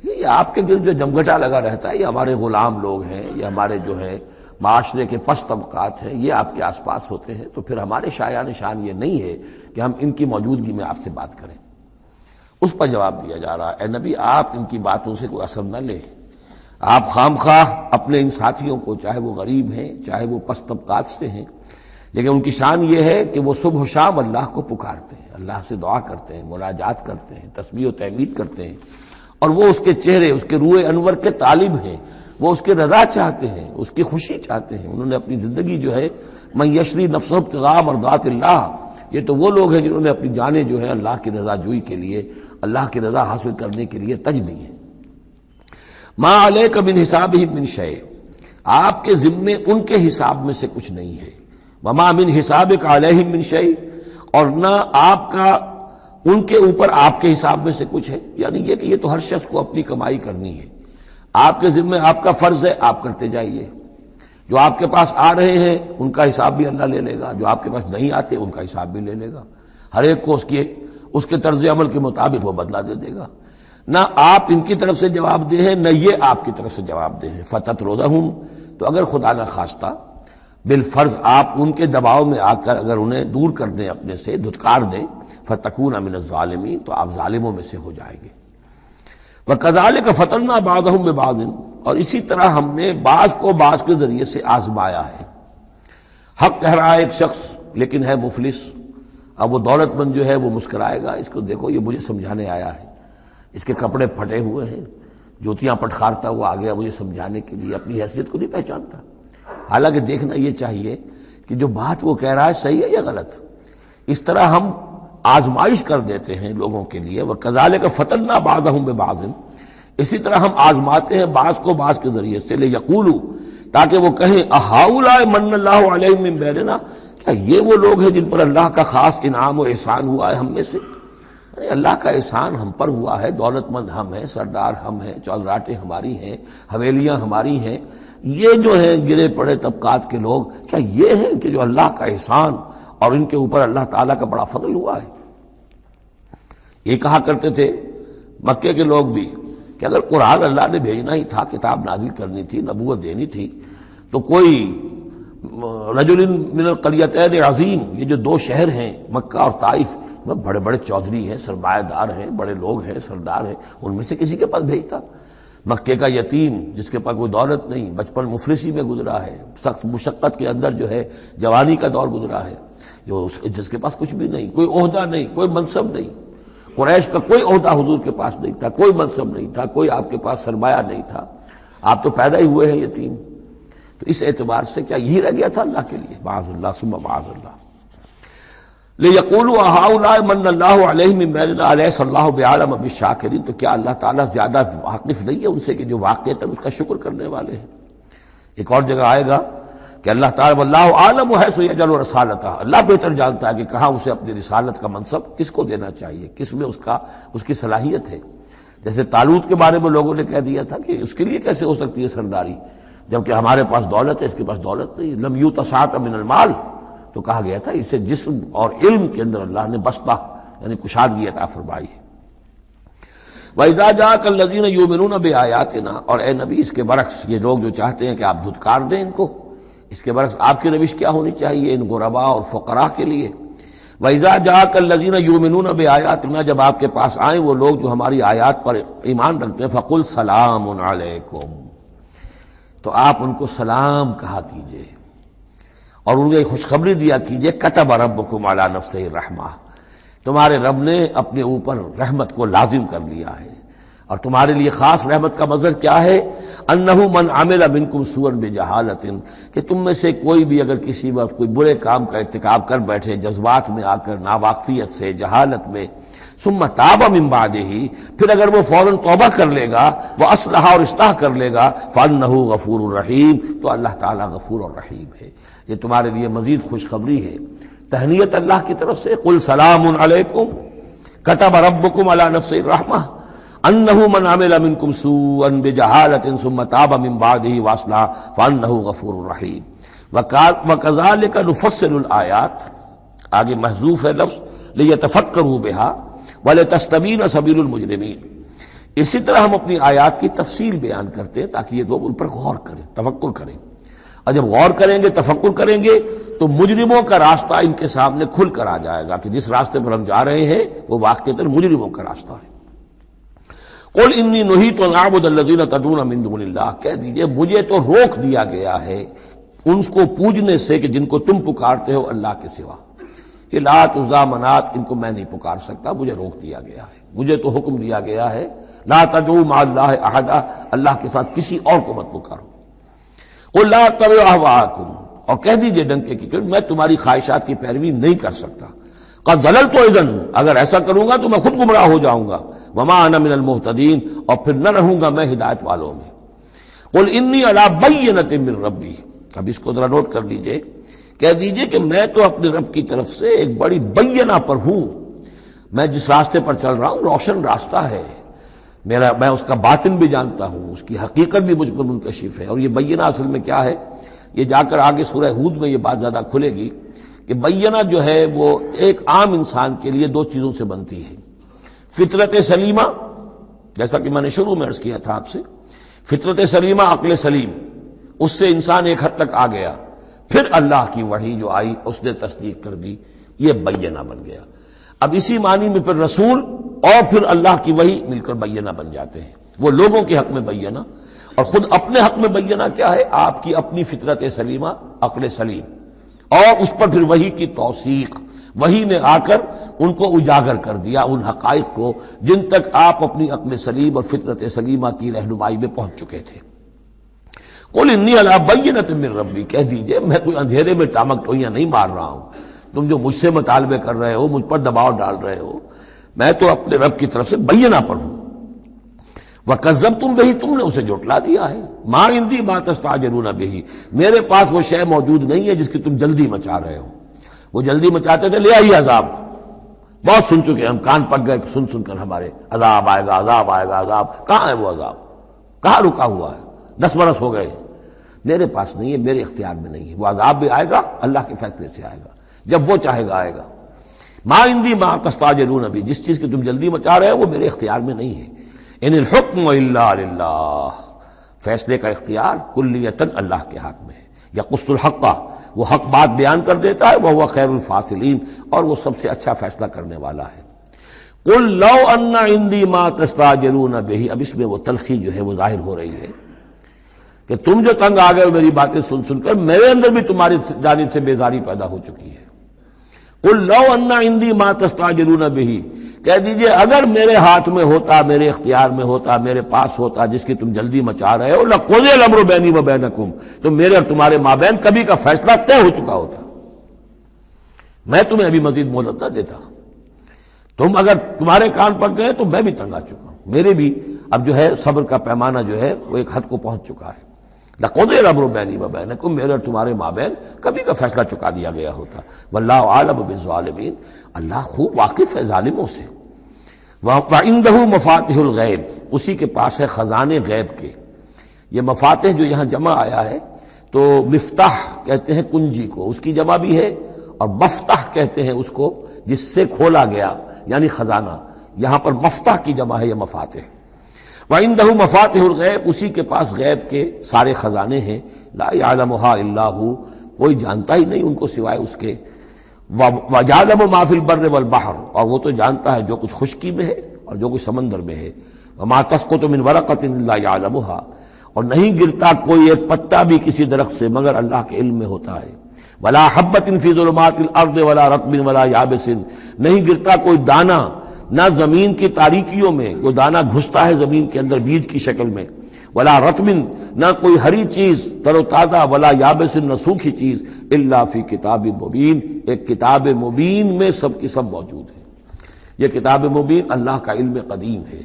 یہ آپ کے گرد جو جمگھٹا لگا رہتا ہے یہ ہمارے غلام لوگ ہیں، یہ ہمارے جو ہے معاشرے کے پست طبقات ہیں، یہ آپ کے آس پاس ہوتے ہیں، تو پھر ہمارے شایان شان یہ نہیں ہے کہ ہم ان کی موجودگی میں آپ سے بات کریں. اس پر جواب دیا جا رہا ہے اے نبی آپ ان کی باتوں سے کوئی اثر نہ لیں. آپ خام خواہ اپنے ان ساتھیوں کو، چاہے وہ غریب ہیں چاہے وہ پست طبقات سے ہیں، لیکن ان کی شان یہ ہے کہ وہ صبح و شام اللہ کو پکارتے ہیں، اللہ سے دعا کرتے ہیں، مناجات کرتے ہیں، تسبیح و تحمید کرتے ہیں، اور وہ اس کے چہرے، اس کے روح انور کے طالب ہیں. وہ اس کی رضا چاہتے ہیں، اس کی خوشی چاہتے ہیں. انہوں نے اپنی زندگی جو ہے من یشری نفسہ ابتغاء مرضات اللہ، یہ تو وہ لوگ ہیں جنہوں نے اپنی جانیں جو ہے اللہ کی رضا جوئی کے لیے، اللہ کی رضا حاصل کرنے کے لیے تج دی ہیں. ما علیک من حسابہم من شیء، آپ کے ذمے ان کے حساب میں سے کچھ نہیں ہے. وما من حسابک علیہم من شیء، اور نہ آپ کا ان کے اوپر آپ کے حساب میں سے کچھ ہے. یعنی یہ کہ یہ تو ہر شخص کو اپنی کمائی کرنی ہے. آپ کے ذمے آپ کا فرض ہے، آپ کرتے جائیے. جو آپ کے پاس آ رہے ہیں ان کا حساب بھی اللہ لے لے گا، جو آپ کے پاس نہیں آتے ان کا حساب بھی لے لے گا. ہر ایک کو اس کے طرز عمل کے مطابق وہ بدلہ دے دے گا. نہ آپ ان کی طرف سے جواب دہ ہیں، نہ یہ آپ کی طرف سے جواب دہ ہیں. فتطردہم، تو اگر خدا نہ خواستہ بالفرض آپ ان کے دباؤ میں آ کر اگر انہیں دور کر دیں، اپنے سے دھتکار دیں، فتکون من الظالمین، تو آپ ظالموں میں سے ہو جائیں گے. وَكَذَلِكَ فَتَنَّا بَعْضَهُم بِبَعْضٍ، اور اسی طرح ہم نے بعض کو بعض کے ذریعے سے آزمایا ہے. حق کہہ رہا ہے ایک شخص لیکن ہے مفلس. اب وہ دولت مند جو ہے وہ مسکرائے گا، اس کو دیکھو یہ مجھے سمجھانے آیا ہے، اس کے کپڑے پھٹے ہوئے ہیں، جوتیاں پٹخارتا ہوا آ گیا مجھے سمجھانے کے لیے، اپنی حیثیت کو نہیں پہچانتا. حالانکہ دیکھنا یہ چاہیے کہ جو بات وہ کہہ رہا ہے صحیح ہے یا غلط. اس طرح ہم آزمائش کر دیتے ہیں لوگوں کے لیے. وَكَذَلِكَ فَتَنَّا بَعْضَهُم بِبَعْضٍ، اسی طرح ہم آزماتے ہیں بعض کو بعض کے ذریعے سے. لِيَقُولُوا، تاکہ وہ کہیں أَهَٰؤُلَاءِ مَنَّ اللَّهُ عَلَيْهِم مِّن بَيْنِنَا، کیا یہ وہ لوگ ہیں جن پر اللہ کا خاص انعام و احسان ہوا ہے ہم میں سے؟ اللہ کا احسان ہم پر ہوا ہے، دولت مند ہم ہیں، سردار ہم ہیں، چودراٹیں ہماری ہیں، حویلیاں ہماری ہیں. یہ جو ہیں گرے پڑے طبقات کے لوگ، کیا یہ ہیں کہ جو اللہ کا احسان اور ان کے اوپر اللہ تعالیٰ کا بڑا فضل ہوا ہے؟ یہ کہا کرتے تھے مکے کے لوگ بھی کہ اگر قرآن اللہ نے بھیجنا ہی تھا، کتاب نازل کرنی تھی، نبوت دینی تھی، تو کوئی رجل من القریتین عظیم، یہ جو دو شہر ہیں مکہ اور طائف، بڑے بڑے چودھری ہیں، سرمایہ دار ہیں، بڑے لوگ ہیں، سردار ہیں، ان میں سے کسی کے پاس بھیجتا. مکے کا یتیم جس کے پاس کوئی دولت نہیں، بچپن مفلسی میں گزرا ہے، سخت مشقت کے اندر جو ہے جوانی کا دور گزرا ہے، جس کے پاس کچھ بھی نہیں، کوئی عہدہ نہیں، کوئی منصب نہیں. قریش کا کوئی عہدہ حضور کے پاس نہیں تھا، کوئی منصب نہیں تھا، کوئی آپ کے پاس سرمایہ نہیں تھا، آپ تو پیدا ہی ہوئے ہیں یتیم. تو اس اعتبار سے کیا یہی رہ گیا تھا اللہ کے لیے؟ معاذ اللہ ثم معاذ اللہ. لِيَقُولُوا أَهَٰؤُلَاءِ مَنَّ اللَّهُ عَلَيْهِم مِّن بَيْنِنَا أَلَيْسَ اللَّهُ بِأَعْلَمَ بِالشَّاكِرِينَ، تو کیا اللہ تعالیٰ زیادہ واقف نہیں ہے ان سے کہ جو واقعتاً اس کا شکر کرنے والے ہیں؟ ایک اور جگہ آئے گا کہ اللہ تعالیٰ وَاللَّهُ أَعْلَمُ حَيْثُ يَجْعَلُ رِسَالَتَهُ، اللہ بہتر جانتا ہے کہ کہاں اسے اپنی رسالت کا منصب کس کو دینا چاہیے، کس میں اس کی صلاحیت ہے. جیسے طالوت کے بارے میں لوگوں نے کہہ دیا تھا کہ اس کے لیے کیسے ہو سکتی ہے سرداری، جبکہ ہمارے پاس دولت ہے، اس کے پاس دولت نہیں. لم یؤت سعۃ من المال، تو کہا گیا تھا اسے جسم اور علم کے اندر اللہ نے بسطہ یعنی کشادگی عطا فرمائی ہے. وَإِذَا جَاءَكَ الَّذِينَ يُؤْمِنُونَ بِآيَاتِنَا، اور اے نبی اس کے برعکس یہ لوگ جو چاہتے ہیں کہ آپ دھتکار دیں ان کو، اس کے برعکس آپ کی روش کیا ہونی چاہیے ان غرباء اور فقراء کے لیے؟ وَإِذَا جَاءَكَ الَّذِينَ يُؤْمِنُونَ بِآيَاتِنَا، جب آپ کے پاس آئیں وہ لوگ جو ہماری آیات پر ایمان رکھتے ہیں، فَقُلْ سَلَامٌ عَلَيْكُمْ، تو آپ ان کو سلام کہا کیجئے اور ان کو ایک خوشخبری دیا کیجئے. کتب ربکم علی نفسہ الرحمہ، تمہارے رب نے اپنے اوپر رحمت کو لازم کر لیا ہے، اور تمہارے لیے خاص رحمت کا مظہر کیا ہے؟ انہ من عمل منکم سوءا بجہالۃ، کہ تم میں سے کوئی بھی اگر کسی وقت کوئی برے کام کا ارتکاب کر بیٹھے، جذبات میں آ کر، ناواقفیت سے، جہالت میں، ثم تاب من بعدہ، پھر اگر وہ فوراً توبہ کر لے گا، وہ اصلاح اور اصلاح کر لے گا، فانہ غفور الرحیم، تو اللہ تعالیٰ غفور الرحیم ہے. یہ تمہارے لیے مزید خوشخبری ہے، تہنیت اللہ کی طرف سے. قل سلام علیکم کتب ربکم علی نفسہ الرحمہ انہ من عمل منکم سوءا بجہالۃ ثم تاب من بعدہ واصلح فانہ غفور الرحیم. وکذالک نفصل الآیات، آگے محذوف ہے لفظ لیتفکروا بہا ولتستبین سبیل المجرمین. اسی طرح ہم اپنی آیات کی تفصیل بیان کرتے ہیں تاکہ یہ لوگ ان پر غور کریں، تفکر کریں، اور جب غور کریں گے، تفکر کریں گے، تو مجرموں کا راستہ ان کے سامنے کھل کر آ جائے گا کہ جس راستے پر ہم جا رہے ہیں وہ واقعتاً مجرموں کا راستہ ہے. قل انی نہیت ان اعبد الذین تدعون من دون اللہ، کہہ دیجئے مجھے تو روک دیا گیا ہے ان کو پوجنے سے کہ جن کو تم پکارتے ہو اللہ کے سوا. یہ لات عزیٰ منات ان کو میں نہیں پکار سکتا، مجھے روک دیا گیا ہے. مجھے تو حکم دیا گیا ہے لا تدعوا مع اللہ احدا، اللہ کے ساتھ کسی اور کو مت پکارو۔ قل لا اتبع اهواءکم، اور کہہ دیجئے ڈنکے کی میں تمہاری خواہشات کی پیروی نہیں کر سکتا۔ قد ضللت اذا، اگر ایسا کروں گا تو میں خود گمراہ ہو جاؤں گا۔ وما انا من المہتدین، اور پھر نہ رہوں گا میں ہدایت والوں میں۔ قل انی علی بینۃ من ربی، اب اس کو ذرا نوٹ کر لیجئے، کہہ دیجئے کہ میں تو اپنے رب کی طرف سے ایک بڑی بینہ پر ہوں، میں جس راستے پر چل رہا ہوں روشن راستہ ہے، میں اس کا باطن بھی جانتا ہوں، اس کی حقیقت بھی مجھ پر منکشف ہے۔ اور یہ بینہ اصل میں کیا ہے، یہ جا کر آگے سورہ ہود میں یہ بات زیادہ کھلے گی کہ بینہ جو ہے وہ ایک عام انسان کے لیے دو چیزوں سے بنتی ہے، فطرت سلیمہ، جیسا کہ میں نے شروع میں عرض کیا تھا آپ سے، فطرت سلیمہ، عقل سلیم، اس سے انسان ایک حد تک آ گیا، پھر اللہ کی وحی جو آئی اس نے تصدیق کر دی، یہ بینہ بن گیا۔ اب اسی معنی میں پھر رسول اور پھر اللہ کی وحی مل کر بینہ بن جاتے ہیں، وہ لوگوں کے حق میں بینہ، اور خود اپنے حق میں بینہ کیا ہے، آپ کی اپنی فطرت سلیمہ، عقل سلیم، اور اس پر پھر وحی کی توثیق، وحی نے آ کر ان کو اجاگر کر دیا، ان حقائق کو جن تک آپ اپنی عقل سلیم اور فطرت سلیمہ کی رہنمائی میں پہنچ چکے تھے۔ قل انی علی بینۃ من ربی، کہہ دیجئے میں کوئی اندھیرے میں ٹامک ٹوئیاں نہیں مار رہا ہوں، تم جو مجھ سے مطالبے کر رہے ہو، مجھ پر دباؤ ڈال رہے ہو، میں تو اپنے رب کی طرف سے بینہ پر ہوں۔ وَكَذَّبْتُمْ بِهِ، تم نے اسے جھٹلا دیا ہے۔ مَا عِندِي مَا تَسْتَعْجِلُونَ بِهِ، میرے پاس وہ شے موجود نہیں ہے جس کی تم جلدی مچا رہے ہو۔ وہ جلدی مچاتے تھے، لے آئیے عذاب، بہت سن چکے ہم، کان پک گئے سن سن کر ہمارے، عذاب آئے گا، عذاب آئے گا، عذاب کہاں ہے وہ عذاب، کہاں رکا ہوا ہے، 10 برس ہو گئے، میرے پاس نہیں ہے، میرے اختیار میں نہیں ہے۔ وہ عذاب بھی آئے گا، اللہ کے فیصلے سے آئے گا، جب وہ چاہے گا آئے گا۔ ما عندی ما تستعجلون بھی، جس چیز کی تم جلدی مچا رہے ہو وہ میرے اختیار میں نہیں ہے۔ ان الحکم الا للہ، فیصلے کا اختیار کلیتاً اللہ کے ہاتھ میں ہے۔ یقص الحق، وہ حق بات بیان کر دیتا ہے، وہ خیر الفاصلین، اور وہ سب سے اچھا فیصلہ کرنے والا ہے۔ قل لو ان عندی ما تستعجلون به، اب اس میں وہ تلخی جو ہے وہ ظاہر ہو رہی ہے کہ تم جو تنگ آ گئے ہو میری باتیں سن سن کر، میرے اندر بھی تمہاری جانب سے بیزاری پیدا ہو چکی ہے۔ قل لو ان عندی ما تستعجلون به، کہہ دیجئے اگر میرے ہاتھ میں ہوتا، میرے اختیار میں ہوتا، میرے پاس ہوتا جس کی تم جلدی مچا رہے ہو، لقضی الامر بینی و بینکم، تو میرے اور تمہارے مابین کبھی کا فیصلہ طے ہو چکا ہوتا، میں تمہیں ابھی مزید مہلت نہ دیتا۔ تم اگر تمہارے کان پک گئے تو میں بھی تنگ آ چکا ہوں، میرے بھی اب جو ہے صبر کا پیمانہ جو ہے وہ ایک حد کو پہنچ چکا ہے۔ لقضی الامر بینی و بینکم، میرے اور تمہارے مابین کبھی کا فیصلہ چکا دیا گیا ہوتا۔ واللہ عالم بالظالمین، اللہ خوب واقف ہے ظالموں سے۔ وَعِندَهُ مَفَاتِحُ الْغَیب، اسی کے پاس ہے خزانے غیب کے۔ یہ مفاتح جو یہاں جمع آیا ہے تو مفتاح کہتے ہیں کنجی کو، اس کی جمع بھی ہے، اور مفتاح کہتے ہیں اس کو جس سے کھولا گیا، یعنی خزانہ۔ یہاں پر مفتاح کی جمع ہے یہ مفاتح۔ وَعِندَهُ مَفَاتِحُ الْغَیب، اسی کے پاس غیب کے سارے خزانے ہیں۔ لا يَعْلَمُهَا إِلَّا هُوَ، کوئی جانتا ہی نہیں ان کو سوائے اس کے۔ وَيَعْلَمُ مَا فِي الْبَرِّ وَالْبَحْرِ، اور وہ تو جانتا ہے جو کچھ خشکی میں ہے اور جو کچھ سمندر میں ہے۔ وَمَا تَسْقُطُ مِنْ وَرَقَةٍ إِلَّا يَعْلَمُهَا، اور نہیں گرتا کوئی ایک پتا بھی کسی درخت سے مگر اللہ کے علم میں ہوتا ہے۔ وَلَا حَبَّةٍ فِي ظُلُمَاتِ الْأَرْضِ وَلَا رَطْبٍ وَلَا يَابِسٍ، نہیں گرتا کوئی دانہ، نہ زمین کی تاریکیوں میں وہ دانہ گھستا ہے زمین کے اندر بیج کی شکل میں، ولا رطبن، نہ کوئی ہری چیز تر و تازہ، ولا یابس، نہ سوکھی چیز، الا فی کتاب مبین، ایک کتاب مبین میں سب کی سب موجود ہے۔ یہ کتاب مبین اللہ کا علم قدیم ہے،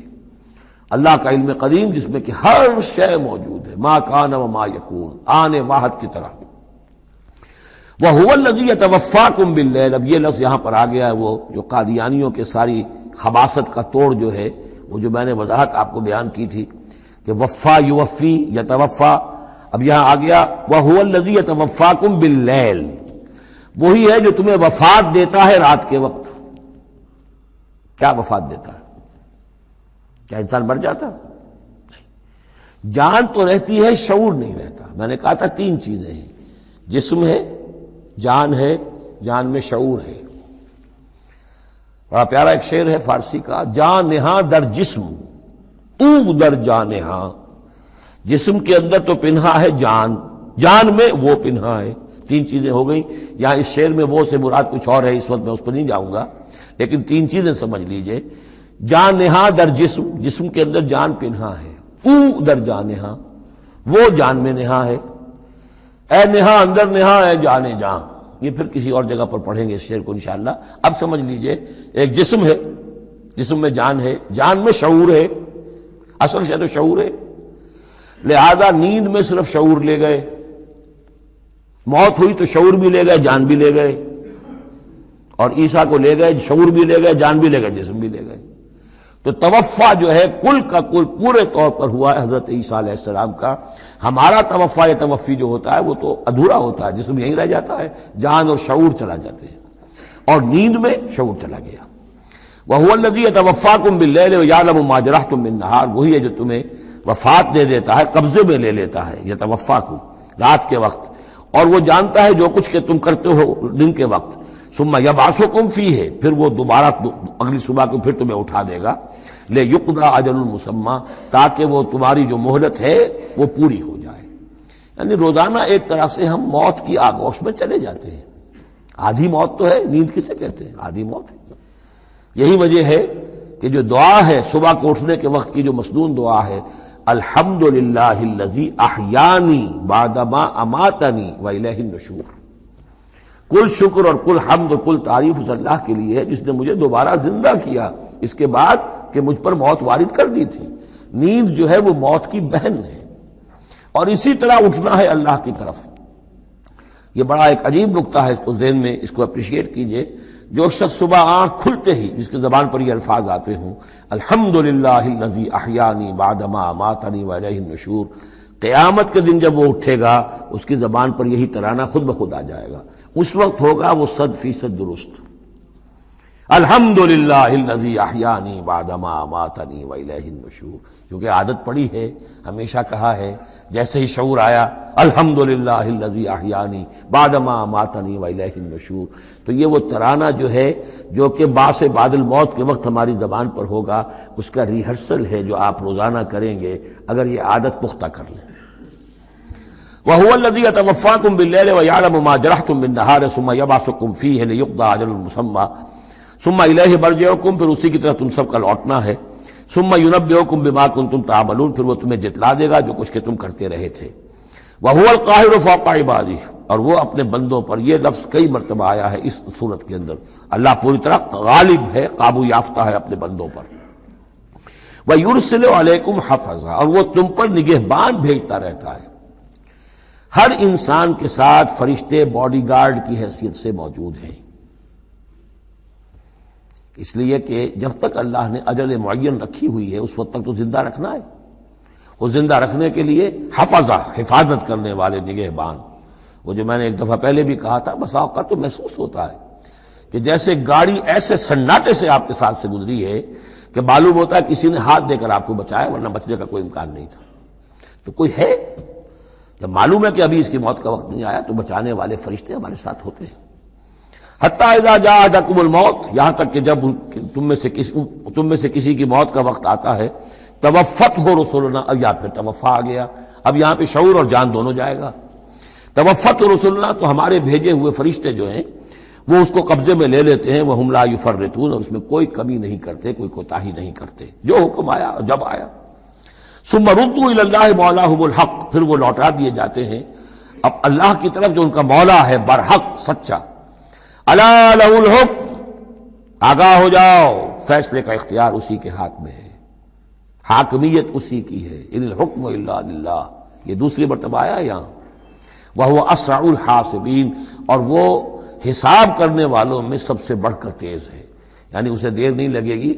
اللہ کا علم قدیم جس میں کہ ہر شے موجود ہے، ما کان و ما یکون، آن واحد کی طرح۔ وَهُوَ الَّذِي يَتَوَفَّاكُم بِاللَّيْلِ، اب یہ لفظ یہاں پر آ گیا ہے، وہ جو قادیانیوں کے ساری خباثت کا توڑ جو ہے، وہ جو میں نے وضاحت آپ کو بیان کی تھی کہ وفا یوفی یتوفا، اب یہاں آ گیا وَهُوَ الَّذِي يَتَوَفَّاكُم بِاللَّيْلِ، وہی ہے جو تمہیں وفات دیتا ہے رات کے وقت۔ کیا وفات دیتا ہے؟ کیا انسان مر جاتا؟ نہیں، جان تو رہتی ہے، شعور نہیں رہتا۔ میں نے کہا تھا 3 چیزیں ہیں، جسم ہے، جان ہے، جان میں شعور ہے۔ بڑا پیارا ایک شعر ہے فارسی کا، جان نہاں در جسم او در جان نہاں، جسم کے اندر تو پنہا ہے جان، جان میں وہ پنہا ہے۔ 3 چیزیں ہو گئیں۔ یہاں اس شعر میں وہ سے مراد کچھ اور ہے، اس وقت میں اس پر نہیں جاؤں گا، لیکن 3 چیزیں سمجھ لیجئے۔ جان نہا در جسم، جسم کے اندر جان پنہا ہے، او در جان نہا، وہ جان میں نہا ہے، اے نہا اندر نہا اے جان جان. یہ پھر کسی اور جگہ پر پڑھیں گے اس شعر کو انشاءاللہ. اب سمجھ لیجئے ایک جسم ہے، جسم میں جان ہے، جان میں شعور ہے، اصل شے تو شعور ہے، لہذا نیند میں صرف شعور لے گئے، موت ہوئی تو شعور بھی لے گئے، جان بھی لے گئے، اور عیسیٰ کو لے گئے، شعور بھی لے گئے، جان بھی لے گئے، جسم بھی لے گئے. تو توفع جو ہے کل کا کل پورے طور پر ہوا ہے حضرت عیسیٰ علیہ السلام کا. ہمارا توفع یا توفی جو ہوتا ہے وہ تو ادھورا ہوتا ہے، جسم یہیں رہ جاتا ہے، جان اور شعور چلا جاتے ہیں، اور نیند میں شعور چلا گیا. وَهُوَ الَّذِي يَتَوَفَّاكُم بِاللَّيْلِ وَيَعْلَمُ مَا جَرَحْتُم بِالنَّهَارِ، وہی ہے جو تمہیں وفات دے دیتا ہے، قبضے میں لے لیتا ہے، یتوفاکم رات کے وقت، اور وہ جانتا ہے جو کچھ کہ تم کرتے ہو دن کے وقت. ثم یبعثکم فیہ، پھر وہ دوبارہ اگلی صبح کو پھر تمہیں اٹھا دے گا. لیقضی اجل مسمی، تاکہ وہ تمہاری جو مہلت ہے وہ پوری ہو جائے. یعنی روزانہ ایک طرح سے ہم موت کی آغوش میں چلے جاتے ہیں. آدھی موت تو ہے، نیند کسے کہتے ہیں؟ آدھی موت ہے. یہی وجہ ہے کہ جو دعا ہے صبح کو اٹھنے کے وقت کی جو مسنون دعا ہے، الحمدللہ الذی احیانی بعدما اماتنی والیہ النشور، کل شکر اور کل حمد اور کل تعریف اس اللہ کے لیے ہے جس نے مجھے دوبارہ زندہ کیا اس کے بعد کہ مجھ پر موت وارد کر دی تھی. نیند جو ہے وہ موت کی بہن ہے، اور اسی طرح اٹھنا ہے اللہ کی طرف. یہ بڑا ایک عجیب نکتہ ہے، اس کو ذہن میں اس کو اپریشیٹ کیجئے. جو شخص صبح آنکھ کھلتے ہی جس کی زبان پر یہ الفاظ آتے ہوں، الحمدللہ الذی احیانی بعدما اماتنی والیہ النشور، قیامت کے دن جب وہ اٹھے گا اس کی زبان پر یہی ترانہ خود بخود آ جائے گا. اس وقت ہوگا وہ 100% درست. الحمدللہ الذی احیانی بعدما اماتنی والیہ النشور، کیونکہ عادت پڑی ہے، ہمیشہ کہا ہے، جیسے ہی شعور آیا الحمدللہ الذی احیانی بعدما اماتنی والیہ النشور. تو یہ وہ ترانہ جو ہے جو کہ باعث بعد الموت کے وقت ہماری زبان پر ہوگا، اس کا ریہرسل ہے جو آپ روزانہ کریں گے اگر یہ عادت پختہ کر لیں. وَهُوَ الَّذِي يَتَوَفَّاكُم بِاللَّيْلِ وَيَعْلَمُ مَا جَرَحْتُم بِالنَّهَارِ ثُمَّ يَبْعَثُكُم فِيهِ لِيُقْضَىٰ أَجَلٌ مُّسَمًّى ثُمَّ إِلَيْهِ مَرْجِعُكُم، پھر اسی کی طرف تم سب کا لوٹنا ہے. ثُمَّ يُنَبِّئُكُم بِمَا كُنتُمْ تَعْمَلُونَ، پھر وہ تمہیں جتلا دے گا جو کچھ کہ تم کرتے رہے تھے. وَهُوَ الْقَاهِرُ فَوْقَ عِبَادِهِ، اور وہ اپنے بندوں پر، یہ لفظ کئی مرتبہ آیا ہے اس صورت کے اندر. اللہ پوری طرح غالب ہے، قابو یافتہ ہے اپنے بندوں پر. وَيُرْسِلُ عَلَيْكُمْ حَفَظًا، اور وہ تم پر نگہبان بھیجتا رہتا ہے. ہر انسان کے ساتھ فرشتے باڈی گارڈ کی حیثیت سے موجود ہیں، اس لیے کہ جب تک اللہ نے اجل معین رکھی ہوئی ہے اس وقت تک تو زندہ رکھنا ہے. وہ زندہ رکھنے کے لیے حفظہ، حفاظت کرنے والے نگہبان. وہ جو میں نے ایک دفعہ پہلے بھی کہا تھا، بسا اوقات تو محسوس ہوتا ہے کہ جیسے گاڑی ایسے سناٹے سے آپ کے ساتھ سے گزری ہے کہ معلوم ہوتا ہے کسی نے ہاتھ دے کر آپ کو بچایا، ورنہ بچنے کا کوئی امکان نہیں تھا. تو کوئی ہے، جب معلوم ہے کہ ابھی اس کی موت کا وقت نہیں آیا تو بچانے والے فرشتے ہمارے ساتھ ہوتے ہیں. حتیٰ اذا جاء احدکم الموت، یہاں تک کہ جب تم میں سے کسی کی موت کا وقت آتا ہے، توفتہ رسلنا، اب یا پھر توفا آ گیا، اب یہاں پہ شعور اور جان دونوں جائے گا. توفتہ رسلنا، تو ہمارے بھیجے ہوئے فرشتے جو ہیں وہ اس کو قبضے میں لے لیتے ہیں. وہم لا یفرطون، اور اس میں کوئی کمی نہیں کرتے، کوئی کوتاہی نہیں کرتے، جو حکم آیا جب آیا. ثم ردوا الی اللہ مولاہم الحق، پھر وہ لوٹا دیے جاتے ہیں اب اللہ کی طرف جو ان کا مولا ہے برحق، سچا. الا لہ الحکم، آگاہ ہو جاؤ، فیصلے کا اختیار اسی کے ہاتھ میں ہے، حاکمیت اسی کی ہے. ان الحکم الا للہ، یہ دوسری مرتبہ آیا یہاں. وہو اسرع الحاسبین، اور وہ حساب کرنے والوں میں سب سے بڑھ کر تیز ہے. یعنی اسے دیر نہیں لگے گی.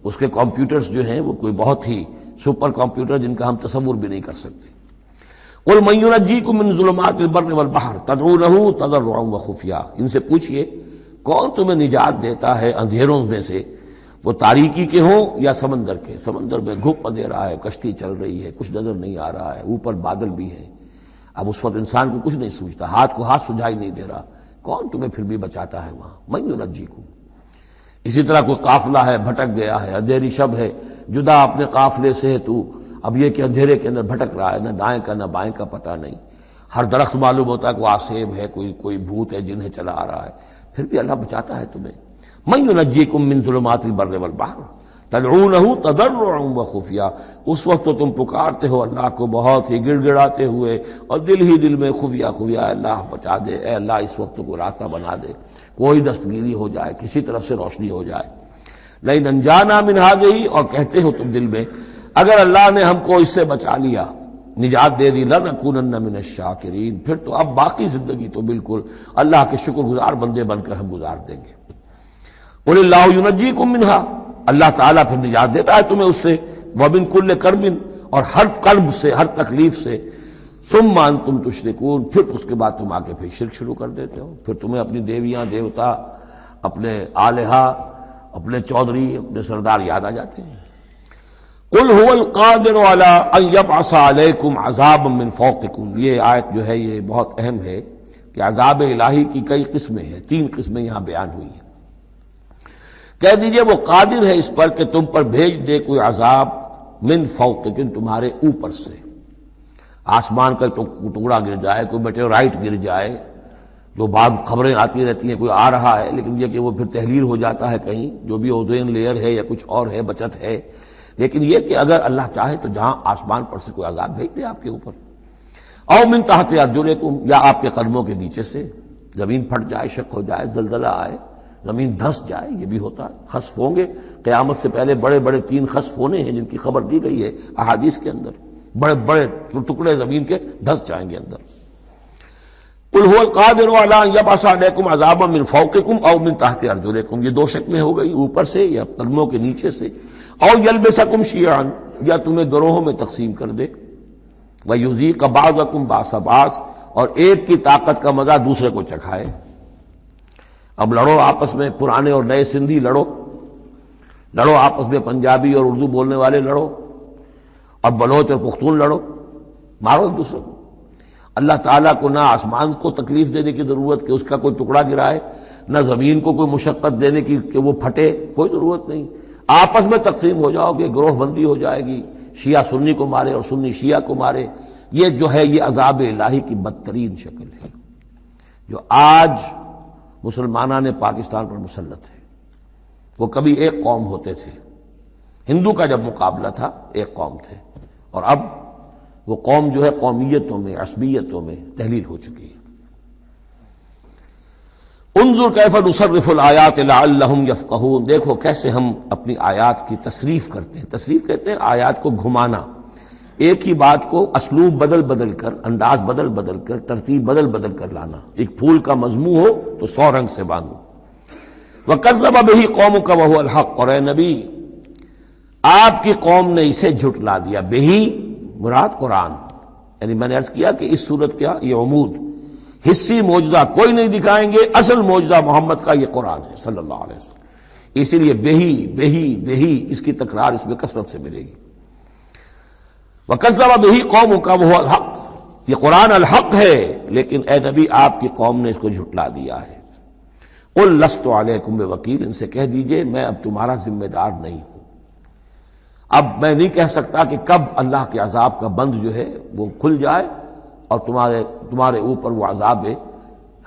اس کے کمپیوٹرز جو ہیں وہ کوئی بہت ہی سپر کمپیوٹر جن کا ہم تصور بھی نہیں کر سکتے. قل من ینجیکم من ظلمات البر والبحر تدعونہ تضرعا وخفیا، ان سے پوچھئے کون تمہیں نجات دیتا ہے اندھیروں میں سے، وہ تاریکی کے ہوں یا سمندر کے. سمندر میں گھپ اندھیرا ہے، کشتی چل رہی ہے، کچھ نظر نہیں آ رہا ہے، اوپر بادل بھی ہیں. اب اس وقت انسان کو کچھ نہیں سوچتا، ہاتھ کو ہاتھ سجھائی نہیں دے رہا، کون تمہیں پھر بھی بچاتا ہے وہاں. من ینجیکم. اسی طرح کوئی قافلہ ہے، بھٹک گیا ہے، اندھیری شب ہے، جدا اپنے قافلے سے ہے تو، اب یہ کہ اندھیرے کے اندر بھٹک رہا ہے، نہ دائیں کا نہ بائیں کا پتہ نہیں. ہر درخت معلوم ہوتا ہے کوئی آسیب ہے، کوئی بھوت ہے جنہیں چلا آ رہا ہے، پھر بھی اللہ بچاتا ہے تمہیں. من ینجیکم من ظلمات البر والبحر تدعونہ تضرعا وخفیا، اس وقت تو تم پکارتے ہو اللہ کو بہت ہی گڑ گڑاتے ہوئے اور دل ہی دل میں خفیہ خفیہ، اے اللہ بچا دے، اے اللہ اس وقت کو راستہ بنا دے، کوئی دستگیری ہو جائے، کسی طرف سے روشنی ہو جائے۔ لئن انجانا من ہذہ، اور کہتے ہو تم دل میں اگر اللہ نے ہم کو اس سے بچا لیا، نجات دے دی، لنکونن من الشاکرین، پھر تو اب باقی زندگی تو بالکل اللہ کے شکر گزار بندے بن کر ہم گزار دیں گے۔ قل اللہ ینجیکم منہا، اللہ تعالیٰ پھر نجات دیتا ہے تمہیں اس سے، ومن کل کرب، اور ہر کرب سے، ہر تکلیف سے، ثم انتم تشرکون، پھر اس کے بعد تم آگے پھر شرک شروع کر دیتے ہو، پھر تمہیں اپنی دیویاں دیوتا، اپنے آلہہ، اپنے چودھری، اپنے سردار یاد آ جاتے ہیں۔ قل هو القادر على ان يبعث عليكم عذابا من فوقكم، یہ آیت جو ہے یہ بہت اہم ہے کہ عذاب الہی کی کئی قسمیں ہیں، 3 قسمیں یہاں بیان ہوئی ہیں۔ کہہ دیجئے وہ قادر ہے اس پر کہ تم پر بھیج دے کوئی عذاب من فوقکم، تمہارے اوپر سے، آسمان کا ٹکڑا گر جائے، کوئی میٹیورائٹ گر جائے، جو بعض خبریں آتی رہتی ہیں کوئی آ رہا ہے لیکن یہ کہ وہ پھر تحلیل ہو جاتا ہے کہیں، جو بھی اوزون لیئر ہے یا کچھ اور ہے، بچت ہے، لیکن یہ کہ اگر اللہ چاہے تو جہاں آسمان پر سے کوئی عذاب بھیج دے آپ کے اوپر، او من تحت ارجلکم، یا آپ کے قدموں کے نیچے سے، زمین پھٹ جائے، شق ہو جائے، زلزلہ آئے، زمین دھس جائے، یہ بھی ہوتا ہے، خسف ہوں گے، قیامت سے پہلے بڑے بڑے 3 خسف ہونے ہیں جن کی خبر دی گئی ہے احادیث کے اندر، بڑے بڑے ٹکڑے زمین کے دھس جائیں گے اندر۔ قل هو القادر على ان يبعث عليكم عذابا من فوقكم او من تحت ارجلكم، یہ 2 شکلیں ہو گئی، اوپر سے یا قدموں کے نیچے سے، او يلبسكم شيعا، یا تمہیں گروہوں میں تقسیم کر دے، ويذيق بعضكم بأس بعض، اور ایک کی طاقت کا مزہ دوسرے کو چکھائے۔ اب لڑو آپس میں، پرانے اور نئے سندھی لڑو آپس میں، پنجابی اور اردو بولنے والے لڑو، اور بلوچ اور پختون لڑو، مارو ایک دوسرے کو۔ اللہ تعالیٰ کو نہ آسمان کو تکلیف دینے کی ضرورت کہ اس کا کوئی ٹکڑا گرائے، نہ زمین کو کوئی مشقت دینے کی کہ وہ پھٹے، کوئی ضرورت نہیں، آپس میں تقسیم ہو جاؤ گے، گروہ بندی ہو جائے گی، شیعہ سنی کو مارے اور سنی شیعہ کو مارے۔ یہ جو ہے یہ عذاب الہی کی بدترین شکل ہے جو آج مسلمانان نے پاکستان پر مسلط ہے۔ وہ کبھی ایک قوم ہوتے تھے، ہندو کا جب مقابلہ تھا ایک قوم تھے، اور اب وہ قوم جو ہے قومیتوں میں، عصبیتوں میں تحلیل ہو چکی ہے۔ انظر کیف نصرف الآیات لعلہم یفقہون، دیکھو کیسے ہم اپنی آیات کی تصریف کرتے ہیں، تصریف کہتے ہیں آیات کو گھمانا، ایک ہی بات کو اسلوب بدل بدل کر، انداز بدل بدل کر، ترتیب بدل بدل کر لانا، ایک پھول کا مضمون ہو تو 100 رنگ سے باندھو۔ وَكَذَّبَ بِهِ قَوْمُكَ وَهُوَ الْحَقُّ، اور اے نبی آپ کی قوم نے اسے جھٹلا دیا، بہی مراد قرآن، یعنی میں نے عرض کیا کہ اس صورت کیا یہ عمود، حصی معجزہ کوئی نہیں دکھائیں گے، اصل معجزہ محمد کا یہ قرآن ہے صلی اللہ علیہ وسلم، اسی لیے بہی بہی بہی اس کی تکرار اس میں کثرت سے ملے گی۔ وَكَذَّبَ بِهِ قَوْمُكَ وَهُوَ الْحَقُّ، یہ قرآن الحق ہے لیکن اے نبی آپ کی قوم نے اس کو جھٹلا دیا ہے۔ قُلْ لَسْتُ عَلَيْكُمْ بِوَكِيلٍ، ان سے کہہ دیجئے میں اب تمہارا ذمہ دار نہیں ہوں، اب میں نہیں کہہ سکتا کہ کب اللہ کے عذاب کا بند جو ہے وہ کھل جائے اور تمہارے اوپر وہ عذاب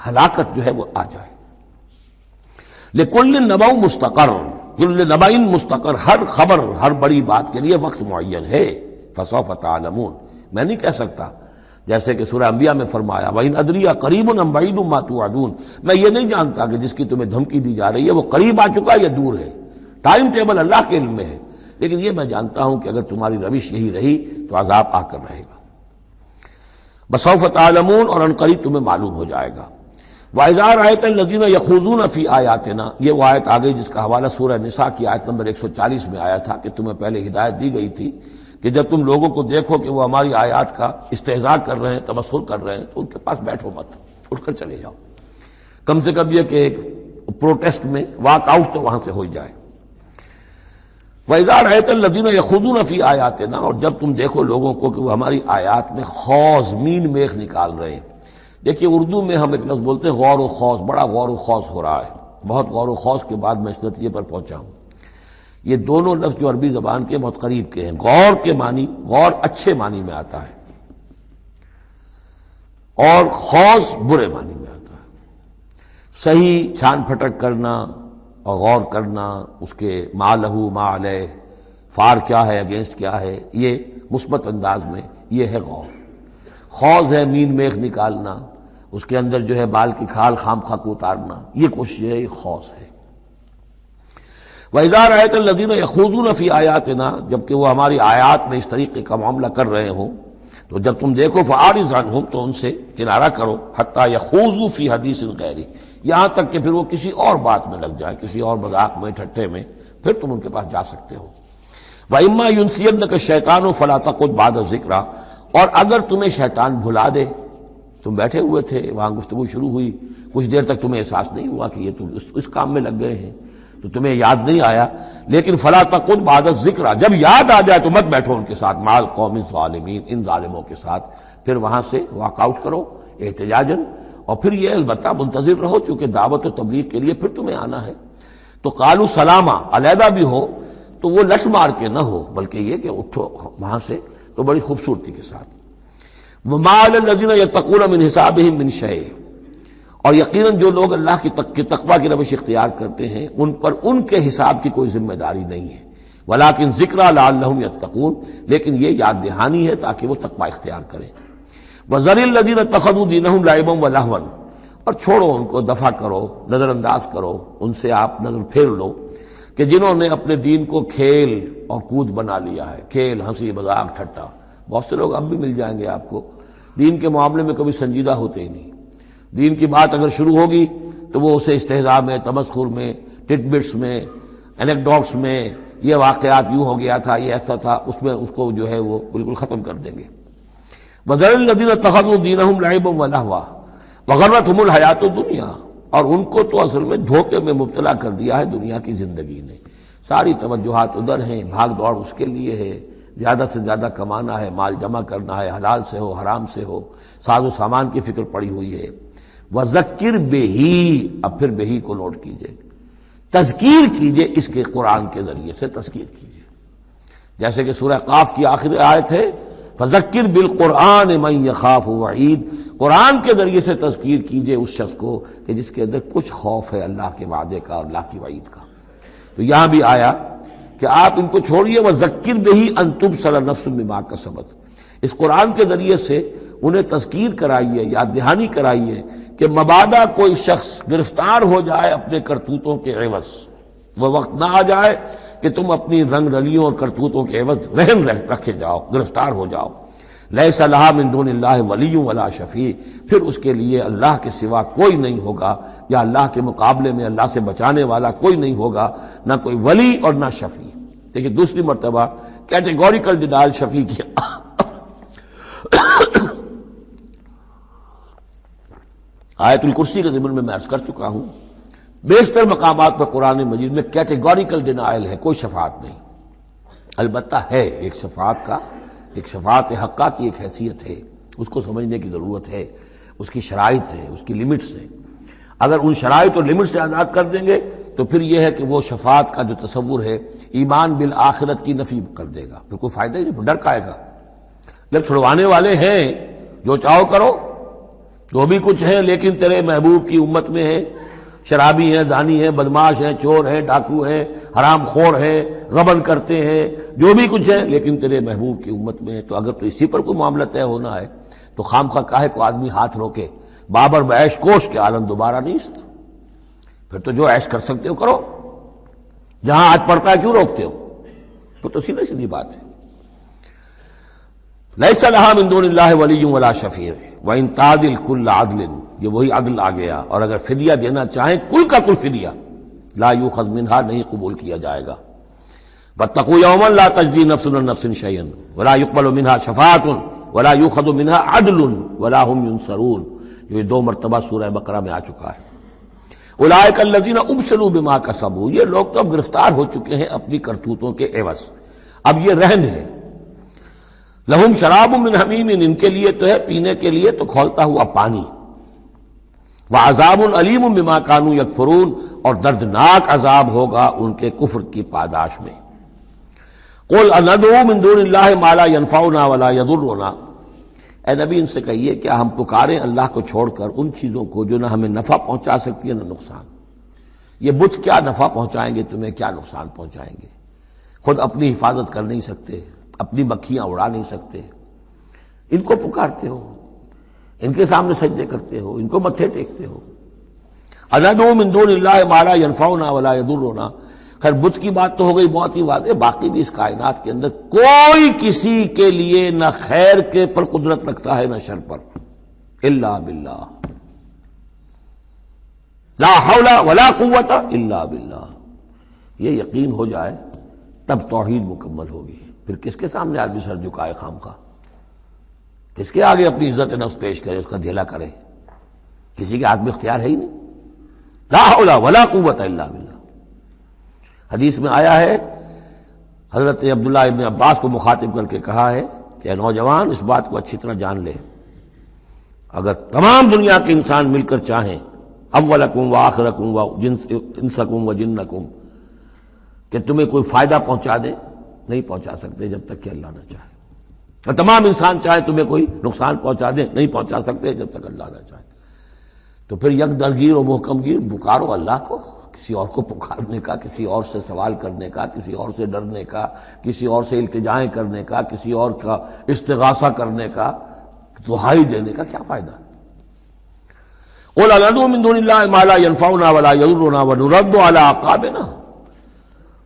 ہلاکت جو ہے وہ آ جائے۔ لِكُلٍّ نَبَأٌ مُسْتَقَرٌّ، كُلُّ نَبَأٍ مُسْتَقَرٌ، ہر خبر، ہر بڑی بات کے لیے وقت معین ہے، فَسَوْفَ تَعْلَمُونَ، میں نہیں کہہ سکتا، جیسے کہ سورہ انبیاء میں فرمایا وَإِنْ أَدْرِيَ قَرِيبٌ أَمْ بَعِيدٌ مَا تُوعَدُونَ، میں یہ نہیں جانتا کہ جس کی تمہیں دھمکی دی جا رہی ہے وہ قریب آ چکا یا دور ہے، ٹائم ٹیبل اللہ کے علم میں ہے، لیکن یہ میں جانتا ہوں کہ اگر تمہاری روش یہی رہی تو عذاب آ کر رہے گا۔ بسوف تعلمون، اور ان قریب تمہیں معلوم ہو جائے گا۔ وَإِذَا رَأَيْتَ الَّذِينَ يَخُوضُونَ فِي آيَاتِنَا، یہ وہ آیت آ گئی جس کا حوالہ سورہ نساء کی آیت نمبر 140 میں آیا تھا کہ تمہیں پہلے ہدایت دی گئی تھی کہ جب تم لوگوں کو دیکھو کہ وہ ہماری آیات کا استہزاء کر رہے ہیں، تمسخر کر رہے ہیں، تو ان کے پاس بیٹھو مت، اٹھ کر چلے جاؤ، کم سے کم یہ کہ ایک پروٹیسٹ میں واک آؤٹ تو وہاں سے ہو جائے۔ وَإِذَا رَأَيْتَ الَّذِينَ يَخُوضُونَ فِي آيَاتِنَا، اور جب تم دیکھو لوگوں کو کہ وہ ہماری آیات میں خوض، مین میخ نکال رہے ہیں۔ دیکھیے اردو میں ہم ایک لفظ بولتے ہیں غور و خوض، بڑا غور و خوض ہو رہا ہے، بہت غور و خوض کے بعد میں اس نتیجے پر پہنچا ہوں۔ یہ دونوں لفظ جو عربی زبان کے بہت قریب کے ہیں، غور کے معنی، غور اچھے معنی میں آتا ہے اور خوض برے معنی میں آتا ہے، صحیح چھان پھٹک کرنا، اور غور کرنا اس کے ما لہو ما علیہ، فار کیا ہے اگینسٹ کیا ہے، یہ مثبت انداز میں یہ ہے غور۔ خوض ہے مین میخ نکالنا، اس کے اندر جو ہے بال کی کھال خام خواہ کو اتارنا، یہ کوشش ہے، یہ خوض ہے۔ وَإِذَا رَأَيْتَ الَّذِينَ يَخُوضُونَ فِي آيَاتِنَا، جبکہ وہ ہماری آیات میں اس طریقے کا معاملہ کر رہے ہوں تو جب تم دیکھو فَأَعْرِضْ عَنْهُمْ، تو ان سے کنارہ کرو، حَتَّى يَخُوضُوا فِي حَدِيثٍ غَيْرِهِ، یہاں تک کہ پھر وہ کسی اور بات میں لگ جائیں، کسی اور مذاق میں ٹھٹھے میں، پھر تم ان کے پاس جا سکتے ہو۔ وَإِمَّا يُنْسِيَنَّكَ الشَّيْطَانُ فَلَا تَقْعُدْ بَعْدَ الذِّكْرَىٰ، اور اگر تمہیں شیطان بھلا دے، تم بیٹھے ہوئے تھے وہاں گفتگو شروع ہوئی، کچھ دیر تک تمہیں احساس نہیں ہوا کہ یہ تم اس کام میں لگ گئے ہیں، تو تمہیں یاد نہیں آیا، لیکن فلا تقعد بعد الذکر، جب یاد آ جائے تو مت بیٹھو ان کے ساتھ، مع القوم الظالمین، ان ظالموں کے ساتھ، پھر وہاں سے واک آؤٹ کرو احتجاجاً، اور پھر یہ البتہ منتظر رہو چونکہ دعوت و تبلیغ کے لیے پھر تمہیں آنا ہے۔ تو قالوا سلاما، علیحدہ بھی ہو تو وہ لٹ مار کے نہ ہو، بلکہ یہ کہ اٹھو وہاں سے تو بڑی خوبصورتی کے ساتھ۔ وما علی الذین یتقون من حسابہم من شیء، اور یقیناً جو لوگ اللہ کی تقوی کی روش اختیار کرتے ہیں ان پر ان کے حساب کی کوئی ذمہ داری نہیں ہے، ولیکن ذکریٰ لعلہم یتقون، لیکن یہ یاد دہانی ہے تاکہ وہ تقوی اختیار کریں۔ وذر الذین اتخذوا دینہم لعبا ولہوا، اور چھوڑو ان کو، دفع کرو، نظر انداز کرو، ان سے آپ نظر پھیر لو کہ جنہوں نے اپنے دین کو کھیل اور کود بنا لیا ہے، کھیل، ہنسی مذاق ٹھٹا۔ بہت سے لوگ اب بھی مل جائیں گے آپ کو دین کے معاملے میں کبھی سنجیدہ ہوتے ہی نہیں، دین کی بات اگر شروع ہوگی تو وہ اسے استہزاء میں، تمسخر میں، ٹٹ بٹس میں، انیکڈوٹس میں، یہ واقعات یوں ہو گیا تھا، یہ ایسا تھا، اس میں اس کو جو ہے وہ بالکل ختم کر دیں گے۔ وَذَرِ الَّذِينَ اتَّخَذُوا دِينَهُمْ لَعِبًا وَلَهْوًا وَغَرَّتْهُمُ الْحَيَاةُ الدُّنْيَا، اور ان کو تو اصل میں دھوکے میں مبتلا کر دیا ہے دنیا کی زندگی نے، ساری توجہات ادھر ہیں، بھاگ دوڑ اس کے لیے ہے، زیادہ سے زیادہ کمانا ہے، مال جمع کرنا ہے، حلال سے ہو حرام سے ہو، ساز و سامان کی فکر پڑی ہوئی ہے۔ وَذَكِّرْ بِهِ، اب پھر بہی کو نوٹ کیجئے، تذکیر کیجئے، اس کے قرآن کے ذریعے سے تذکیر کیجئے، جیسے کہ سورہ قاف کی آخری آیت ہے فَذَكِّرْ بِالْقُرْآنِ مَنْ يَخَافُ وَعِيدٍ، قرآن کے ذریعے سے تذکیر کیجئے اس شخص کو کہ جس کے اندر کچھ خوف ہے اللہ کے وعدے کا اور اللہ کی وعید کا۔ تو یہاں بھی آیا کہ آپ ان کو چھوڑیے، وَذَكِّرْ بِهِ أَن تُبْصَرَ نَفْسٌ بِمَا كَسَبَتْ، اس قرآن کے ذریعے سے انہیں تذکیر کرائیے، یاد دہانی کرائیے کہ مبادا کوئی شخص گرفتار ہو جائے اپنے کرتوتوں کے عوض، وہ وقت نہ آ جائے کہ تم اپنی رنگ رلیوں اور کرتوتوں کے عوض رہن رکھے جاؤ، گرفتار ہو جاؤ۔ لیس لہا من دون اللہ ولی ولا شفیع، پھر اس کے لیے اللہ کے سوا کوئی نہیں ہوگا، یا اللہ کے مقابلے میں اللہ سے بچانے والا کوئی نہیں ہوگا، نہ کوئی ولی اور نہ شفیع۔ دیکھیے دوسری مرتبہ کیٹیگوریکل ڈینائل شفیع کی آیت الکرسی کے ضمن میں عرض کر چکا ہوں، بیشتر مقامات پر قرآن مجید میں کیٹیگوریکل ڈینائل ہے، کوئی شفاعت نہیں۔ البتہ ہے ایک شفاعت کا، ایک شفاعت حقہ کی ایک حیثیت ہے، اس کو سمجھنے کی ضرورت ہے، اس کی شرائط ہے، اس کی لیمٹس ہیں۔ اگر ان شرائط اور لیمٹ سے آزاد کر دیں گے تو پھر یہ ہے کہ وہ شفاعت کا جو تصور ہے ایمان بالآخرت کی نفی کر دے گا، پھر کوئی فائدہ ہی نہیں، ڈر کھائے گا۔ جب چھڑوانے والے ہیں جو چاہو کرو، جو بھی کچھ ہے، لیکن تیرے محبوب کی امت میں ہے، شرابی ہیں، زانی ہیں، بدماش ہیں، چور ہیں، ڈاکو ہیں، حرام خور ہیں، غبن کرتے ہیں، جو بھی کچھ ہے، لیکن تیرے محبوب کی امت میں ہے، تو اگر تو اسی پر کوئی معاملہ طے ہونا ہے تو خام خواہ کاہے کو آدمی ہاتھ روکے، بابر بعیش کوش کے عالم دوبارہ نیست، پھر تو جو عیش کر سکتے ہو کرو، جہاں آج پڑتا ہے کیوں روکتے ہو؟ تو سیدھی سیدھی بات ہے۔ لیس لہا من دون اللہ ولی ولا شفیع وان تعدل کل عدل، یہ وہی عدل آ گیا، اور اگر فدیہ دینا چاہیں کل کا کل فدیہ، لا یؤخذ منہا، نہیں قبول کیا جائے گا۔ واتقوا یوما لا تجزی نفس عن نفس شیئا ولا يقبل منها شفاعۃ ولا یؤخذ منها عدل ولا هم ينصرون، یہ دو مرتبہ سورہ بقرہ میں آ چکا ہے۔ اولئک الذین ابسلوا بما کسبوا، یہ لوگ تو اب گرفتار ہو چکے ہیں اپنی کرتوتوں کے عوض، اب یہ رہن ہے۔ لہم شراب من حمیم، ان کے لیے تو ہے پینے کے لیے تو کھولتا ہوا پانی، وعذاب علیم بما کانوا یکفرون، اور دردناک عذاب ہوگا ان کے کفر کی پاداش میں۔ قل اندعو من دون اللہ ما لا ينفعنا ولا يضرنا، اے نبی ان سے کہیے کیا ہم پکاریں اللہ کو چھوڑ کر ان چیزوں کو جو نہ ہمیں نفع پہنچا سکتی ہے نہ نقصان، یہ بت کیا نفع پہنچائیں گے تمہیں، کیا نقصان پہنچائیں گے، خود اپنی حفاظت کر نہیں سکتے، اپنی مکھیاں اڑا نہیں سکتے، ان کو پکارتے ہو، ان کے سامنے سجدے کرتے ہو، ان کو متھے ٹیکتے ہو۔ اندعو من دون اللہ ما لا ينفعنا ولا يضرنا۔ خیر بت کی بات تو ہو گئی بہت ہی واضح، باقی بھی اس کائنات کے اندر کوئی کسی کے لیے نہ خیر کے پر قدرت رکھتا ہے نہ شر پر، الا باللہ، لا حول ولا قوت الا باللہ۔ یہ یقین ہو جائے تب توحید مکمل ہوگی۔ پھر کس کے سامنے آدمی سر جھکائے خام خواہ، کس کے آگے اپنی عزت نفس پیش کرے، اس کا دھیلا کرے، کسی کے ہاتھ میں اختیار ہے ہی نہیں۔ لا حول ولا قوت الا باللہ۔ حدیث میں آیا ہے، حضرت عبداللہ ابن عباس کو مخاطب کر کے کہا ہے کہ اے نوجوان، اس بات کو اچھی طرح جان لے، اگر تمام دنیا کے انسان مل کر چاہیں، اولکم و آخرکم و انسکم و جنکم، کہ تمہیں کوئی فائدہ پہنچا دے، نہیں پہنچا سکتے جب تک کہ اللہ نہ چاہے، اور تمام انسان چاہے تمہیں کوئی نقصان پہنچا دے، نہیں پہنچا سکتے جب تک اللہ نہ چاہے۔ تو پھر یک درگیر و محکم گیر پکارو اللہ کو، کسی اور کو پکارنے کا، کسی اور سے سوال کرنے کا، کسی اور سے ڈرنے کا، کسی اور سے التجائیں کرنے کا، کسی اور کا استغاثہ کرنے کا، دہائی دینے کا کیا فائدہ؟ قل اندعو من دون اللہ ما لا ينفعنا ولا يضرنا ونرد على اعقابنا،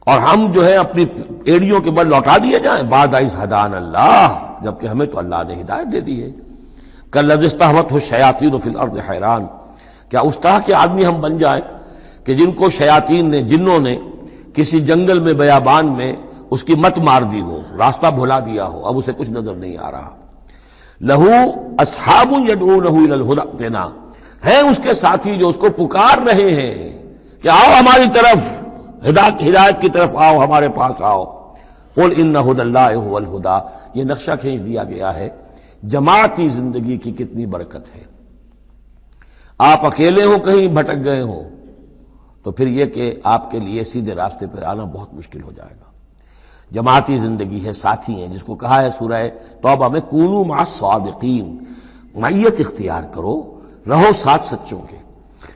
اور ہم جو ہے اپنی ایڑیوں کے بل لوٹا دیے جائیں، بعد اذ ہدانا اللہ، جبکہ ہمیں تو اللہ نے ہدایت دے دی ہے۔ کالذی استہوتہ الشیاطین فی الارض حیران، کیا اس طرح کے آدمی ہم بن جائیں کہ جن کو شیاطین نے، جنوں نے کسی جنگل میں بیابان میں اس کی مت مار دی ہو، راستہ بھلا دیا ہو، اب اسے کچھ نظر نہیں آ رہا۔ لہو اصحاب یدعونہ الی الہدی ائتنا، ہیں اس کے ساتھی جو اس کو پکار رہے ہیں کہ آؤ ہماری طرف، ہدایت کی طرف آؤ، ہمارے پاس آؤ۔ قل ان ھدی اللہ ھو الھدی، یہ نقشہ کھینچ دیا گیا ہے جماعتی زندگی کی کتنی برکت ہے۔ آپ اکیلے ہوں، کہیں بھٹک گئے ہوں، تو پھر یہ کہ آپ کے لیے سیدھے راستے پر آنا بہت مشکل ہو جائے گا۔ جماعتی زندگی ہے، ساتھی ہیں، جس کو کہا ہے سورہ توبہ میں کونوا مع الصادقین، معیت اختیار کرو، رہو ساتھ سچوں کے۔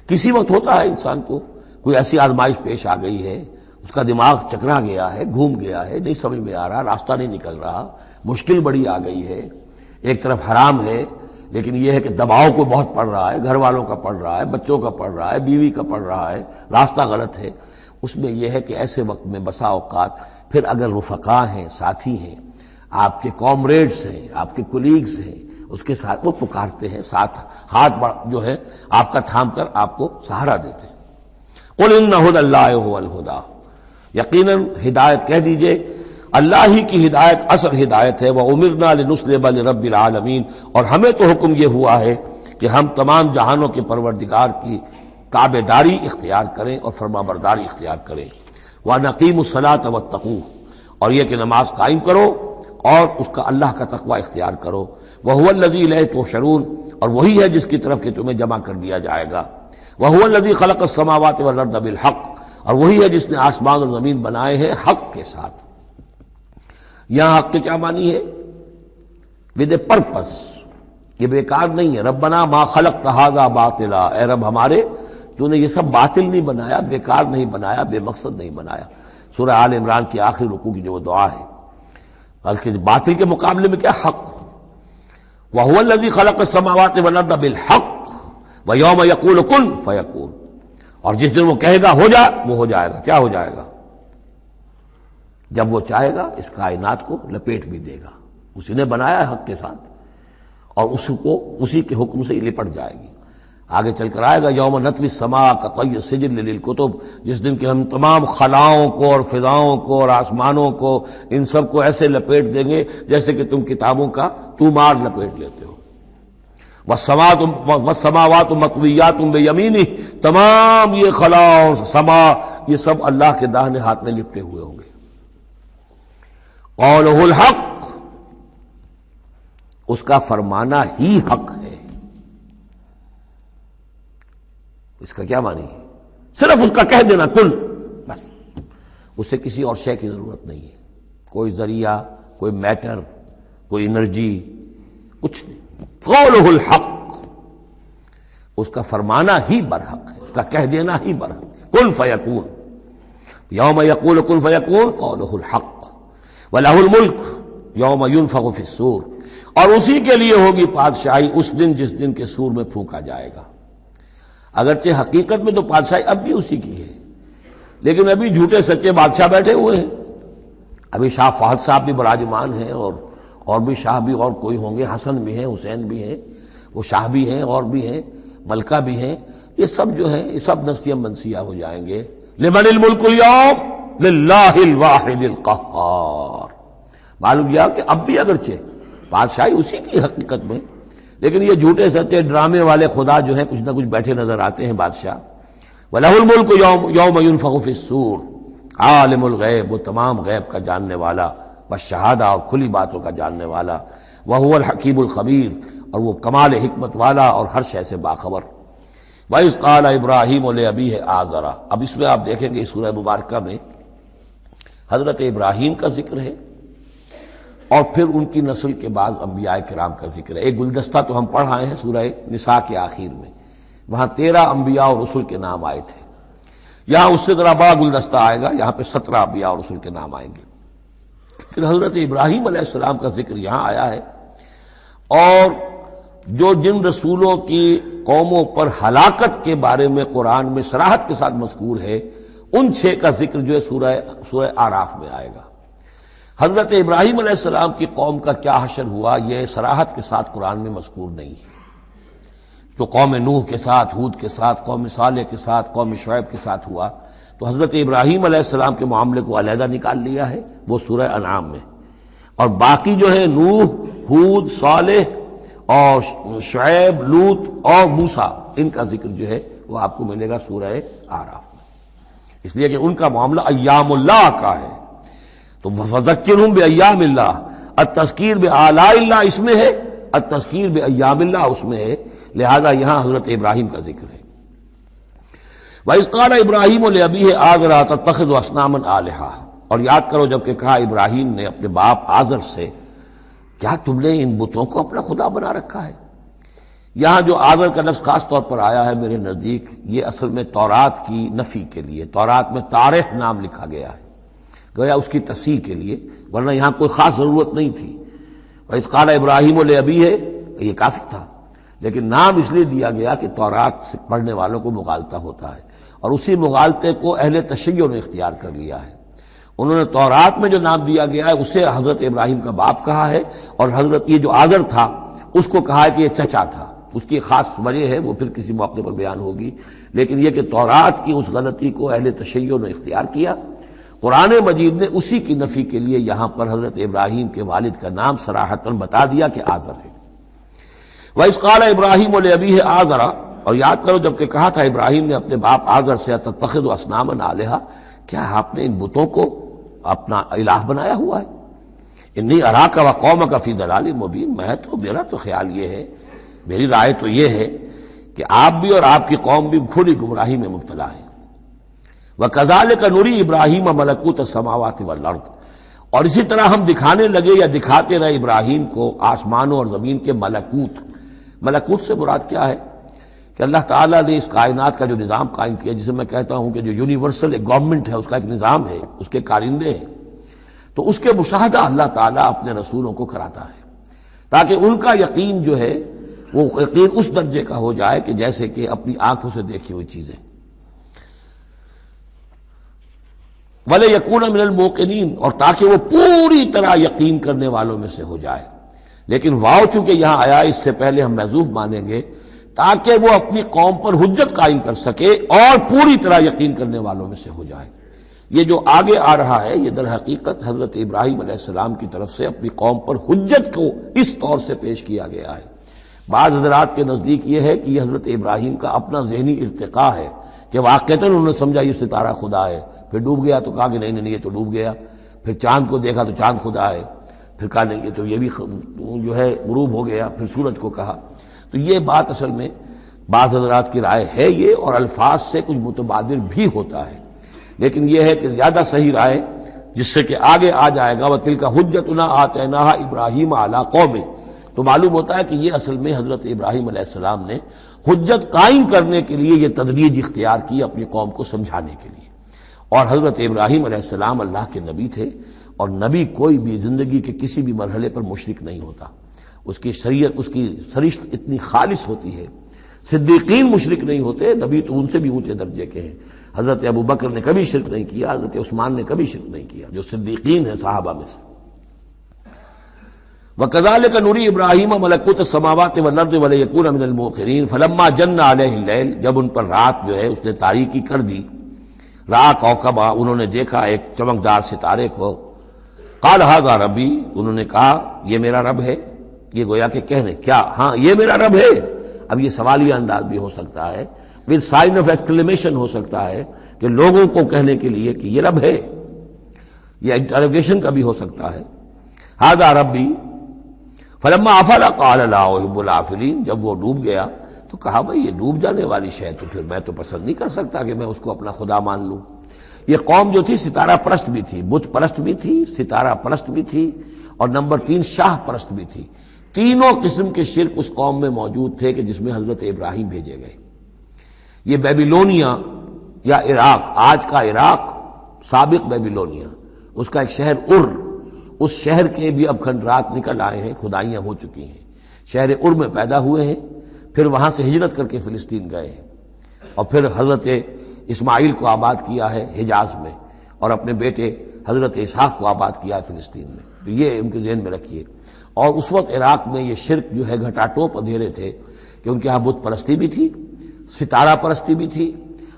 کسی وقت ہوتا ہے انسان کو کوئی ایسی آزمائش پیش آ گئی ہے، اس کا دماغ چکرا گیا ہے، گھوم گیا ہے، نہیں سمجھ میں آ رہا، راستہ نہیں نکل رہا، مشکل بڑی آ گئی ہے، ایک طرف حرام ہے، لیکن یہ ہے کہ دباؤ کو بہت پڑ رہا ہے، گھر والوں کا پڑ رہا ہے، بچوں کا پڑ رہا ہے، بیوی کا پڑ رہا ہے، راستہ غلط ہے۔ اس میں یہ ہے کہ ایسے وقت میں بسا اوقات پھر اگر رفقا ہیں، ساتھی ہیں، آپ کے کامریڈز ہیں، آپ کے کولیگز ہیں، اس کے ساتھ وہ پکارتے ہیں، ساتھ ہاتھ جو ہے آپ کا تھام کر آپ کو سہارا دیتے ہیں۔ قل ان ھدی اللہ ھو الھدی، یقیناً ہدایت کہہ دیجئے اللہ ہی کی ہدایت اصل ہدایت ہے۔ وَأُمِرْنَا لِنُسْلِمَ لِرَبِّ الْعَالَمِينَ، اور ہمیں تو حکم یہ ہوا ہے کہ ہم تمام جہانوں کے پروردگار کی تابع داری اختیار کریں اور فرما برداری اختیار کریں۔ وَنَقِيمُ الصَّلَاةَ وَاتَّقُوهُ، اور یہ کہ نماز قائم کرو اور اس کا اللہ کا تقوی اختیار کرو۔ وَهُوَ الَّذِي إِلَيْهِ تُحْشَرُونَ، اور وہی ہے جس کی طرف کہ تمہیں جمع کر دیا جائے گا۔ وَهُوَ الَّذِي خَلَقَ السَّمَاوَاتِ وَالْأَرْضَ بِالْحَقِّ، اور وہی ہے جس نے آسمان اور زمین بنائے ہیں حق کے ساتھ۔ یہاں حق کے کیا معنی ہے؟ ود اے پرپس، یہ بیکار نہیں ہے۔ ربنا ما خلقت ھذا باطلا، اے رب ہمارے تو نے یہ سب باطل نہیں بنایا، بیکار نہیں بنایا، بے مقصد نہیں بنایا۔ سورہ آل عمران کی آخری رکوع کی جو دعا ہے، بلکہ باطل کے مقابلے میں کیا؟ حق۔ وَهُوَ الَّذِي خَلَقَ السَّمَاوَاتِ وَالْأَرْضَ بِالْحَقِّ وَيَوْمَ يَقُولُ كُن فَيَكُونُ، اور جس دن وہ کہے گا ہو جا، وہ ہو جائے گا۔ کیا ہو جائے گا؟ جب وہ چاہے گا اس کائنات کو لپیٹ بھی دے گا، اسی نے بنایا ہے حق کے ساتھ، اور اسی کے حکم سے لپٹ جائے گی۔ آگے چل کر آئے گا یوم نطوی السماء کطی السجل للکتب، جس دن کہ ہم تمام خلاؤں کو اور فضاؤں کو اور آسمانوں کو، ان سب کو ایسے لپیٹ دیں گے جیسے کہ تم کتابوں کا تومار لپیٹ لیتے ہو۔ والسماوات مطویات بیمینہ، تمام یہ خلا اور سما یہ سب اللہ کے داہنے ہاتھ میں لپٹے ہوئے ہوں گے۔ قولہ الحق، اس کا فرمانا ہی حق ہے۔ اس کا کیا معنی ہے؟ صرف اس کا کہہ دینا کن، بس، اسے کسی اور شے کی ضرورت نہیں ہے، کوئی ذریعہ، کوئی میٹر، کوئی انرجی، کچھ نہیں۔ قولہ الحق، اس کا فرمانا ہی برحق ہے، اس کا کہہ دینا ہی برحق ہے۔ کن فیکون، یوم یقول کن فیکون قولہ الحق ولہ الملک یوم ینفخ فی الصور، اور اسی کے لیے ہوگی بادشاہی اس دن جس دن کے سور میں پھونکا جائے گا۔ اگرچہ حقیقت میں تو بادشاہی اب بھی اسی کی ہے، لیکن ابھی جھوٹے سچے بادشاہ بیٹھے ہوئے ہیں۔ ابھی شاہ فہد صاحب بھی براجمان ہیں، اور بھی شاہ بھی اور کوئی ہوں گے، حسن بھی ہیں، حسین بھی ہیں، وہ شاہ بھی ہیں اور بھی ہیں، ملکہ بھی ہیں، یہ سب جو ہیں یہ سب نسیہ منسیہ ہو جائیں گے۔ لمن الملک اليوم للہ الواحد القہار۔ معلوم کیا کہ اب بھی اگرچہ بادشاہی اسی کی حقیقت میں، لیکن یہ جھوٹے سچے ڈرامے والے خدا جو ہیں کچھ نہ کچھ بیٹھے نظر آتے ہیں بادشاہ۔ وَلَهُ الْمُلْكُ يَوْمَ يُنْفَخُ فِي الصُّورِ، عالم الغیب، وہ تمام غیب کا جاننے والا، والشہادہ اور کھلی باتوں کا جاننے والا، وَهُوَ الْحَكِيمُ الْخَبِيرُ، اور وہ کمال حکمت والا اور ہر شے سے باخبر۔ وَإِذْ قَالَ إِبْرَاهِيمُ لِأَبِيهِ آزَرَ، اب اس میں آپ دیکھیں گے اس سورہ مبارکہ میں حضرت ابراہیم کا ذکر ہے، اور پھر ان کی نسل کے بعض انبیاء کرام کا ذکر ہے۔ ایک گلدستہ تو ہم پڑھ آئے ہیں سورہ نساء کے آخر میں، وہاں 13 انبیاء اور رسل کے نام آئے تھے۔ یہاں اس سے ذرا بڑا گلدستہ آئے گا، یہاں پہ 17 انبیاء اور رسل کے نام آئیں گے۔ پھر حضرت ابراہیم علیہ السلام کا ذکر یہاں آیا ہے، اور جو جن رسولوں کی قوموں پر ہلاکت کے بارے میں قرآن میں صراحت کے ساتھ مذکور ہے، ان 6 کا ذکر جو ہے سورہ اعراف میں آئے گا۔ حضرت ابراہیم علیہ السلام کی قوم کا کیا حشر ہوا یہ صراحت کے ساتھ قرآن میں مذکور نہیں ہے۔ جو قوم نوح کے ساتھ، ہود کے ساتھ، قوم صالح کے ساتھ، قوم شعیب کے ساتھ ہوا، تو حضرت ابراہیم علیہ السلام کے معاملے کو علیحدہ نکال لیا ہے، وہ سورہ انعام میں، اور باقی جو ہے نوح، ہود، صالح اور شعیب، لوط اور موسیٰ، ان کا ذکر جو ہے وہ آپ کو ملے گا سورہ اعراف میں، اس لیے کہ ان کا معاملہ ایام اللہ کا ہے۔ تو فذکرہم بایام اللہ، التذکیر بآلاء اللہ اس میں ہے، التذکیر بایام اللہ اس میں ہے، لہذا یہاں حضرت ابراہیم کا ذکر ہے۔ وَإِذْ قَالَ إِبْرَاهِيمُ لِأَبِيهِ آزَرَ أَتَتَّخِذُ أَصْنَامًا آلِهَةً، اور یاد کرو جب کہ کہا ابراہیم نے اپنے باپ آزر سے، کیا تم نے ان بتوں کو اپنا خدا بنا رکھا ہے؟ یہاں جو آزر کا لفظ خاص طور پر آیا ہے میرے نزدیک، یہ اصل میں تورات کی نفی کے لیے، تورات میں تارح نام لکھا گیا ہے، گویا اس کی تصحیح کے لیے، ورنہ یہاں کوئی خاص ضرورت نہیں تھی۔ وَإِذْ قَالَ إِبْرَاهِيمُ لِأَبِيهِ، یہ کافی تھا، لیکن نام اس لیے دیا گیا کہ تورات پڑھنے والوں کو مغالطہ ہوتا ہے، اور اسی مغالطے کو اہل تشیع نے اختیار کر لیا ہے۔ انہوں نے تورات میں جو نام دیا گیا ہے اسے حضرت ابراہیم کا باپ کہا ہے، اور حضرت یہ جو آزر تھا اس کو کہا ہے کہ یہ چچا تھا۔ اس کی خاص وجہ ہے، وہ پھر کسی موقع پر بیان ہوگی، لیکن یہ کہ تورات کی اس غلطی کو اہل تشیع نے اختیار کیا، قرآن مجید نے اسی کی نفی کے لیے یہاں پر حضرت ابراہیم کے والد کا نام صراحتاً بتا دیا کہ آزر ہے۔ وَإِذْ قَالَ إِبْرَاهِيمُ لِأَبِيهِ آزَرَ، اور یاد کرو جب کہ کہا تھا ابراہیم نے اپنے باپ آزر سے، أَتَتَّخِذُ أَصْنَامًا آلِهَةً، کیا آپ نے ان بتوں کو اپنا الہ بنایا ہوا ہے؟ إِنِّي أَرَاكَ وَقَوْمَكَ فِي ضَلَالٍ مُبِينٍ، میرا تو خیال یہ ہے، میری رائے تو یہ ہے کہ آپ بھی اور آپ کی قوم بھی کھلی گمراہی میں مبتلا ہیں۔ وَكَذَلِكَ نُرِي إِبْرَاهِيمَ مَلَكُوتَ السَّمَاوَاتِ وَالْأَرْضِ، اور اسی طرح ہم دکھانے لگے یا دکھاتے رہے ابراہیم کو آسمانوں اور زمین کے ملکوت۔ ملکوت سے مراد کیا ہے کہ اللہ تعالیٰ نے اس کائنات کا جو نظام قائم کیا، جسے میں کہتا ہوں کہ جو یونیورسل ایک گورنمنٹ ہے، اس کا ایک نظام ہے، اس کے کارندے ہیں، تو اس کے مشاہدہ اللہ تعالیٰ اپنے رسولوں کو کراتا ہے، تاکہ ان کا یقین جو ہے وہ یقین اس درجے کا ہو جائے کہ جیسے کہ اپنی آنکھوں سے دیکھی ہوئی چیزیں۔ وَلَيَكُونَ مِنَ الْمُوقِنِينَ، اور تاکہ وہ پوری طرح یقین کرنے والوں میں سے ہو جائے، لیکن واو چونکہ یہاں آیا اس سے پہلے ہم محذوف مانیں گے، تاکہ وہ اپنی قوم پر حجت قائم کر سکے اور پوری طرح یقین کرنے والوں میں سے ہو جائے۔ یہ جو آگے آ رہا ہے یہ در حقیقت حضرت ابراہیم علیہ السلام کی طرف سے اپنی قوم پر حجت کو اس طور سے پیش کیا گیا ہے۔ بعض حضرات کے نزدیک یہ ہے کہ یہ حضرت ابراہیم کا اپنا ذہنی ارتقاء ہے کہ واقعتاً انہوں نے سمجھا یہ ستارہ خدا ہے، پھر ڈوب گیا تو کہا کہ نہیں یہ تو ڈوب گیا، پھر چاند کو دیکھا تو چاند خدا ہے، پھر کہا نہیں یہ تو یہ بھی جو ہے غروب ہو گیا، پھر سورج کو کہا۔ تو یہ بات اصل میں بعض حضرات کی رائے ہے یہ، اور الفاظ سے کچھ متبادر بھی ہوتا ہے، لیکن یہ ہے کہ زیادہ صحیح رائے جس سے کہ آگے آ جائے گا، وَتِلْكَ حُجَّتُنَا آتَيْنَاهَا إِبْرَاهِيمَ عَلَىٰ قَوْمِهِ، تو معلوم ہوتا ہے کہ یہ اصل میں حضرت ابراہیم علیہ السلام نے حجت قائم کرنے کے لیے یہ تدریج اختیار کی اپنی قوم کو سمجھانے کے لیے. اور حضرت ابراہیم علیہ السلام اللہ کے نبی تھے، اور نبی کوئی بھی زندگی کے کسی بھی مرحلے پر مشرک نہیں ہوتا. اس کی شریعت، اس کی سرشت اتنی خالص ہوتی ہے. صدیقین مشرک نہیں ہوتے، نبی تو ان سے بھی اونچے درجے کے ہیں. حضرت ابو بکر نے کبھی شرک نہیں کیا، حضرت عثمان نے کبھی شرک نہیں کیا، جو صدیقین ہیں صحابہ میں سے. وَكَذَلِكَ نُرِي إِبْرَاهِيمَ مَلَكُوتَ السَّمَاوَاتِ وَالْأَرْضِ وَلِيَكُونَ مِنَ الْمُوقِنِينَ فَلَمَّا جَنَّ عَلَيْهِ اللَّيْلُ، جب ان پر رات جو ہے اس نے تاریکی کر دی، رأى كوكبا، انہوں نے دیکھا ایک چمکدار ستارے کو. قال هذا ربی، انہوں نے کہا یہ میرا رب ہے. یہ گویا کہ کہنے کیا، ہاں یہ میرا رب ہے. اب یہ سوالیہ انداز بھی ہو سکتا ہے، ود سائن آف ایکسکلیمیشن ہو سکتا ہے کہ لوگوں کو کہنے کے لیے کہ یہ رب ہے. یہ انٹروگیشن کا بھی ہو سکتا ہے. هذا ربی فلما افل قال لا احب الافلین، جب وہ ڈوب گیا تو کہا بھائی یہ ڈوب جانے والی شے تو پھر میں تو پسند نہیں کر سکتا کہ میں اس کو اپنا خدا مان لوں. یہ قوم جو تھی ستارہ پرست بھی تھی، بت پرست بھی تھی، ستارہ پرست بھی تھی، اور نمبر 3 شاہ پرست بھی تھی. تینوں قسم کے شرک اس قوم میں موجود تھے کہ جس میں حضرت ابراہیم بھیجے گئے. یہ بیبیلونیا یا عراق، آج کا عراق، سابق بیبیلونیا، اس کا ایک شہر اس شہر کے بھی اب کھنڈرات نکل آئے ہیں، کھدائیاں ہو چکی ہیں. شہر میں پیدا ہوئے ہیں، پھر وہاں سے ہجرت کر کے فلسطین گئے ہیں، اور پھر حضرت اسماعیل کو آباد کیا ہے حجاز میں، اور اپنے بیٹے حضرت اسحاق کو آباد کیا ہے فلسطین میں. تو یہ ان کے ذہن میں رکھیے. اور اس وقت عراق میں یہ شرک جو ہے گھٹا ٹوپ اندھیرے تھے کہ ان کے ہاں بت پرستی بھی تھی، ستارہ پرستی بھی تھی،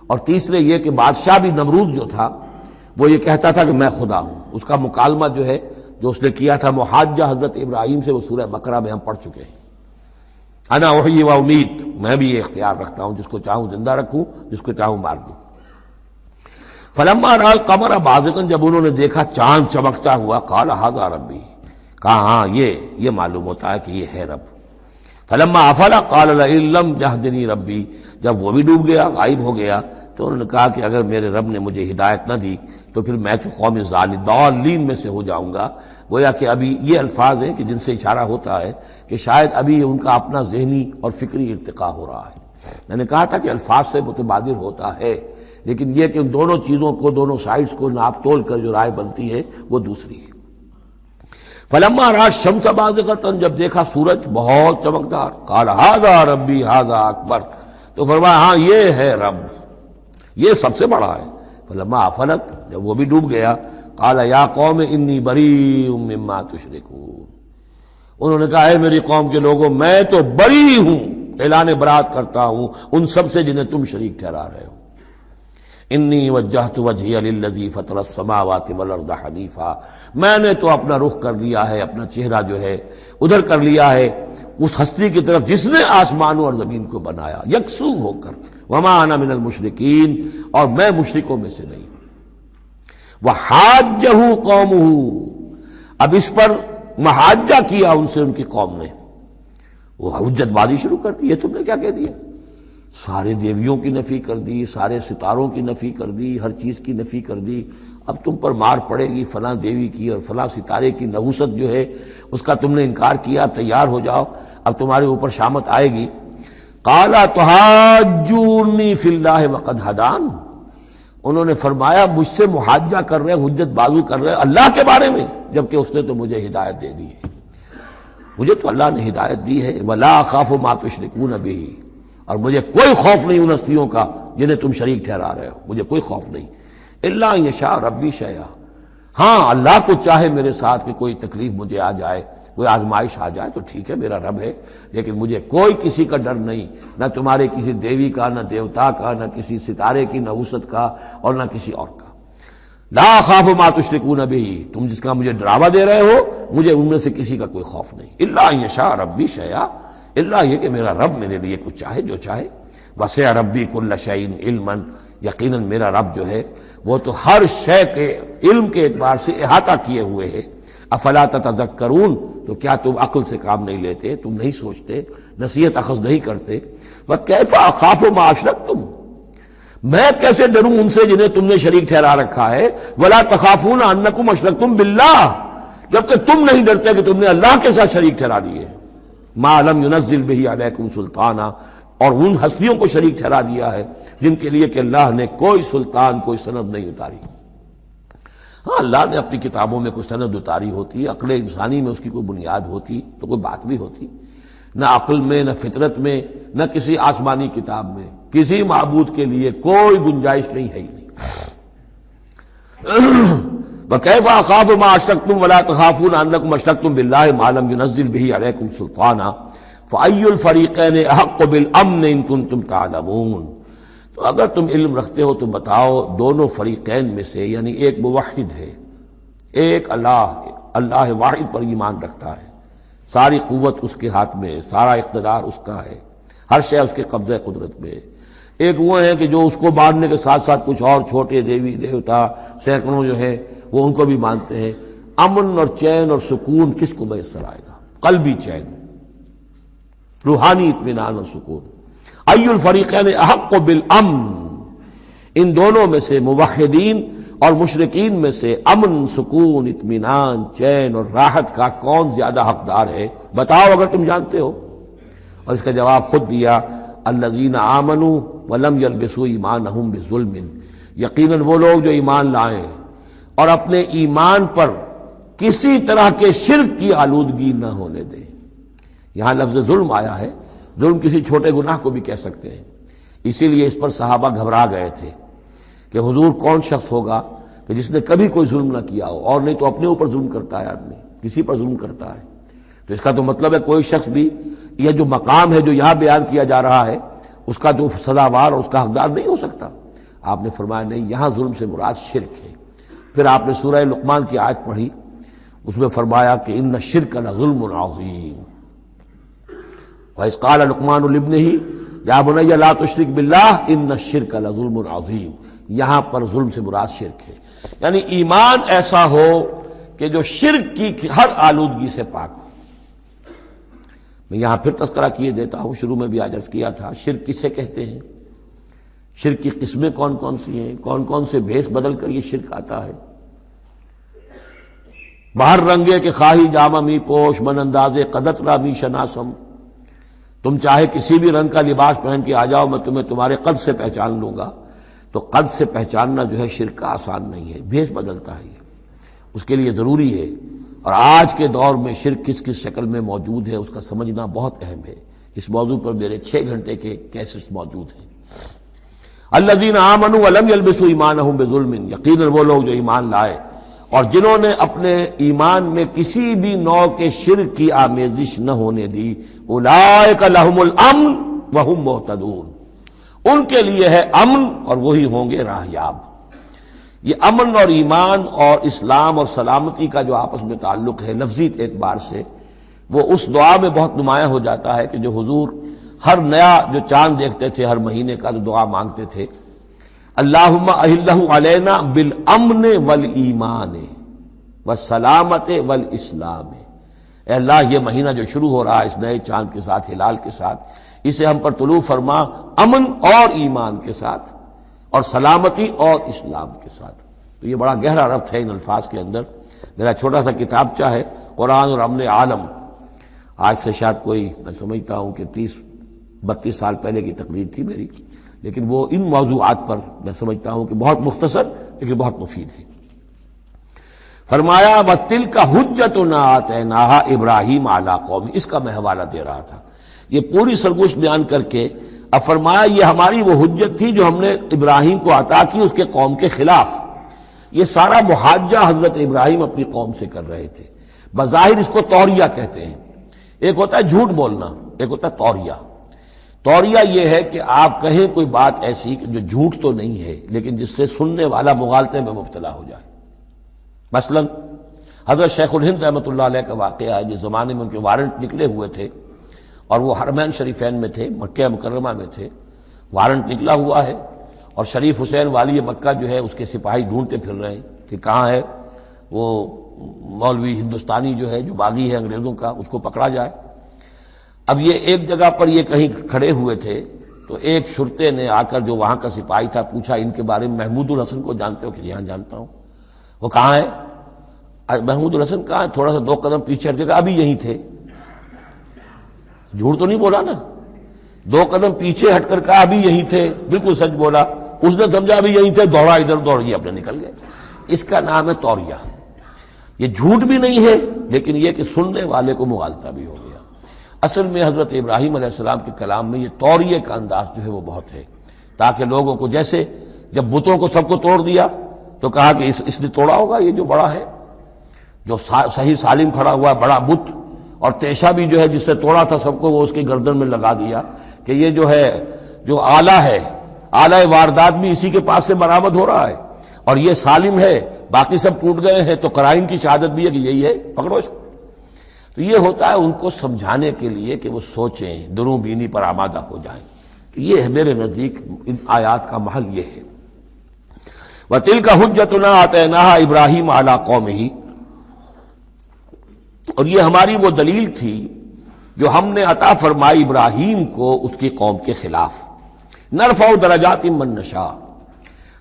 اور تیسرے یہ کہ بادشاہ بھی نمرود جو تھا وہ یہ کہتا تھا کہ میں خدا ہوں. اس کا مکالمہ جو ہے جو اس نے کیا تھا محاجہ حضرت ابراہیم سے، وہ سورہ بقرہ میں ہم پڑھ چکے ہیں. انا احیی و امید، میں بھی یہ اختیار رکھتا ہوں، جس کو چاہوں زندہ رکھوں، جس کو چاہوں مار دوں. فلما رأى القمر بازغا، جب انہوں نے دیکھا چاند چمکتا ہوا، قال ھذا ربی، کہا ہاں یہ معلوم ہوتا ہے کہ یہ ہے رب. فلما افل قال لئن لم يهدنی ربی، جب وہ بھی ڈوب گیا، غائب ہو گیا، تو انہوں نے کہا کہ اگر میرے رب نے مجھے ہدایت نہ دی تو پھر میں تو قوم ضالین میں سے ہو جاؤں گا. گویا کہ ابھی یہ الفاظ ہیں کہ جن سے اشارہ ہوتا ہے کہ شاید ابھی ان کا اپنا ذہنی اور فکری ارتقاء ہو رہا ہے. میں نے کہا تھا کہ الفاظ سے متبادر ہوتا ہے، لیکن یہ کہ ان دونوں چیزوں کو، دونوں سائڈز کو ناپ تول کر جو رائے بنتی ہے وہ دوسری ہے. فلما رأى الشمس بازغۃ، جب دیکھا سورج بہت چمکدار، قال ھذا ربی ھذا اکبر، تو فرمایا ہاں یہ ہے رب، یہ سب سے بڑا ہے. فلما افلت، جب وہ بھی ڈوب گیا، قال یا قوم انی بریء مما تشرکون، انہوں نے کہا اے میری قوم کے لوگوں میں تو بری ہوں، اعلان برات کرتا ہوں ان سب سے جنہیں تم شریک ٹھہرا رہے ہو. انی وجہت وجہی للذی فطر السماوات والارض حنیفا، میں نے تو اپنا رخ کر لیا ہے، اپنا چہرہ جو ہے ادھر کر لیا ہے اس ہستی کی طرف جس نے آسمانوں اور زمین کو بنایا یکسو ہو کر. وما انا من المشرکین، اور میں مشرکوں میں سے نہیں ہوں. وحاجہ قومہ، اب اس پر محاجہ کیا ان سے ان کی قوم نے، وہ حجت بازی شروع کر دی. یہ تم نے کیا کہہ دیا؟ سارے دیویوں کی نفی کر دی، سارے ستاروں کی نفی کر دی، ہر چیز کی نفی کر دی. اب تم پر مار پڑے گی فلاں دیوی کی اور فلاں ستارے کی نحوست جو ہے اس کا تم نے انکار کیا، تیار ہو جاؤ، اب تمہارے اوپر شامت آئے گی. قال تحاجونی فی اللہ وقد ہدان، انہوں نے فرمایا مجھ سے محاجہ کر رہے، حجت بازو کر رہے اللہ کے بارے میں، جبکہ اس نے تو مجھے ہدایت دے دی ہے، مجھے تو اللہ نے ہدایت دی ہے. ولا اخاف ما تشرکون بہ، اور مجھے کوئی خوف نہیں ان ہستیوں کا جنہیں تم شریک ٹھہرا رہے ہو، مجھے کوئی خوف نہیں. الا ان یشاء ربی شیئا، ہاں اللہ کو چاہے میرے ساتھ کہ کوئی تکلیف مجھے آ جائے، کوئی آزمائش آ جائے تو ٹھیک ہے، میرا رب ہے، لیکن مجھے کوئی کسی کا ڈر نہیں، نہ تمہارے کسی دیوی کا، نہ دیوتا کا، نہ کسی ستارے کی نحوست کا، اور نہ کسی اور کا. لا اخاف ما تشرکون بہ، تم جس کا مجھے ڈراوا دے رہے ہو مجھے ان میں سے کسی کا کوئی خوف نہیں. الا ان یشاء ربی شیئا، الا یہ کہ میرا رب میرے لیے کچھ چاہے، جو چاہے. وسع ربی کل شیء علما، یقیناً میرا رب جو ہے وہ تو ہر شے کے علم کے اعتبار سے احاطہ کیے ہوئے ہے. افلا تتذکرون، تو کیا تم عقل سے کام نہیں لیتے، تم نہیں سوچتے، نصیحت اخذ نہیں کرتے. وکیف اخاف ما اشرکتم، میں کیسے ڈروں ان سے جنہیں تم نے شریک ٹھہرا رکھا ہے. ولا تخافون انکم اشرکتم باللہ، جبکہ تم نہیں ڈرتے کہ تم نے اللہ کے ساتھ شریک ٹھہرا دیے. ما لم ينزل به علیکم سلطانا، اور ان ہستیوں کو شریک ٹھہرا دیا ہے جن کے لیے کہ اللہ نے کوئی سلطان، کوئی سند نہیں اتاری۔ ہاں اللہ نے اپنی کتابوں میں کوئی سند اتاری ہوتی، عقل انسانی میں اس کی کوئی بنیاد ہوتی تو کوئی بات بھی ہوتی، نہ عقل میں، نہ فطرت میں، نہ کسی آسمانی کتاب میں کسی معبود کے لیے کوئی گنجائش نہیں ہے ہی نہیں۔ وَكَيْفَ أَخَافُ مَا أَشْرَكْتُمْ وَلَا تَخَافُونَ أَنَّكُمْ أَشْرَكْتُمْ بِاللَّهِ مَا لَمْ يُنَزِّلْ بِهِ عَلَيْكُمْ سُلْطَانًا فَأَيُّ الْفَرِيقَيْنِ أَحَقُّ بِالْأَمْنِ إِن كُنتُمْ تَعْلَمُونَ۔ تو اگر تم علم رکھتے ہو تو بتاؤ دونوں فریقین میں سے، یعنی ایک موحد ہے، ایک اللہ واحد پر ایمان رکھتا ہے، ساری قوت اس کے ہاتھ میں، سارا اقتدار اس کا ہے، ہر شے اس کے قبضہ قدرت میں۔ ایک وہ ہے کہ جو اس کو ماننے کے ساتھ ساتھ کچھ اور چھوٹے دیوی دیوتا سینکڑوں جو ہیں وہ ان کو بھی مانتے ہیں۔ امن اور چین اور سکون کس کو میسر آئے گا؟ قلبی چین، روحانی اطمینان اور سکون۔ ای الفریقین احق بالامن، ان دونوں میں سے موحدین اور مشرکین میں سے امن، سکون، اطمینان، چین اور راحت کا کون زیادہ حقدار ہے؟ بتاؤ اگر تم جانتے ہو۔ اور اس کا جواب خود دیا، الذین آمنوا ولم یلبسوا ایمانہم بظلم، یقیناً وہ لوگ جو ایمان لائیں اور اپنے ایمان پر کسی طرح کے شرک کی آلودگی نہ ہونے دیں۔ یہاں لفظ ظلم آیا ہے، ظلم کسی چھوٹے گناہ کو بھی کہہ سکتے ہیں، اسی لیے اس پر صحابہ گھبرا گئے تھے کہ حضور کون شخص ہوگا کہ جس نے کبھی کوئی ظلم نہ کیا ہو، اور نہیں تو اپنے اوپر ظلم کرتا ہے آدمی، کسی پر ظلم کرتا ہے۔ تو اس کا تو مطلب ہے کوئی شخص بھی یہ جو مقام ہے جو یہاں بیان کیا جا رہا ہے اس کا جو سزاوار اور اس کا حقدار نہیں ہو سکتا۔ آپ نے فرمایا نہیں، یہاں ظلم سے مراد شرک ہے۔ پھر آپ نے سورہ لقمان کی آیت پڑھی، اس میں فرمایا کہ ان الشرک لظلم عظیم، وَإِذْ قَالَ لُقْمَانُ لِابْنِهِ يَا بُنَيَّ لَا تُشْرِكْ بِاللَّهِ إِنَّ الشِّرْكَ لَظُلْمٌ عَظِيمٌ۔ یہاں پر ظلم سے مراد شرک ہے، یعنی ایمان ایسا ہو کہ جو شرک کی ہر آلودگی سے پاک ہو۔ میں یہاں پھر تذکرہ کیے دیتا ہوں، شروع میں بھی عرض کیا تھا، شرک کسے کہتے ہیں، شرک کی قسمیں کون کون سی ہیں، کون کون سے بھیس بدل کر یہ شرک آتا ہے۔ باہر رنگے کے خواہی جامہ می پوش، من اندازے قدت را می شناسم، تم چاہے کسی بھی رنگ کا لباس پہن کے آ جاؤ، میں تمہیں تمہارے قد سے پہچان لوں گا۔ تو قد سے پہچاننا جو ہے شرک کا آسان نہیں ہے، بھیس بدلتا ہے، اس کے لیے ضروری ہے۔ اور آج کے دور میں شرک کس کس شکل میں موجود ہے اس کا سمجھنا بہت اہم ہے۔ اس موضوع پر میرے 6 گھنٹے کے کیسٹس موجود ہیں۔ الذین آمنوا ولم یلبسوا ایمانہم بظلم، یقیناً وہ لوگ جو ایمان لائے اور جنہوں نے اپنے ایمان میں کسی بھی نوع کے شرک کی آمیزش نہ ہونے دی، اولئک لہم الامن وہم مہتدون، ان کے لیے ہے امن اور وہی ہوں گے راہیاب۔ یہ امن اور ایمان اور اسلام اور سلامتی کا جو آپس میں تعلق ہے لفظی اعتبار سے، وہ اس دعا میں بہت نمایاں ہو جاتا ہے کہ جو حضور ہر نیا جو چاند دیکھتے تھے ہر مہینے کا، تو دعا مانگتے تھے، اللہم اہلہ علینا بالامن والایمان والسلامت والاسلام، اے اللہ یہ مہینہ جو شروع ہو رہا ہے اس نئے چاند کے ساتھ، ہلال کے ساتھ، اسے ہم پر طلوع فرما امن اور ایمان کے ساتھ اور سلامتی اور اسلام کے ساتھ۔ تو یہ بڑا گہرا ربط ہے ان الفاظ کے اندر۔ میرا چھوٹا سا کتابچہ ہے قرآن اور امن عالم، آج سے شاید کوئی میں سمجھتا ہوں کہ 30-32 سال پہلے کی تقریر تھی میری، لیکن وہ ان موضوعات پر میں سمجھتا ہوں کہ بہت مختصر لیکن بہت مفید ہے۔ فرمایا وَتِلْكَ حُجَّتُنَا آتَيْنَاهَا إِبْرَاهِيمَ عَلَىٰ قَوْمِهِ، اس کا میں حوالہ دے رہا تھا۔ یہ پوری سرگوش بیان کر کے اب فرمایا یہ ہماری وہ حجت تھی جو ہم نے ابراہیم کو عطا کی اس کے قوم کے خلاف۔ یہ سارا محاجہ حضرت ابراہیم اپنی قوم سے کر رہے تھے۔ بظاہر اس کو توریہ کہتے ہیں، ایک ہوتا ہے جھوٹ بولنا، ایک ہوتا ہے توریہ۔ توریہ یہ ہے کہ آپ کہیں کوئی بات ایسی جو جھوٹ تو نہیں ہے لیکن جس سے سننے والا مغالطے میں مبتلا ہو جائے۔ مثلا حضرت شیخ الہند رحمۃ اللہ علیہ کا واقعہ ہے، جس زمانے میں ان کے وارنٹ نکلے ہوئے تھے اور وہ حرمین شریفین میں تھے، مکہ مکرمہ میں تھے، وارنٹ نکلا ہوا ہے اور شریف حسین والی مکہ جو ہے اس کے سپاہی ڈھونڈتے پھر رہے ہیں کہ کہاں ہے وہ مولوی ہندوستانی جو ہے جو باغی ہے انگریزوں کا، اس کو پکڑا جائے۔ اب یہ ایک جگہ پر یہ کہیں کھڑے ہوئے تھے تو ایک شرطے نے آ کر جو وہاں کا سپاہی تھا پوچھا ان کے بارے میں محمود الحسن کو جانتے ہو؟ کہ یہاں جانتا ہوں۔ وہ کہاں ہے؟ محمود الحسن کہاں ہے؟ تھوڑا سا 2 قدم پیچھے ہٹ کے کہا ابھی یہیں تھے۔ جھوٹ تو نہیں بولا نا، 2 قدم پیچھے ہٹ کر کہا ابھی یہیں تھے، بالکل سچ بولا، اس نے سمجھا ابھی یہیں تھے، دوڑا ادھر، دوڑ گیا اپنے نکل گئے۔ اس کا نام ہے توریہ۔ یہ جھوٹ بھی نہیں ہے لیکن یہ کہ سننے والے کو مغالطہ بھی ہو گیا۔ اصل میں حضرت ابراہیم علیہ السلام کے کلام میں یہ توریہ کا انداز جو ہے وہ بہت ہے، تاکہ لوگوں کو، جیسے جب بتوں کو سب کو توڑ دیا تو کہا کہ اس نے توڑا ہوگا، یہ جو بڑا ہے، جو صحیح سالم کھڑا ہوا ہے بڑا بت، اور تیشا بھی جو ہے جس سے توڑا تھا سب کو، وہ اس کی گردن میں لگا دیا کہ یہ جو ہے جو آلہ ہے، آلہ واردات بھی اسی کے پاس سے برآمد ہو رہا ہے، اور یہ سالم ہے، باقی سب ٹوٹ گئے ہیں، تو قرائن کی شہادت بھی ہے کہ یہی ہے، پکڑو اس کو۔ تو یہ ہوتا ہے ان کو سمجھانے کے لیے کہ وہ سوچیں، دروں بینی پر آمادہ ہو جائیں۔ یہ ہے میرے نزدیک ان آیات کا محل یہ ہے۔ وَتِلْكَ حُجَّتُنَا آتَيْنَاهَا إِبْرَاهِيمَ عَلَىٰ قَوْمِهِ، اور یہ ہماری وہ دلیل تھی جو ہم نے عطا فرمائی ابراہیم کو اس کی قوم کے خلاف۔ نرفع درجات من نشاء،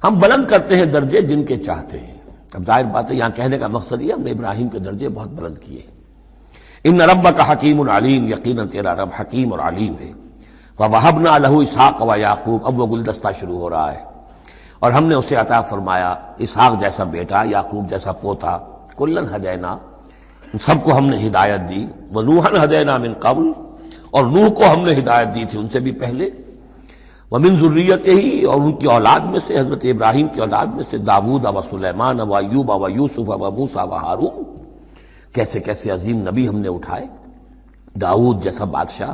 ہم بلند کرتے ہیں درجے جن کے چاہتے ہیں۔ اب ظاہر بات ہے، یہاں کہنے کا مقصد یہ ہم نے ابراہیم کے درجے بہت بلند کیے۔ ان ربک حکیم علیم، یقیناً تیرا رب حکیم اور علیم ہے۔ وَوَهَبْنَا لَهُ اسحاق وَيَعْقُوب، اب وہ گلدستہ شروع ہو رہا ہے، اور ہم نے اسے عطا فرمایا اسحاق جیسا بیٹا، یعقوب جیسا پوتا، کلن ہدینا، سب کو ہم نے ہدایت دی، وَنُوحًا ہدینا من قبل، اور نوح کو ہم نے ہدایت دی تھی ان سے بھی پہلے، ومن ذریتہ، اور ان کی اولاد میں سے، حضرت ابراہیم کی اولاد میں سے، داؤد و سلیمان و ایوب و یوسف و موسیٰ و ہارون، کیسے کیسے عظیم نبی ہم نے اٹھائے، داؤد جیسا بادشاہ،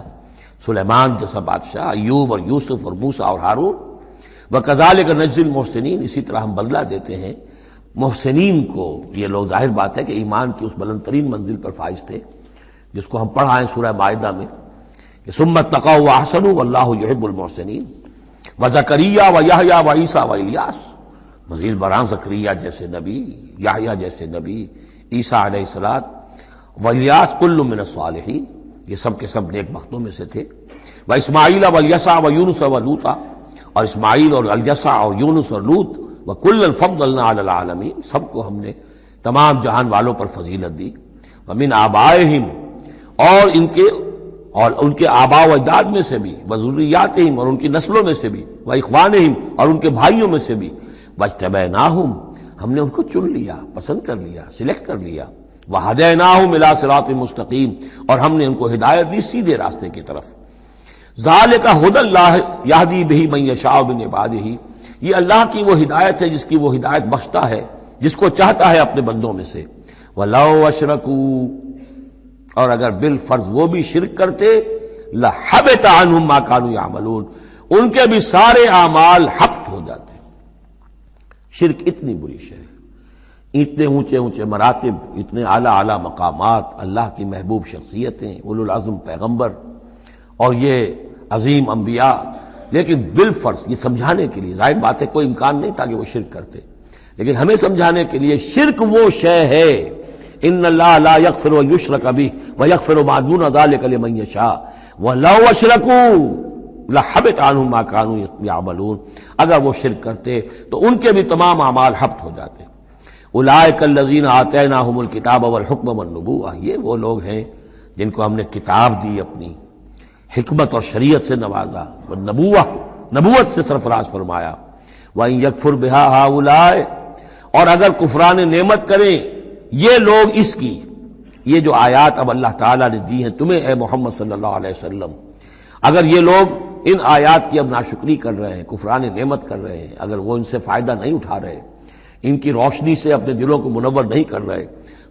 سلیمان جیسا بادشاہ، ایوب اور یوسف اور موسیٰ اور ہارون۔ وَكَذَلِكَ نَجْزِي الْمُحْسِنِينَ، اسی طرح ہم بدلہ دیتے ہیں محسنین کو۔ یہ لوگ ظاہر بات ہے کہ ایمان کی اس بلند ترین منزل پر فائز تھے جس کو ہم پڑھا ہے سورہ مائدہ میں کہ ثُمَّ اتَّقَوْا وَأَحْسَنُوا وَاللَّهُ يُحِبُّ الْمُحْسِنِينَ۔ وَزَكَرِيَّا وَيَحْيَا وَعِیسیٰ وَإِلیاس، مزید برآں زکریا جیسے نبی، یحییٰ جیسے نبی، عیسیٰ علیہ السلام، وإلیاس کل من الصالحین، یہ سب کے سب نیک بختوں میں سے تھے۔ وإسماعیل وَالْیسع وَیونس وَلوطا، اور اسماعیل اور الیسع اور یونس اور لوط، وَكُلًّا فَضَّلْنَا عَلَى الْعَالَمِينَ، سب کو ہم نے تمام جہان والوں پر فضیلت دی۔ وَمِنْ آبائِهِمْ، اور ان کے آباء و اجداد میں سے بھی، وذریاتہم، اور ان کی نسلوں میں سے بھی، واخوانہم، اور ان کے بھائیوں میں سے بھی، واجتبیناہم، ہم نے ان کو چن لیا، پسند کر لیا، سلیکٹ کر لیا، وہدیناہم الی صراط مستقیم، اور ہم نے ان کو ہدایت دی سیدھے راستے کی طرف۔ ذالک ھدی اللہ یہدی بہ من یشاء من عبادہ، یہ اللہ کی وہ ہدایت ہے جس کی وہ ہدایت بخشتا ہے جس کو چاہتا ہے اپنے بندوں میں سے۔ وَلَوْ أَشْرَكُوا، اور اگر بالفرض وہ بھی شرک کرتے، لَحَبِطَ عَنْهُمْ مَا كَانُوا يَعْمَلُونَ، ان کے بھی سارے اعمال حبط ہو جاتے۔ شرک اتنی بری شے ہے، اتنے اونچے اونچے مراتب، اتنے اعلیٰ اعلیٰ مقامات، اللہ کی محبوب شخصیتیں، اولو العزم پیغمبر اور یہ عظیم انبیاء، لیکن بالفرض یہ سمجھانے کے لیے، ظاہر بات ہے کوئی امکان نہیں تھا کہ وہ شرک کرتے، لیکن ہمیں سمجھانے کے لیے شرک وہ شے ہے، ان اللہ لا یغفر ان یشرک بہ ویغفر ما دون ذلک لمن یشاء ولو اشرکوا لحبط عنہم ما كانوا یعملون، اگر وہ شرک کرتے تو ان کے بھی تمام اعمال حبط ہو جاتے۔ اولئک الذین آتیناہم الکتاب والحکم والنبوۃ، یہ وہ لوگ ہیں جن کو ہم نے کتاب دی، اپنی حکمت اور شریعت سے نوازا، نبوت سے سرفراز فرمایا۔ وَإِن يَكْفُرْ بِهَا هَؤُلَاءِ، اور اگر کفران نعمت کریں یہ لوگ اس کی، یہ جو آیات اب اللہ تعالیٰ نے دی ہیں تمہیں اے محمد صلی اللہ علیہ وسلم، اگر یہ لوگ ان آیات کی اب ناشکری کر رہے ہیں، کفران نعمت کر رہے ہیں، اگر وہ ان سے فائدہ نہیں اٹھا رہے، ان کی روشنی سے اپنے دلوں کو منور نہیں کر رہے،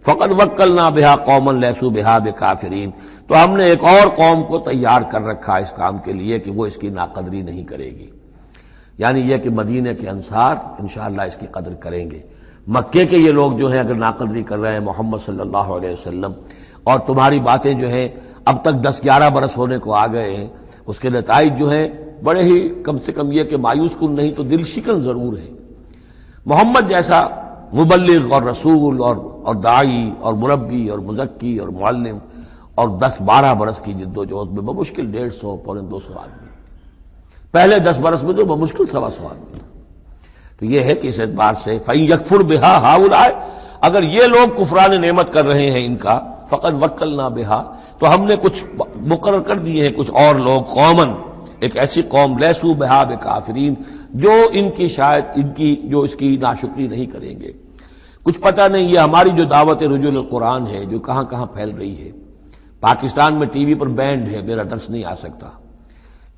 فقد وکلنا بہا قوما لیسوا بہا بکافرین، تو ہم نے ایک اور قوم کو تیار کر رکھا اس کام کے لیے کہ وہ اس کی ناقدری نہیں کرے گی، یعنی یہ کہ مدینہ کے انصار انشاءاللہ اس کی قدر کریں گے۔ مکے کے یہ لوگ جو ہیں اگر ناقدری کر رہے ہیں محمد صلی اللہ علیہ وسلم، اور تمہاری باتیں جو ہیں اب تک 10-11 برس ہونے کو آ گئے ہیں، اس کے نتائج جو ہیں بڑے ہی کم سے کم یہ کہ مایوس کن نہیں تو دل شکن ضرور ہے۔ محمد جیسا مبلغ اور رسول اور داعی اور مربی اور مزکی اور معلم، اور 10-12 برس کی جد و جہد میں بمشکل 150-200 آدمی، پہلے 10 برس میں تو بمشکل 125 آدمی تھا۔ تو یہ ہے کہ اس اعتبار سے فَإِن يَكْفُرْ بِهَا هَؤُلَاءِ، اگر یہ لوگ کفران نعمت کر رہے ہیں ان کا، فقد وکلنا بہا، تو ہم نے کچھ مقرر کر دیے ہیں کچھ اور لوگ، قومن، ایک ایسی قوم، لیسو بہا بکافرین، جو ان کی شاید جو اس کی ناشکری نہیں کریں گے۔ کچھ پتہ نہیں یہ ہماری جو دعوت رجوع القرآن ہے جو کہاں کہاں پھیل رہی ہے۔ پاکستان میں ٹی وی پر بینڈ ہے، میرا درس نہیں آ سکتا۔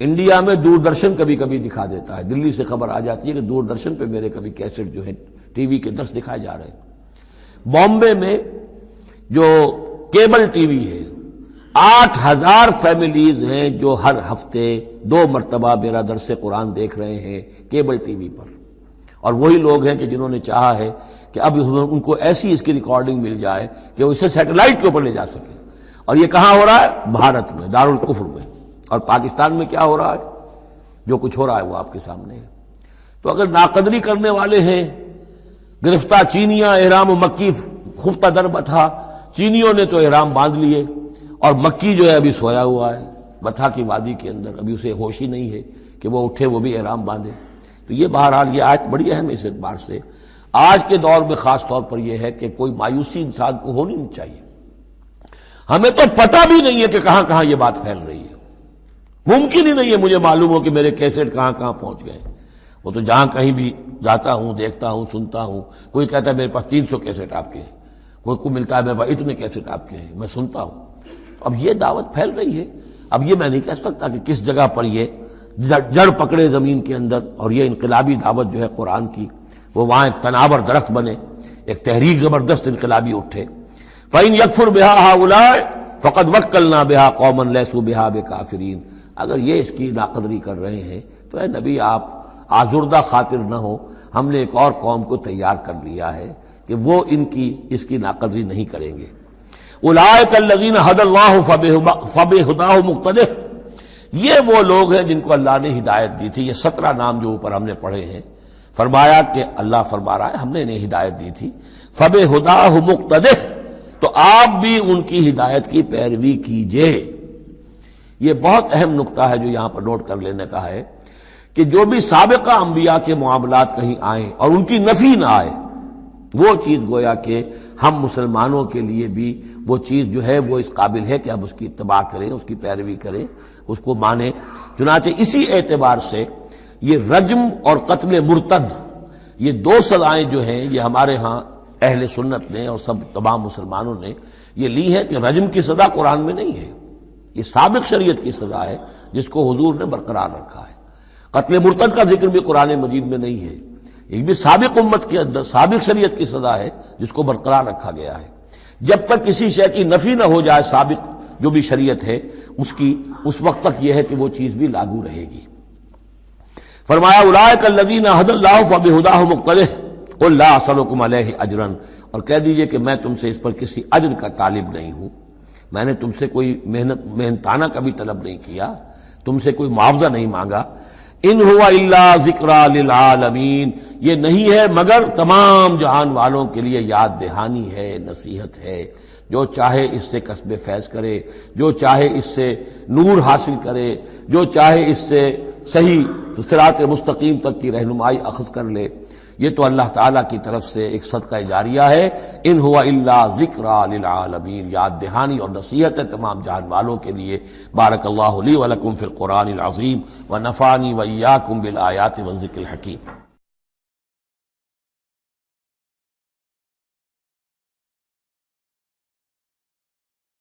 انڈیا میں دوردرشن کبھی کبھی دکھا دیتا ہے، دلی سے خبر آ جاتی ہے کہ دوردرشن پہ میرے کبھی کیسٹ جو ہے ٹی وی کے درس دکھائے جا رہے ہیں۔ بامبے میں جو کیبل ٹی وی ہے، 8,000 فیملیز ہیں جو ہر ہفتے 2 مرتبہ میرا درس قرآن دیکھ رہے ہیں کیبل ٹی وی پر، اور وہی لوگ ہیں کہ جنہوں نے چاہا ہے کہ اب ان کو ایسی اس کی ریکارڈنگ مل جائے کہ وہ اسے سیٹلائٹ کے اوپر لے جا سکے۔ اور یہ کہاں ہو رہا ہے؟ بھارت میں، دارالکفر میں۔ اور پاکستان میں کیا ہو رہا ہے؟ جو کچھ ہو رہا ہے وہ آپ کے سامنے ہے۔ تو اگر ناقدری کرنے والے ہیں، گرفتہ چینیاں احرام و مکی خفتہ در بتھا، چینیوں نے تو احرام باندھ لیے، اور مکی جو ہے ابھی سویا ہوا ہے بتھا کی وادی کے اندر، ابھی اسے ہوش ہی نہیں ہے کہ وہ اٹھے وہ بھی احرام باندھے۔ تو یہ بہرحال یہ آیت بڑی اہم ہے اس اعتبار سے، آج کے دور میں خاص طور پر یہ ہے کہ کوئی مایوسی انسان کو ہونی نہیں چاہیے۔ ہمیں تو پتہ بھی نہیں ہے کہ کہاں کہاں یہ بات پھیل رہی ہے، ممکن ہی نہیں ہے مجھے معلوم ہو کہ میرے کیسٹ کہاں کہاں پہنچ گئے۔ وہ تو جہاں کہیں بھی جاتا ہوں، دیکھتا ہوں، سنتا ہوں، کوئی کہتا ہے میرے پاس 300 کیسٹ آپ کے ہیں، کوئی کو ملتا ہے میرے پاس اتنے کیسٹ آپ کے ہیں، میں سنتا ہوں۔ اب یہ دعوت پھیل رہی ہے، اب یہ میں نہیں کہہ سکتا کہ کس جگہ پر یہ جڑ پکڑے زمین کے اندر، اور یہ انقلابی دعوت جو ہے قرآن کی وہ وہاں ایک تناور درخت بنے، ایک تحریک زبردست انقلابی اٹھے۔ فَإِن يَكْفُرْ بِهَا هَؤُلَاءِ فَقَدْ وَكَّلْنَا بِهَا قَوْمًا لَيْسُوا بِهَا بِكَافِرِينَ۔ اگر یہ اس کی ناقدری کر رہے ہیں تو اے نبی آپ آزردہ خاطر نہ ہو، ہم نے ایک اور قوم کو تیار کر لیا ہے کہ وہ اس کی ناقدری نہیں کریں گے۔ اولئک الذین ھدی اللہ فبہداہ مقتدہ، یہ وہ لوگ ہیں جن کو اللہ نے ہدایت دی تھی۔ یہ 17 نام جو اوپر ہم نے پڑھے ہیں، فرمایا کہ اللہ فرما رہا ہے ہم نے انہیں ہدایت دی تھی، فبہداہ مقتدہ، تو آپ بھی ان کی ہدایت کی پیروی کیجئے۔ یہ بہت اہم نقطہ ہے جو یہاں پر نوٹ کر لینے کا ہے کہ جو بھی سابقہ انبیاء کے معاملات کہیں آئیں اور ان کی نفی نہ آئے، وہ چیز گویا کہ ہم مسلمانوں کے لیے بھی وہ چیز جو ہے وہ اس قابل ہے کہ ہم اس کی اتباع کریں، اس کی پیروی کریں، اس کو مانیں۔ چنانچہ اسی اعتبار سے یہ رجم اور قتل مرتد، یہ 2 سزائیں جو ہیں یہ ہمارے ہاں اہل سنت نے اور سب تمام مسلمانوں نے یہ لی ہے کہ رجم کی سزا قرآن میں نہیں ہے، یہ سابق شریعت کی سزا ہے جس کو حضور نے برقرار رکھا ہے۔ قتل مرتد کا ذکر بھی قرآن مجید میں نہیں ہے، یہ بھی سابق امت کے اندر سابق شریعت کی سزا ہے جس کو برقرار رکھا گیا ہے۔ جب تک کسی شے کی نفی نہ ہو جائے سابق جو بھی شریعت ہے اس وقت تک یہ ہے کہ وہ چیز بھی لاگو رہے گی۔ فرمایا اولئک الذین ھدی اللہ فبہداہ مقتدہ قل لا اسألکم علیہ اجرا، اور کہہ دیجئے کہ میں تم سے اس پر کسی اجر کا طالب نہیں ہوں، میں نے تم سے کوئی محنتانہ کبھی طلب نہیں کیا، تم سے کوئی معاوضہ نہیں مانگا۔ ان ہوا الا ذکریٰ للعالمین، یہ نہیں ہے مگر تمام جہان والوں کے لیے یاد دہانی ہے، نصیحت ہے۔ جو چاہے اس سے کسب فیض کرے، جو چاہے اس سے نور حاصل کرے، جو چاہے اس سے صحیح صراط مستقیم تک کی رہنمائی اخذ کر لے، یہ تو اللہ تعالیٰ کی طرف سے ایک صدقہ جاریہ ہے۔ ان ہوا الا ذکریٰ للعالمین، یاد دہانی اور نصیحت ہے تمام جہان والوں کے لیے۔ بارک اللہ لی ولکم فی القرآن العظیم ونفعنی وإیاکم بالآیات والذکر الحکیم۔